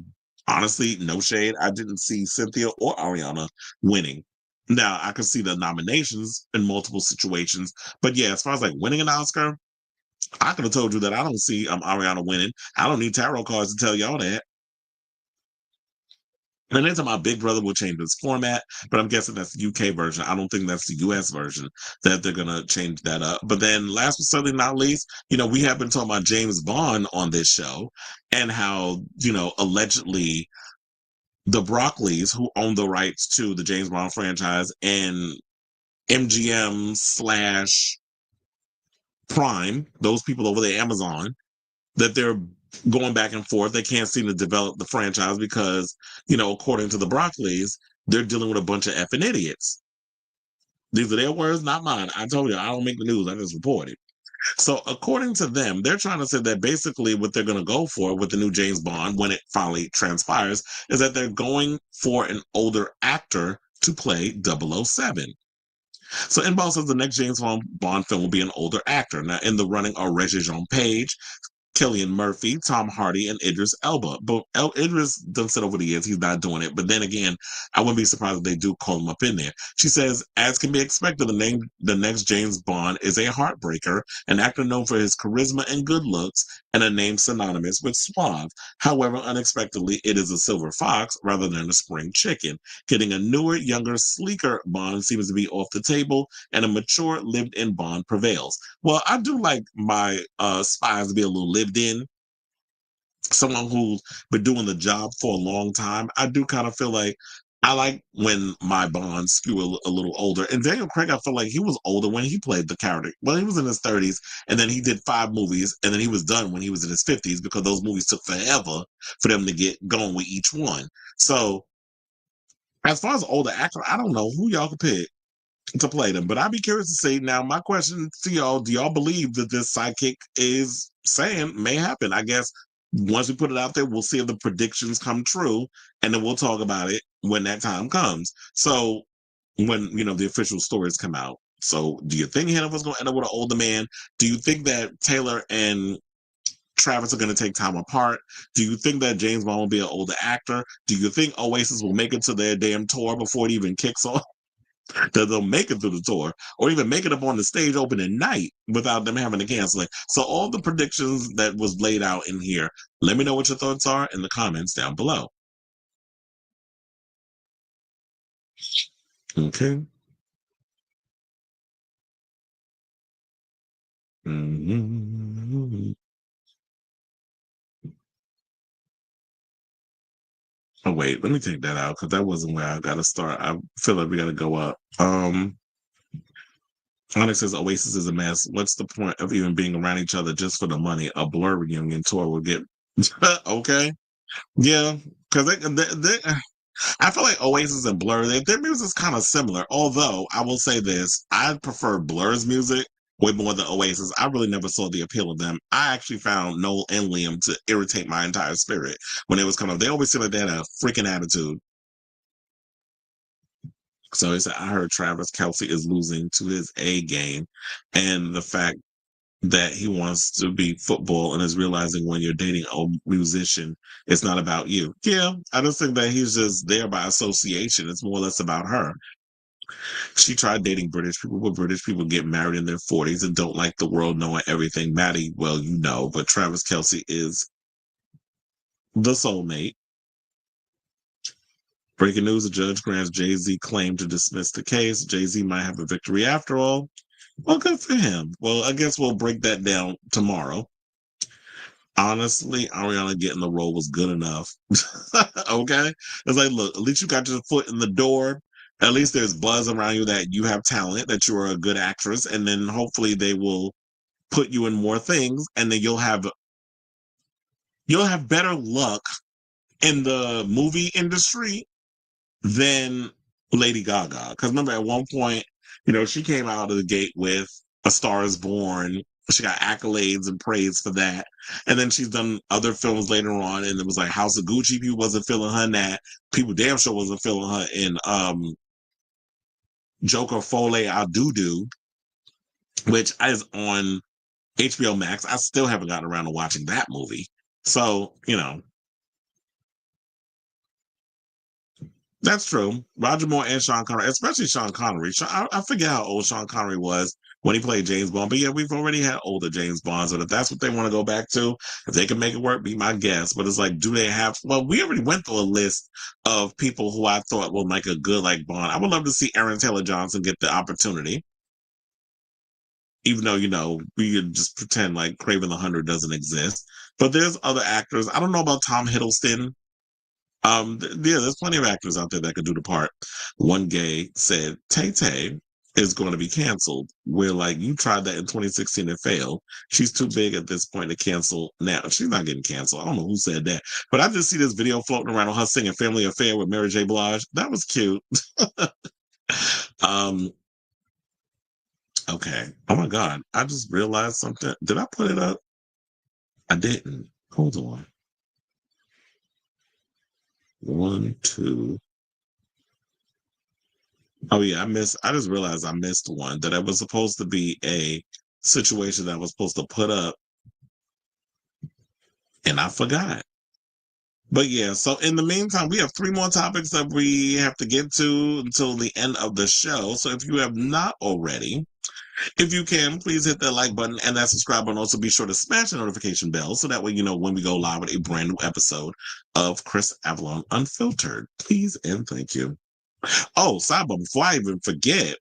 honestly, no shade, I didn't see Cynthia or Ariana winning. Now, I could see the nominations in multiple situations, but yeah, as far as like winning an Oscar, I could have told you that I don't see Ariana winning. I don't need tarot cards to tell y'all that. And then my Big Brother will change its format, but I'm guessing that's the UK version. I don't think that's the US version that they're gonna change that up. But then last but certainly not least, we have been talking about James Bond on this show and how, allegedly the Broccoli's who own the rights to the James Bond franchise and MGM slash Prime, those people over there, Amazon, that they're going back and forth. They can't seem to develop the franchise because, according to the Broccoli's, they're dealing with a bunch of effing idiots. These are their words, not mine. I told you, I don't make the news. I just report it. So according to them, they're trying to say that basically what they're going to go for with the new James Bond, when it finally transpires, is that they're going for an older actor to play 007. So Inbal says the next James Bond film will be an older actor. Now, in the running are Regé-Jean Page, Cillian Murphy, Tom Hardy, and Idris Elba. But Idris done said over the years he's not doing it. But then again, I wouldn't be surprised if they do call him up in there. She says, as can be expected, the next James Bond is a heartbreaker, an actor known for his charisma and good looks, and a name synonymous with suave. However, unexpectedly, it is a silver fox rather than a spring chicken. Getting a newer, younger, sleeker Bond seems to be off the table, and a mature, lived-in Bond prevails. Well, I do like my spies to be a little lived in, someone who's been doing the job for a long time. I do kind of feel like I like when my Bonds skew a little older. And Daniel Craig, I feel like he was older when he played the character. Well, he was in his 30s, and then he did 5 movies, and then he was done when he was in his 50s because those movies took forever for them to get going with each one. So, as far as older actor, I don't know who y'all could pick to play them. But I'd be curious to see. Now, my question to y'all, do y'all believe that this sidekick is saying may happen? I guess once we put it out there, we'll see if the predictions come true, and then we'll talk about it when that time comes. So when, the official stories come out. So do you think Hannah was going to end up with an older man? Do you think that Taylor and Travis are going to take time apart? Do you think that James Bond will be an older actor? Do you think Oasis will make it to their damn tour before it even kicks off? That they'll make it through the tour or even make it up on the stage opening night without them having to cancel it. So all the predictions that was laid out in here, let me know what your thoughts are in the comments down below. Okay. Mm-hmm. Oh wait, let me take that out because that wasn't where I got to start. I feel like we got to go up. Onyx says Oasis is a mess. What's the point of even being around each other just for the money? A Blur reunion tour will get okay. Yeah, because I feel like Oasis and Blur, their music is kind of similar. Although I will say this, I prefer Blur's music way more than Oasis. I really never saw the appeal of them. I actually found Noel and Liam to irritate my entire spirit when it was coming up. They always seem like they had a freaking attitude. So he said, I heard Travis Kelce is losing to his A game, and the fact that he wants to be football and is realizing when you're dating a musician, it's not about you. Yeah, I just think that he's just there by association. It's more or less about her. She tried dating British people, but British people get married in their 40s and don't like the world knowing everything. Maddie, well, you know, but Travis Kelce is the soulmate. Breaking news, a judge grants Jay-Z claim to dismiss the case. Jay-Z might have a victory after all. Well, good for him. Well, I guess we'll break that down tomorrow. Honestly, Ariana getting the role was good enough. Okay? It's like, look, at least you got your foot in the door. At least there's buzz around you that you have talent, that you're a good actress, and then hopefully they will put you in more things, and then you'll have better luck in the movie industry than Lady Gaga. Because remember, at one point, she came out of the gate with A Star Is Born. She got accolades and praise for that. And then she's done other films later on, and it was like House of Gucci. People wasn't feeling her in that. People damn sure wasn't feeling her in Joker Folie à Doudou, which is on HBO Max. I still haven't gotten around to watching that movie. So, that's true. Roger Moore and Sean Connery, especially Sean Connery. I forget how old Sean Connery was when he played James Bond. But yeah, we've already had older James Bonds. But if that's what they want to go back to, if they can make it work, be my guest. But it's like, do they have... Well, we already went through a list of people who I thought will make a good Bond. I would love to see Aaron Taylor Johnson get the opportunity. Even though, we could just pretend like Craven the Hunter doesn't exist. But there's other actors. I don't know about Tom Hiddleston. Yeah, there's plenty of actors out there that could do the part. One gay said, Tay-Tay is going to be canceled. We're like, you tried that in 2016 and failed. She's too big at this point to cancel now. She's not getting canceled. I don't know who said that. But I just see this video floating around of her singing Family Affair with Mary J. Blige. That was cute. Okay. Oh my God. I just realized something. Did I put it up? I didn't. Hold on. 1, 2. Oh yeah, I just realized I missed one, that it was supposed to be a situation that I was supposed to put up, and I forgot. But yeah, so in the meantime, we have 3 more topics that we have to get to until the end of the show. So if you have not already, if you can, please hit that like button and that subscribe button. Also, be sure to smash the notification bell so that way you know when we go live with a brand new episode of Chris Avalon Unfiltered. Please and thank you. Oh, sidebar, before I even forget,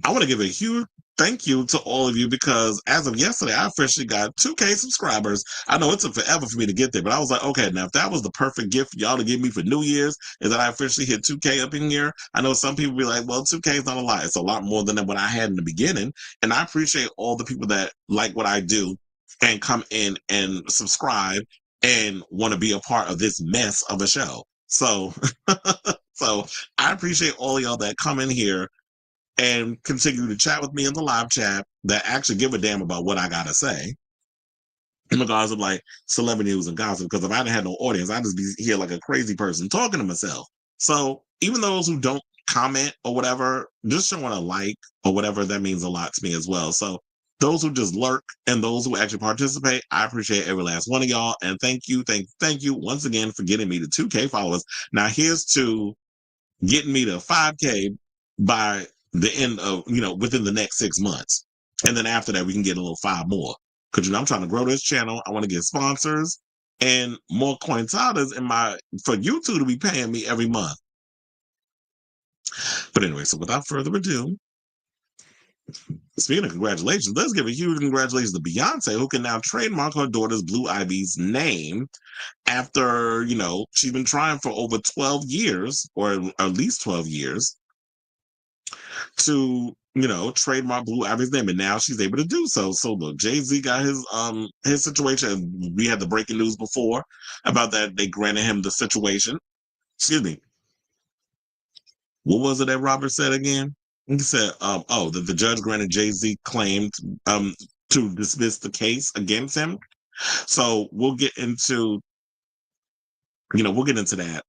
I want to give a huge thank you to all of you, because as of yesterday, I officially got 2K subscribers. I know it took forever for me to get there, but I was like, okay, now if that was the perfect gift for y'all to give me for New Year's, is that I officially hit 2K up in here. I know some people be like, well, 2K is not a lot. It's a lot more than what I had in the beginning. And I appreciate all the people that like what I do and come in and subscribe and want to be a part of this mess of a show. So, so I appreciate all y'all that come in here and continue to chat with me in the live chat, that actually give a damn about what I gotta say in regards of celebrity news and gossip. Because if I didn't have no audience, I'd just be here like a crazy person talking to myself. So even those who don't comment or whatever, just showing a like or whatever, that means a lot to me as well. So those who just lurk and those who actually participate, I appreciate every last one of y'all. And thank you once again for getting me to 2K followers. Now here's to getting me to 5K by the end of, within the next 6 months. And then after that, we can get a little 5 more. Because, I'm trying to grow this channel. I want to get sponsors and more cointadas for you two to be paying me every month. But anyway, so without further ado, speaking of congratulations, let's give a huge congratulations to Beyoncé, who can now trademark her daughter's Blue Ivy's name after, she's been trying for over 12 years, or at least 12 years, to trademark Blue Ivy's name, and now she's able to do so. So look, Jay-Z got his situation. We had the breaking news before about that they granted him the situation. Excuse me. What was it that Robert said again? He said, that the judge granted Jay-Z claimed to dismiss the case against him. So we'll get into that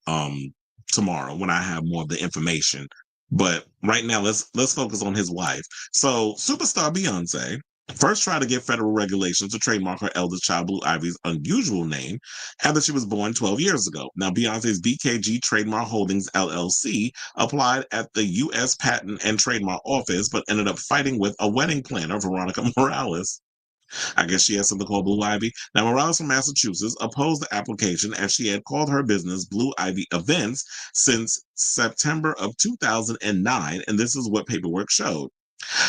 tomorrow when I have more of the information. But right now, let's focus on his wife. So superstar Beyoncé first tried to get federal regulations to trademark her eldest child, Blue Ivy's unusual name, after she was born 12 years ago. Now, Beyonce's BKG Trademark Holdings LLC applied at the U.S. Patent and Trademark Office, but ended up fighting with a wedding planner, Veronica Morales. I guess she has something called Blue Ivy. Now, Morales from Massachusetts opposed the application as she had called her business Blue Ivy Events since September of 2009, and this is what paperwork showed.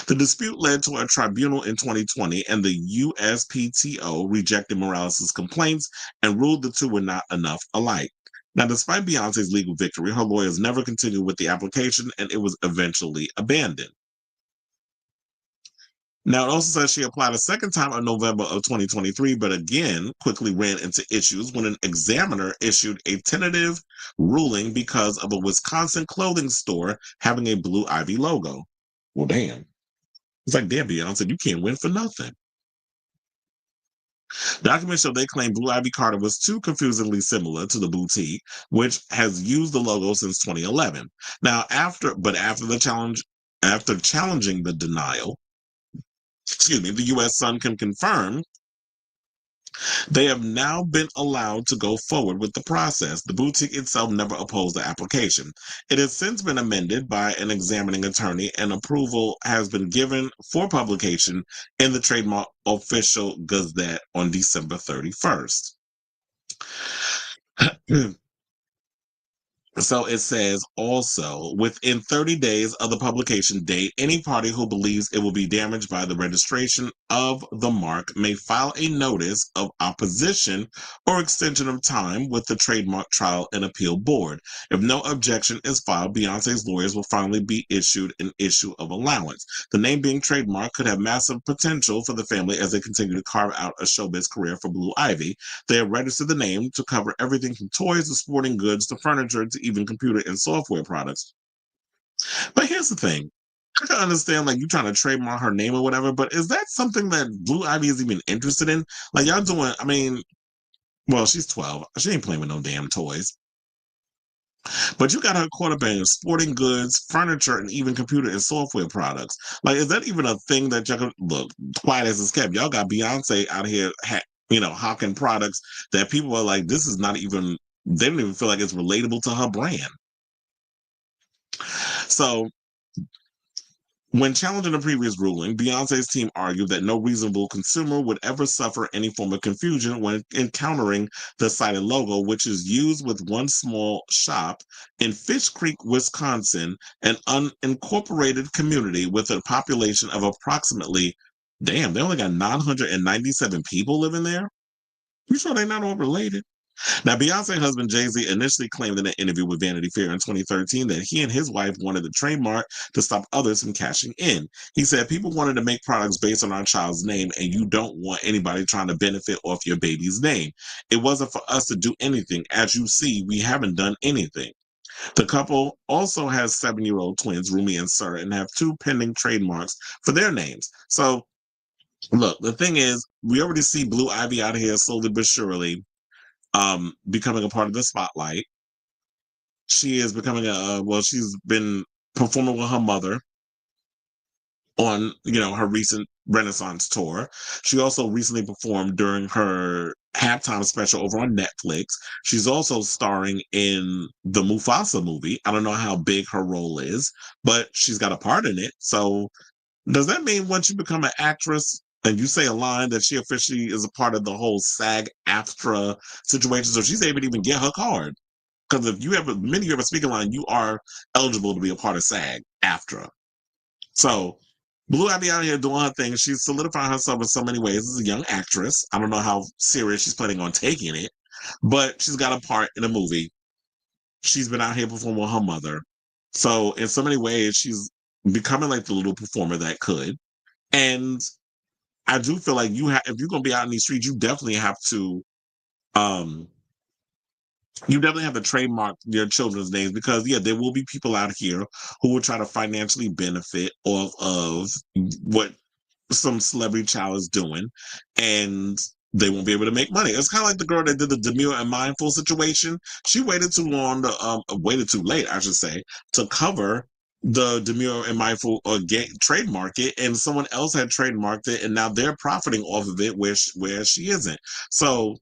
The dispute led to a tribunal in 2020, and the USPTO rejected Morales' complaints and ruled the two were not enough alike. Now, despite Beyonce's legal victory, her lawyers never continued with the application, and it was eventually abandoned. Now, it also says she applied a second time in November of 2023, but again quickly ran into issues when an examiner issued a tentative ruling because of a Wisconsin clothing store having a Blue Ivy logo. Well, damn. It's like, damn, Beyonce, you can't win for nothing. Documents show they claim Blue Ivy Carter was too confusingly similar to the boutique, which has used the logo since 2011. Now, after challenging the denial, the U.S. Sun can confirm they have now been allowed to go forward with the process. The boutique itself never opposed the application. It has since been amended by an examining attorney, and approval has been given for publication in the Trademark Official Gazette on December 31st. So it says also, within 30 days of the publication date, any party who believes it will be damaged by the registration of the mark may file a notice of opposition or extension of time with the Trademark Trial and Appeal Board. If no objection is filed, Beyonce's lawyers will finally be issued an issue of allowance. The name being trademark could have massive potential for the family as they continue to carve out a showbiz career for Blue Ivy. They have registered the name to cover everything from toys to sporting goods to furniture to even computer and software products. But here's the thing. I can understand, like, you trying to trademark her name or whatever, but is that something that Blue Ivy is even interested in? Like, y'all doing, I mean, well, she's 12. She ain't playing with no damn toys. But you got her caught up in sporting goods, furniture, and even computer and software products. Like, is that even a thing that y'all can, look, quiet as it's kept? Y'all got Beyonce out here, hawking products that people are like, this is not even, they don't even feel like it's relatable to her brand. So, when challenging a previous ruling, Beyonce's team argued that no reasonable consumer would ever suffer any form of confusion when encountering the cited logo, which is used with one small shop in Fish Creek, Wisconsin, an unincorporated community with a population of approximately, damn, they only got 997 people living there? You sure they're not all related? Now, Beyonce's husband Jay-Z initially claimed in an interview with Vanity Fair in 2013 that he and his wife wanted the trademark to stop others from cashing in. He said, people wanted to make products based on our child's name, and you don't want anybody trying to benefit off your baby's name. It wasn't for us to do anything. As you see, we haven't done anything. The couple also has 7-year-old twins, Rumi and Sir, and have 2 pending trademarks for their names. So, look, the thing is, we already see Blue Ivy out here slowly but surely becoming a part of the spotlight. She is becoming she's been performing with her mother on, her recent Renaissance tour. She also recently performed during her halftime special over on Netflix. She's also starring in the Mufasa movie. I don't know how big her role is, but she's got a part in it. So does that mean once you become an actress and you say a line that she officially is a part of the whole SAG-AFTRA situation, so she's able to even get her card? Because if you have a speaking line, you are eligible to be a part of SAG-AFTRA. So Blue Ivy out here doing her thing. She's solidifying herself in so many ways as a young actress. I don't know how serious she's planning on taking it, but she's got a part in a movie. She's been out here performing with her mother. So in so many ways, she's becoming like the little performer that could. And I do feel like if you're gonna be out in these streets, you definitely have to trademark your children's names, because there will be people out here who will try to financially benefit off of what some celebrity child is doing, and they won't be able to make money. It's kind of like the girl that did the Demure and Mindful situation. She waited too long waited too late, I should say, to cover the demure and mindful trademark it, and someone else had trademarked it, and now they're profiting off of it where she isn't. So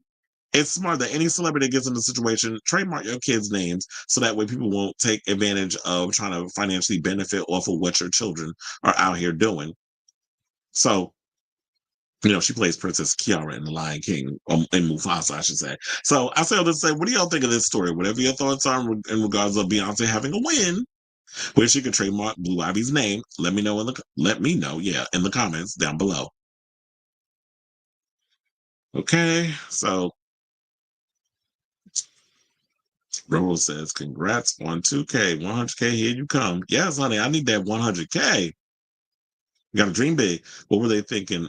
it's smart that any celebrity that gets in the situation, trademark your kids' names so that way people won't take advantage of trying to financially benefit off of what your children are out here doing. So, she plays Princess Kiara in The Lion King, in Mufasa, I should say. So I say all this to say, what do y'all think of this story? Whatever your thoughts are in regards of Beyonce having a win, where she could trademark Blue Ivy's name, let me know in the comments down below. Okay, so Rolo says, congrats on 2K, 100K, here you come. Yes, honey, I need that 100K. You got to dream big. What were they thinking?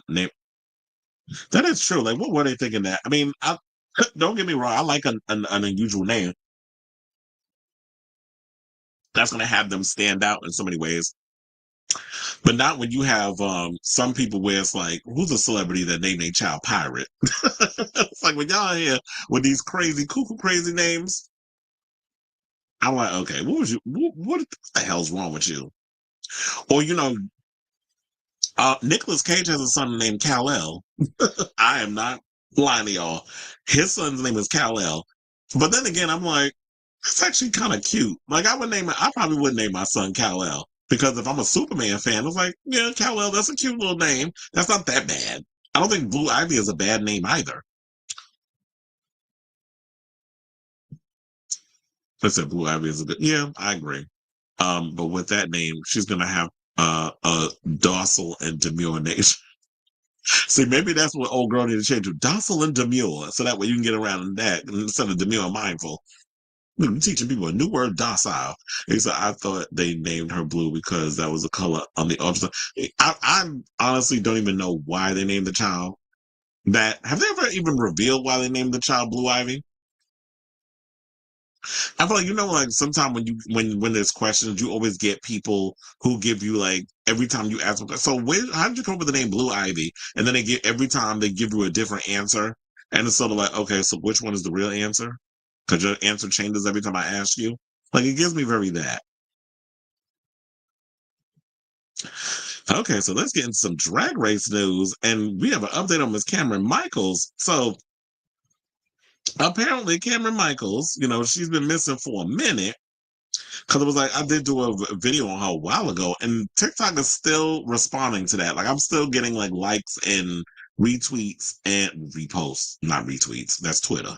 That is true. Like, what were they thinking that? I mean, don't get me wrong. I like an unusual name. That's going to have them stand out in so many ways. But not when you have some people where it's like, who's a celebrity that named a child Pirate? It's like when y'all here with these crazy, cuckoo crazy names, I'm like, okay, what the hell's wrong with you? Or, Nicolas Cage has a son named Kal-El. I am not lying to y'all. His son's name is Kal-El. But then again, I'm like, it's actually kind of cute. Like, I probably wouldn't name my son Kal-El. Because if I'm a Superman fan, I was like, yeah, Kal-El, that's a cute little name. That's not that bad. I don't think Blue Ivy is a bad name either. I said Blue Ivy is a good, yeah, I agree. But with that name, she's gonna have a docile and demure nature. See, maybe that's what old girl need to change to docile and demure, so that way you can get around that instead of demure and mindful. You're teaching people a new word, docile. He said, I thought they named her blue because that was the color on the ultrasound. I honestly don't even know why they named the child that. Have they ever even revealed why they named the child Blue Ivy? I feel like like sometimes when there's questions, you always get people who give you like every time you ask them. So how did you come up with the name Blue Ivy? And then every time they give you a different answer, and it's sort of like, okay, so which one is the real answer? Because your answer changes every time I ask you. Like it gives me very that. Okay, so let's get into some drag race news, and we have an update on Miss Kameron Michaels. So apparently, Kameron Michaels, she's been missing for a minute. Because it was like, I did do a video on her a while ago, and TikTok is still responding to that. Like, I'm still getting like likes and retweets and reposts, not retweets. That's Twitter.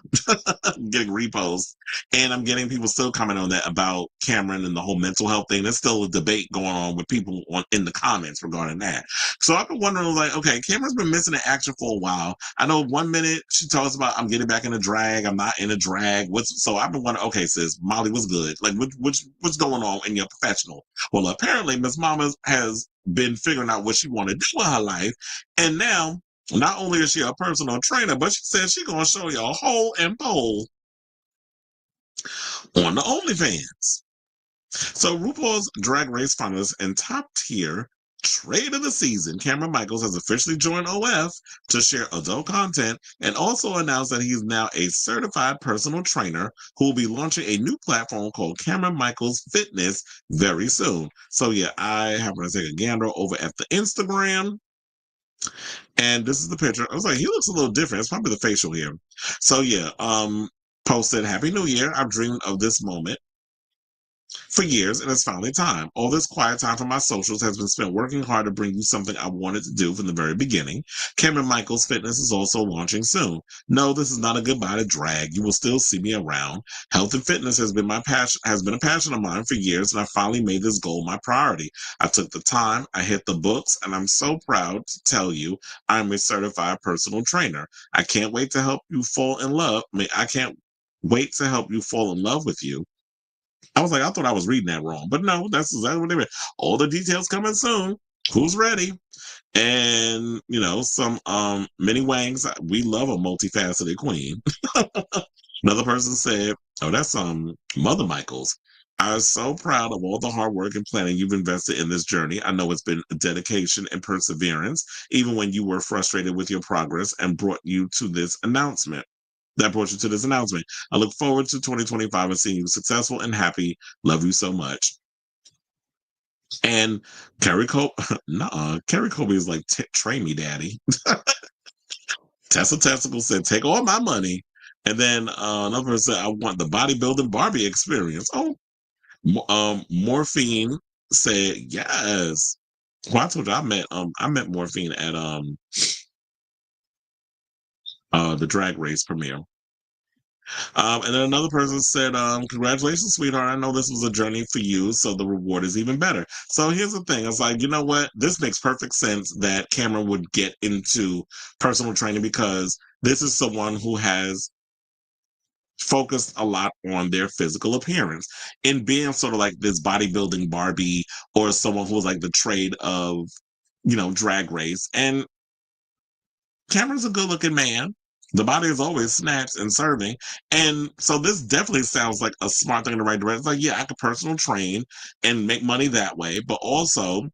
I'm getting reposts, and I'm getting people still commenting on that about Kameron and the whole mental health thing. There's still a debate going on with people in the comments regarding that. So I've been wondering, like, okay, Kameron's been missing in action for a while. I know 1 minute she talks about I'm getting back in a drag, I'm not in a drag. So I've been wondering, okay, sis, Molly was good. Like, what's going on in your professional? Well, apparently Miss Mama has been figuring out what she want to do with her life, and now not only is she a personal trainer, but she said she's gonna show you a hole and pole on the OnlyFans. So RuPaul's Drag Race finalist and top tier trade of the season, Kameron Michaels has officially joined OF to share adult content and also announced that he is now a certified personal trainer who will be launching a new platform called Kameron Michaels Fitness very soon. So yeah, I happen to take a gander over at the Instagram. And this is the picture. I was like, he looks a little different. It's probably the facial here. So yeah, posted Happy New Year. I've dreamed of this moment for years, and it's finally time. All this quiet time from my socials has been spent working hard to bring you something I wanted to do from the very beginning. Kameron Michaels Fitness is also launching soon. No, this is not a goodbye to drag. You will still see me around. Health and fitness has been a passion of mine for years, and I finally made this goal my priority. I took the time, I hit the books, and I'm so proud to tell you I'm a certified personal trainer. I can't wait to help you fall in love. I can't wait to help you fall in love with you. I was like, I thought I was reading that wrong, but no, that's exactly what they meant. All the details coming soon. Who's ready? And some mini wangs. We love a multifaceted queen. Another person said, "Oh, that's Mother Michaels. I'm so proud of all the hard work and planning you've invested in this journey. I know it's been dedication and perseverance, even when you were frustrated with your progress and brought you to this announcement." That brought you to this announcement. I look forward to 2025 and seeing you successful and happy. Love you so much. And Kerry Cole, nah, Kerry Colby is like, train me, daddy. Tessa Testicle said, take all my money. And then another person said, I want the bodybuilding Barbie experience. Oh, Morphine said, yes. Well, I told you I met Morphine at the Drag Race premiere. And then another person said, congratulations, sweetheart. I know this was a journey for you, so the reward is even better. So here's the thing. It's like, you know what? This makes perfect sense that Kameron would get into personal training because this is someone who has focused a lot on their physical appearance and being sort of like this bodybuilding Barbie or someone who was like the trade of, Drag Race. And Cameron's a good looking man. The body is always snatched and serving. And so this definitely sounds like a smart thing in the right direction. It's like, yeah, I could personal train and make money that way, but also,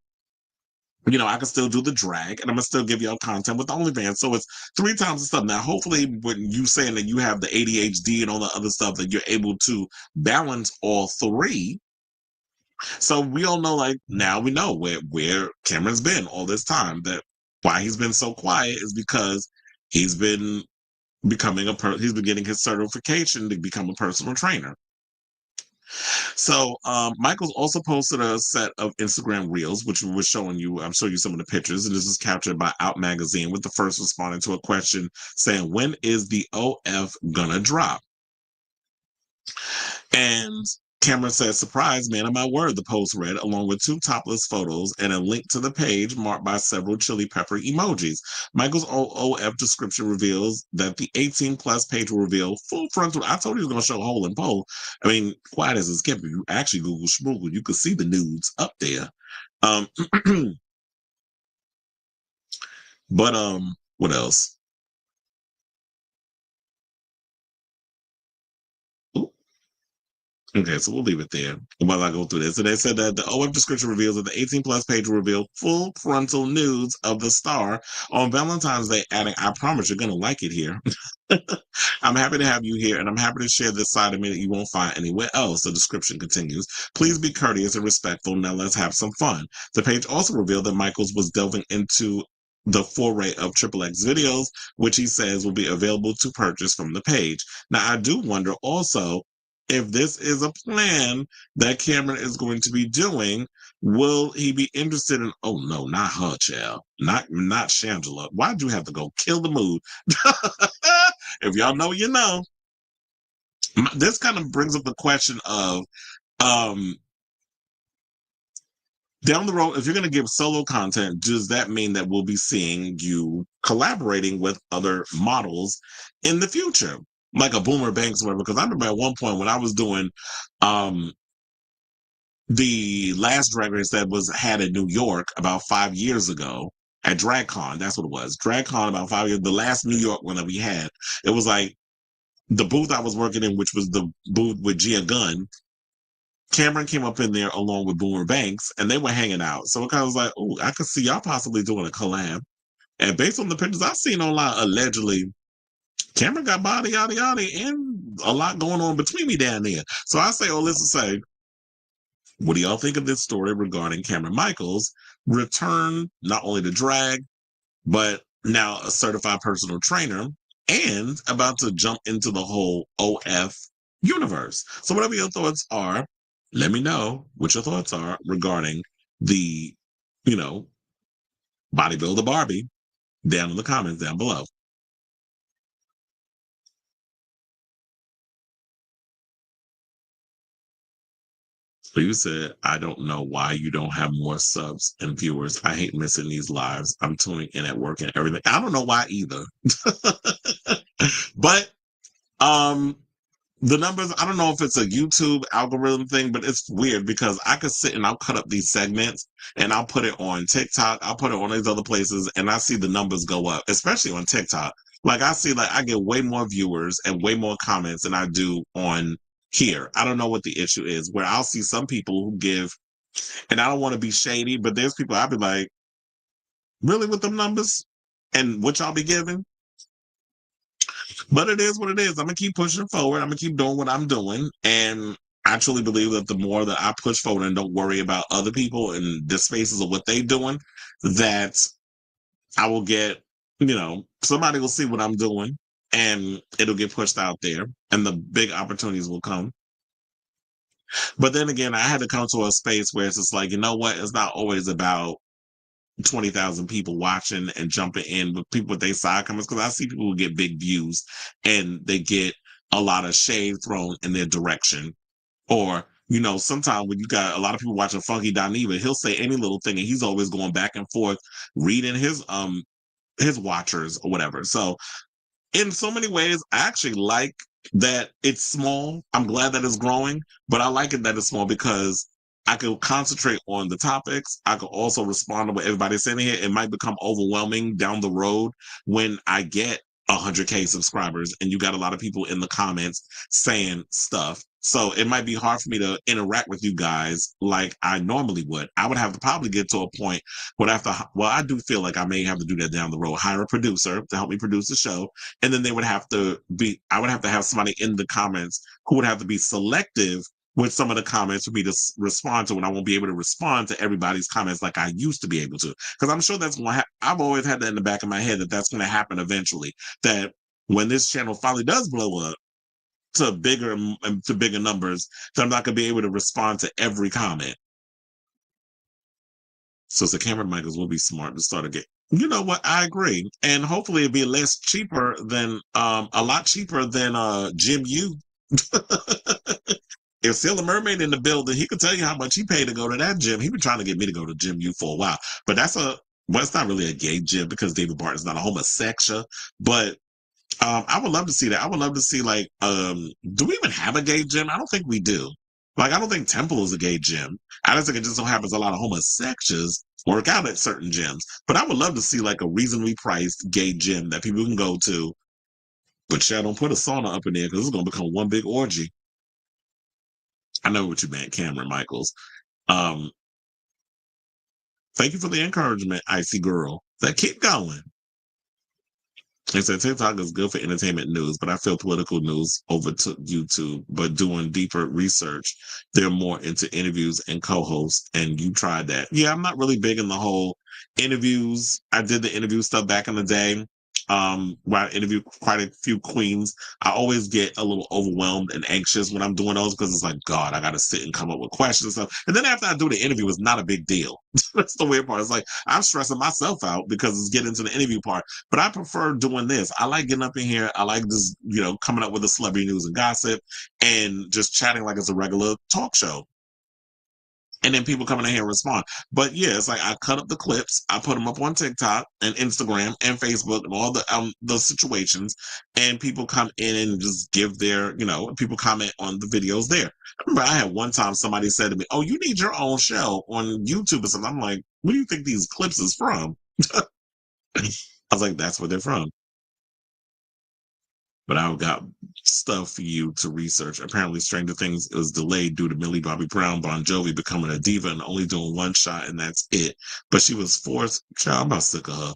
I can still do the drag and I'm gonna still give y'all content with OnlyFans. So it's 3 times the stuff. Now, hopefully, when you saying that you have the ADHD and all the other stuff, that you're able to balance all three. So we all know, like now we know where Cameron's been all this time. That why he's been so quiet is because he's been he's been getting his certification to become a personal trainer. So Michael's also posted a set of Instagram reels, which was showing you, I'm showing you some of the pictures, and this is captured by Out Magazine, with the first responding to a question saying, when is the OF gonna drop? And Cameron says, surprise, man of my word, the post read, along with 2 topless photos and a link to the page marked by several chili pepper emojis. Michael's OF description reveals that the 18-plus page will reveal Full-Frontal. I told you he was going to show hole and pole. I mean, quiet as it's kept, if you actually Google Schmoogle, you could see the nudes up there. But what else? Okay, so we'll leave it there while I go through this. So they said that the OF description reveals that the 18-plus page will reveal full frontal nudes of the star on Valentine's Day, adding, I promise you're going to like it here. I'm happy to have you here, and I'm happy to share this side of me that you won't find anywhere else. The description continues. Please be courteous and respectful. Now let's have some fun. The page also revealed that Michaels was delving into the foray of XXX videos, which he says will be available to purchase from the page. Now, I do wonder also, if this is a plan that Cameron is going to be doing, will he be interested in, oh no, not her, child. Not Shangela. Why'd you have to go kill the mood? If y'all know, you know. This kind of brings up the question of, down the road, if you're going to give solo content, does that mean that we'll be seeing you collaborating with other models in the future? Like a Boomer Banks or whatever? Because I remember at one point when I was doing the last Drag Race that was had in New York about 5 years ago at DragCon, that's what it was. DragCon about 5 years, the last New York one that we had, it was like the booth I was working in, which was the booth with Gia Gunn. Cameron came up in there along with Boomer Banks, and they were hanging out. So it kind of was like, oh, I could see y'all possibly doing a collab. And based on the pictures I've seen online, allegedly, Cameron got body, yada, yada, and a lot going on between me down there. So I say, oh, let's say, what do y'all think of this story regarding Cameron Michaels' return, not only to drag, but now a certified personal trainer and about to jump into the whole OF universe? So whatever your thoughts are, let me know what your thoughts are regarding the, bodybuilder Barbie down in the comments down below. So you said, I don't know why you don't have more subs and viewers. I hate missing these lives. I'm tuning in at work and everything. I don't know why either. But the numbers, I don't know if it's a YouTube algorithm thing, but it's weird because I could sit and I'll cut up these segments and I'll put it on TikTok. I'll put it on these other places and I see the numbers go up, especially on TikTok. Like I see, like I get way more viewers and way more comments than I do on here. I don't know what the issue is, where I'll see some people who give, and I don't want to be shady, but there's people I'll be like, really with them numbers and what y'all be giving? But it is what it is. I'm gonna keep pushing forward. I'm gonna keep doing what I'm doing, and I truly believe that the more that I push forward and don't worry about other people and the spaces of what they doing, that I will get, somebody will see what I'm doing and it'll get pushed out there and the big opportunities will come. But then again, I had to come to a space where it's just like, you know what? It's not always about 20,000 people watching and jumping in with people with their side comments, because I see people who get big views and they get a lot of shade thrown in their direction. Or, sometimes when you got a lot of people watching Funky Dineva, he'll say any little thing and he's always going back and forth reading his watchers or whatever. So in so many ways, I actually like that it's small. I'm glad that it's growing, but I like it that it's small because I could concentrate on the topics. I could also respond to what everybody's saying here. It might become overwhelming down the road when I get 100K subscribers and you got a lot of people in the comments saying stuff. So it might be hard for me to interact with you guys like I normally would. I would have to probably get to a point where I do feel like I may have to do that down the road, hire a producer to help me produce the show. And then I would have to have somebody in the comments who would have to be selective with some of the comments for me to respond to, and I won't be able to respond to everybody's comments like I used to be able to. Because I'm sure that's going to I've always had that in the back of my head that that's going to happen eventually. That when this channel finally does blow up to bigger numbers, that I'm not going to be able to respond to every comment. So the Cameron Michaels will be smart to start again. You know what? I agree. And hopefully it'll be a lot cheaper than Jim U. If Sailor Mermaid in the building, he could tell you how much he paid to go to that gym. He been trying to get me to go to Gym U for a while. But it's not really a gay gym because David Barton's not a homosexual. But I would love to see that. I would love to see do we even have a gay gym? I don't think we do. Like, I don't think Temple is a gay gym. I just think it just so happens a lot of homosexuals work out at certain gyms. But I would love to see like a reasonably priced gay gym that people can go to. But Chad, don't put a sauna up in there because it's going to become one big orgy. I know what you meant, Cameron Michaels. Thank you for the encouragement, Icy Girl. Keep going. They said TikTok is good for entertainment news, but I feel political news over to YouTube. But doing deeper research, they're more into interviews and co-hosts. And you tried that. Yeah, I'm not really big in the whole interviews. I did the interview stuff back in the day. Where I interviewed quite a few queens. I always get a little overwhelmed and anxious when I'm doing those because it's like, God, I got to sit and come up with questions and stuff. And then after I do the interview, it's not a big deal. That's the weird part. It's like I'm stressing myself out because it's getting to the interview part. But I prefer doing this. I like getting up in here. I like just, coming up with the celebrity news and gossip and just chatting like it's a regular talk show. And then people coming in here and respond. But yeah, it's like I cut up the clips, I put them up on TikTok and Instagram and Facebook and all the situations, and people come in and just give their, people comment on the videos there. I remember I had one time somebody said to me, "Oh, you need your own show on YouTube or something." I'm like, "Where do you think these clips is from?" I was like, "That's where they're from." But I've got stuff for you to research. Apparently, Stranger Things was delayed due to Millie Bobby Brown Bon Jovi becoming a diva and only doing one shot, and that's it. But she was forced. Child, I'm about sick of her.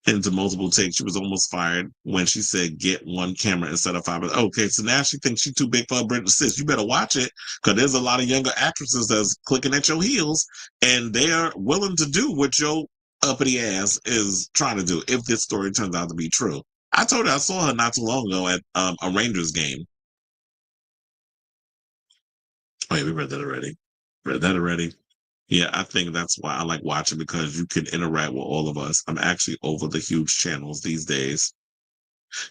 Into multiple takes. She was almost fired when she said, "Get one camera instead of five." Okay, so now she thinks she's too big for a Britney. Sis, you better watch it because there's a lot of younger actresses that's clicking at your heels, and they are willing to do what your uppity ass is trying to do if this story turns out to be true. I told her I saw her not too long ago at a Rangers game. Oh, yeah, we read that already. Read that already. Yeah, I think that's why I like watching because you can interact with all of us. I'm actually over the huge channels these days.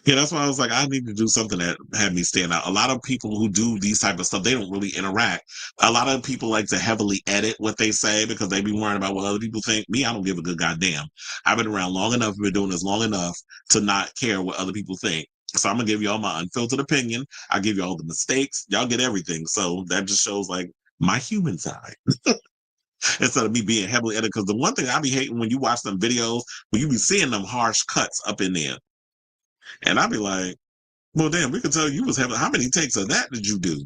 Yeah, that's why I was like, I need to do something that had me stand out. A lot of people who do these type of stuff, they don't really interact. A lot of people like to heavily edit what they say because they be worrying about what other people think. Me, I don't give a good goddamn. I've been around long enough, been doing this long enough to not care what other people think. So I'm gonna give y'all my unfiltered opinion. I give you all the mistakes. Y'all get everything. So that just shows like my human side instead of me being heavily edited. Because the one thing I be hating when you watch them videos, when you be seeing them harsh cuts up in there. And I'd be like, well, damn, we could tell you was having, how many takes of that did you do?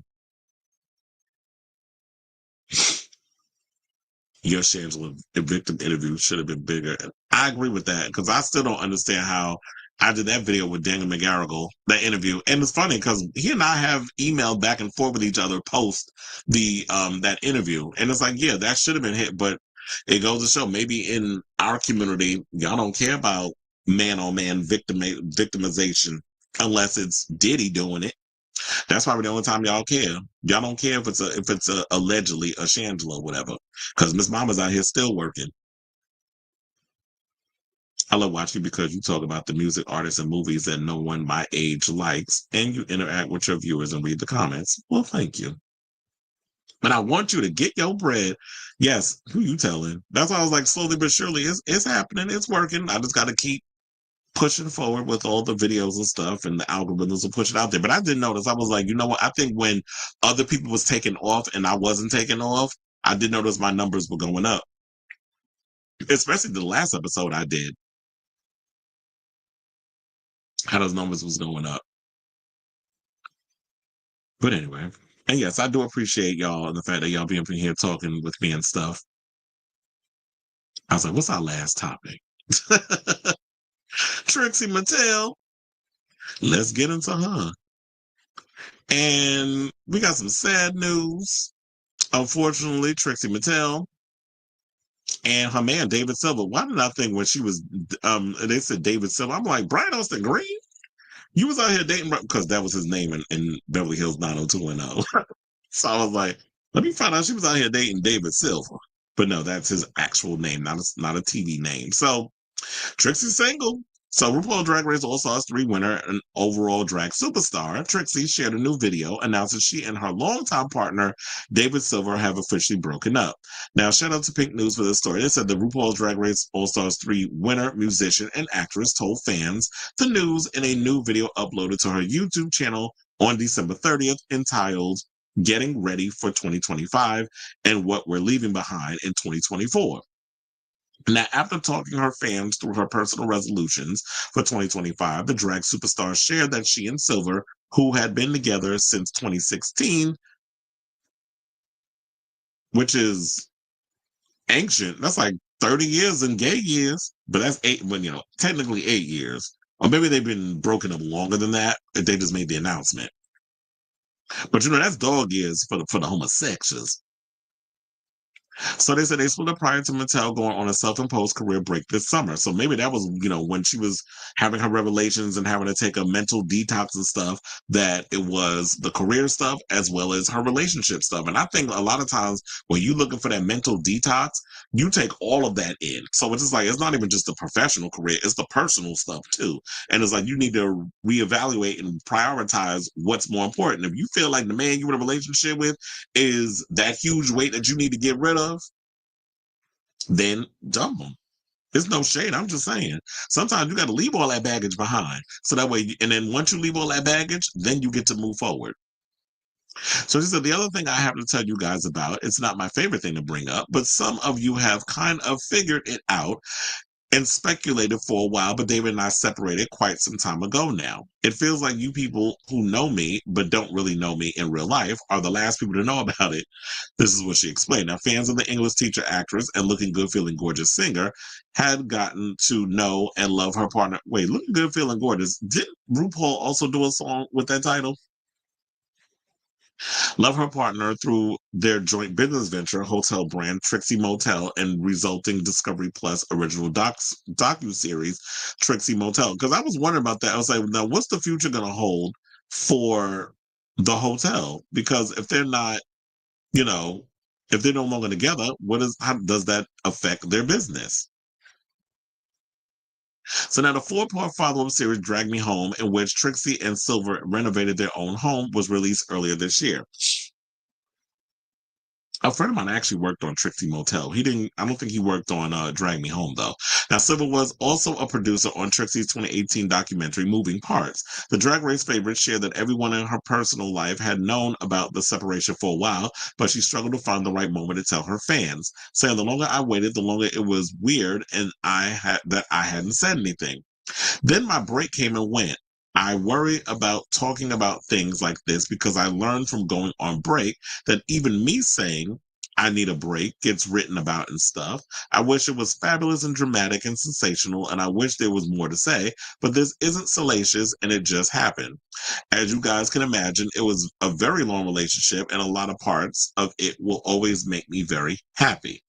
Your shares with the victim interview should have been bigger. And I agree with that because I still don't understand how I did that video with Daniel McGarrigle, that interview. And it's funny because he and I have emailed back and forth with each other post the that interview. And it's like, yeah, that should have been hit, but it goes to show maybe in our community, y'all don't care about man on man victimization unless it's Diddy doing it. That's probably the only time y'all care. Y'all don't care if it's a allegedly a Shangela or whatever. Because Miss Mama's out here still working. I love watching you because you talk about the music, artists, and movies that no one my age likes, and you interact with your viewers and read the comments. Well, thank you. And I want you to get your bread. Yes, who you telling? That's why I was like, slowly but surely, it's happening. It's working. I just got to keep pushing forward with all the videos and stuff, and the algorithms will push it out there. But I did notice, I was like, you know what? I think when other people was taking off and I wasn't taking off, I did notice my numbers were going up, especially the last episode I did. How those numbers was going up. But anyway, and yes, I do appreciate y'all and the fact that y'all being here talking with me and stuff. I was like, what's our last topic? Trixie Mattel. Let's get into her. And we got some sad news. Unfortunately, Trixie Mattel and her man David Silver. Why did I think when she was they said David Silver? I'm like, Brian Austin Green? You was out here dating, because that was his name in Beverly Hills 90210. So I was like, let me find out she was out here dating David Silver. But no, that's his actual name, not a TV name. So Trixie's single. So RuPaul Drag Race All-Stars 3 winner and overall drag superstar, Trixie shared a new video announcing she and her longtime partner, David Silver, have officially broken up. Now, shout out to Pink News for this story. They said the RuPaul Drag Race All-Stars 3 winner, musician, and actress told fans the news in a new video uploaded to her YouTube channel on December 30th entitled Getting Ready for 2025 and What We're Leaving Behind in 2024. Now, after talking to her fans through her personal resolutions for 2025, the drag superstar shared that she and Silver, who had been together since 2016, which is ancient, that's like 30 years in gay years, but that's technically 8 years. Or maybe they've been broken up longer than that, if they just made the announcement. But that's dog years for the homosexuals. So they said they split up prior to Mattel going on a self-imposed career break this summer. So maybe that was, when she was having her revelations and having to take a mental detox and stuff, that it was the career stuff as well as her relationship stuff. And I think a lot of times when you're looking for that mental detox, you take all of that in. So it's just like, it's not even just the professional career, it's the personal stuff too. And it's like, you need to reevaluate and prioritize what's more important. If you feel like the man you're in a relationship with is that huge weight that you need to get rid of, then dump them. There's no shade. I'm just saying. Sometimes you got to leave all that baggage behind. So that way, and then once you leave all that baggage, then you get to move forward. So she said, the other thing I have to tell you guys about, it's not my favorite thing to bring up, but some of you have kind of figured it out and speculated for a while, but David and I separated quite some time ago now. It feels like you people who know me but don't really know me in real life are the last people to know about it. This is what she explained. Now, fans of the English teacher, actress, and looking good, feeling gorgeous singer had gotten to know and love her partner. Wait, looking good, feeling gorgeous. Did RuPaul also do a song with that title? Love her partner through their joint business venture, hotel brand Trixie Motel, and resulting Discovery Plus original docu-series, Trixie Motel. Because I was wondering about that. I was like, now what's the future going to hold for the hotel? Because if they're not, if they're no longer together, how does that affect their business? So now the 4-part follow-up series, Drag Me Home, in which Trixie and Silver renovated their own home, was released earlier this year. A friend of mine actually worked on Trixie Motel. I don't think he worked on Drag Me Home, though. Now, Silver was also a producer on Trixie's 2018 documentary, Moving Parts. The Drag Race favorite shared that everyone in her personal life had known about the separation for a while, but she struggled to find the right moment to tell her fans, saying the longer I waited, the longer it was weird and I hadn't said anything. Then my break came and went. I worry about talking about things like this because I learned from going on break that even me saying I Need a Break gets written about and stuff. I wish it was fabulous and dramatic and sensational, and I wish there was more to say, but this isn't salacious and it just happened. As you guys can imagine, it was a very long relationship, and a lot of parts of it will always make me very happy.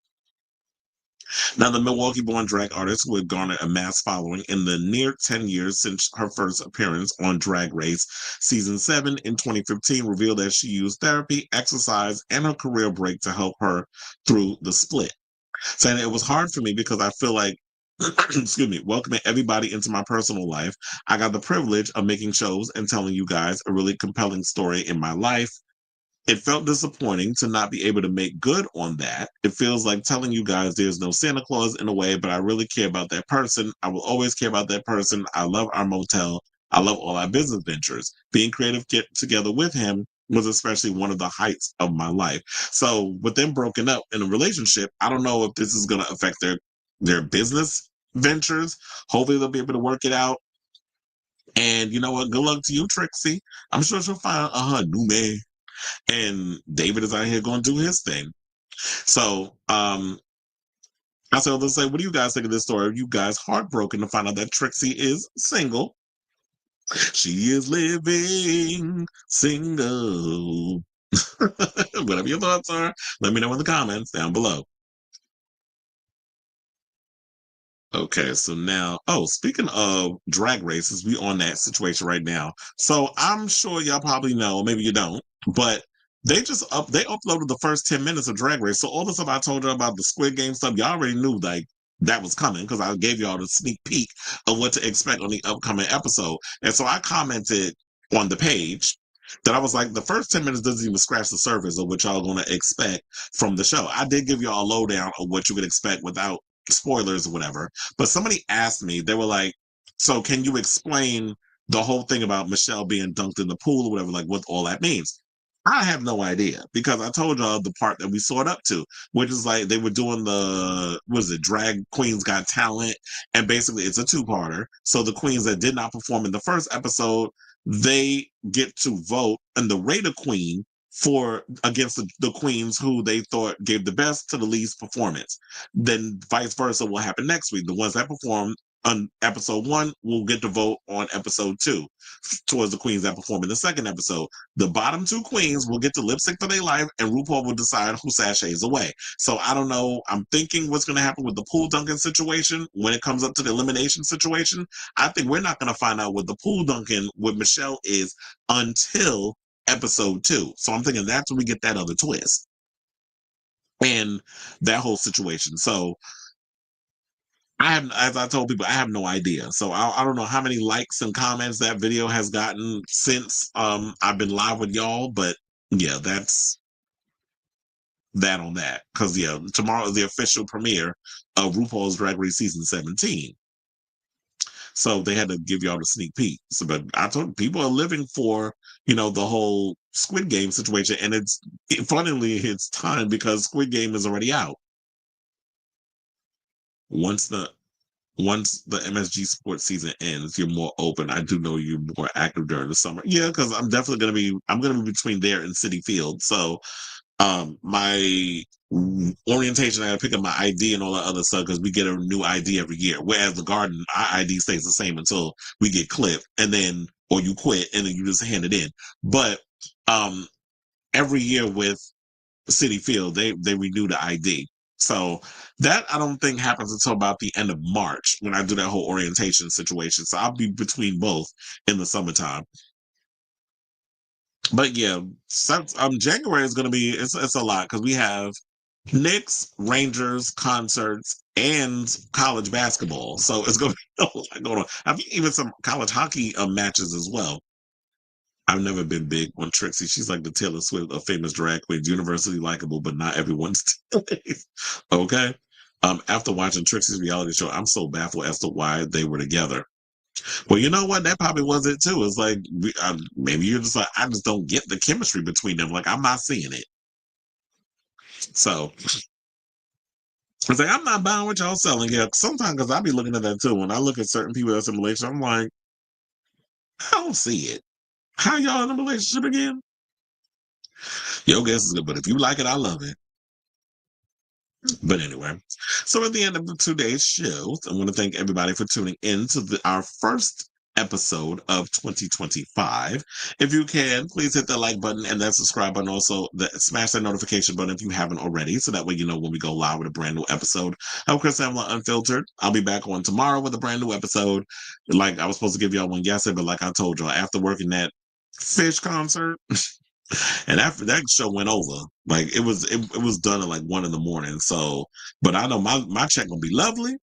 Now, the Milwaukee-born drag artist, who had garnered a mass following in the near 10 years since her first appearance on Drag Race Season 7 in 2015, revealed that she used therapy, exercise, and her career break to help her through the split. Saying it was hard for me because I feel like, excuse me, welcoming everybody into my personal life. I got the privilege of making shows and telling you guys a really compelling story in my life. It felt disappointing to not be able to make good on that. It feels like telling you guys there's no Santa Claus in a way, but I really care about that person. I will always care about that person. I love our motel. I love all our business ventures. Being creative get together with him was especially one of the heights of my life. So with them broken up in a relationship, I don't know if this is going to affect their business ventures. Hopefully they'll be able to work it out. And you know what? Good luck to you, Trixie. I'm sure she'll find a new man. And David is out here going to do his thing. So, I said, let's say, what do you guys think of this story? Are you guys heartbroken to find out that Trixie is single? She is living single. Whatever your thoughts are, let me know in the comments down below. Okay, so now, speaking of drag races, we on that situation right now. So I'm sure y'all probably know, maybe you don't, but they uploaded the first 10 minutes of Drag Race. So all the stuff I told you about the Squid Game stuff, y'all already knew like that was coming because I gave y'all the sneak peek of what to expect on the upcoming episode. And so I commented on the page that I was like, the first 10 minutes doesn't even scratch the surface of what y'all gonna expect from the show. I did give y'all a lowdown of what you could expect without spoilers or whatever. But somebody asked me, they were like, so can you explain the whole thing about Michele being dunked in the pool or whatever, like what all that means? I have no idea because I told y'all the part that we saw it up to, which is like they were doing Drag Queens Got Talent, and basically it's a two-parter. So the queens that did not perform in the first episode, they get to vote and the rate a queen for against the queens who they thought gave the best to the least performance. Then vice versa will happen next week. The ones that perform on episode 1 will get to vote on episode 2 towards the queens that perform in the second episode. The bottom 2 queens will get to lip sync for their life, and RuPaul will decide who sachets away. So I don't know. I'm thinking what's going to happen with the pool dunking situation when it comes up to the elimination situation. I think we're not going to find out what the pool dunking with Michele is until episode 2. So I'm thinking that's when we get that other twist and that whole situation. So as I told people, I have no idea. So I don't know how many likes and comments that video has gotten since I've been live with y'all, but yeah, that's that on that. Because yeah, tomorrow is the official premiere of RuPaul's Drag Race season 17. So they had to give y'all the sneak peek. So, but I told people are living for the whole Squid Game situation, and funnily it's time because Squid Game is already out. Once the MSG sports season ends, you're more open. I do know you're more active during the summer. Yeah, because I'm gonna be between there and City Field. So my orientation, I gotta pick up my ID and all that other stuff because we get a new ID every year. Whereas the garden, our ID stays the same until we get clipped, and then or you quit and then you just hand it in. But every year with City Field, they renew the ID. So that I don't think happens until about the end of March when I do that whole orientation situation. So I'll be between both in the summertime. But yeah, January is going to be it's a lot because we have Knicks, Rangers, concerts, and college basketball. So it's going to be a lot going on. I think even some college hockey matches as well. I've never been big on Trixie. She's like the Taylor Swift of famous drag queens, universally likable, but not everyone's taste. Okay. After watching Trixie's reality show, I'm so baffled as to why they were together. Well, you know what? That probably was it too. It's like maybe you're just like I just don't get the chemistry between them. Like I'm not seeing it. So it's like I'm not buying what y'all selling. Yeah, sometimes because I be looking at that too. When I look at certain people that's in a relationship, I'm like, I don't see it. How y'all in a relationship again? Your guess is good, but if you like it, I love it. But anyway, so at the end of the today's show, I want to thank everybody for tuning in to our first episode of 2025. If you can, please hit that like button and that subscribe button. Also, smash that notification button if you haven't already, so that way you know when we go live with a brand new episode of Chris Amla Unfiltered. I'll be back on tomorrow with a brand new episode. Like I was supposed to give y'all one yesterday, but like I told y'all, after working that Fish concert. And after that show went over, like it was done at like 1 a.m. So, but I know my check gonna be lovely.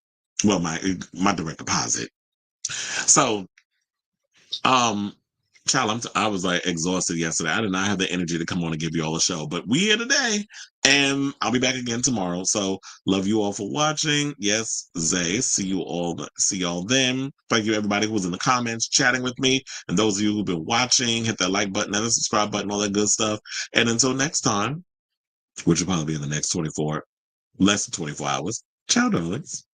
Well, my direct deposit. So, child, I was like exhausted yesterday. I did not have the energy to come on and give you all a show, but we here today, and I'll be back again tomorrow. So, love you all for watching. Yes, Zay, see y'all then. Thank you everybody who was in the comments chatting with me, and those of you who've been watching, hit that like button and the subscribe button, all that good stuff. And until next time, which will probably be in the next less than 24 hours. Ciao, darlings.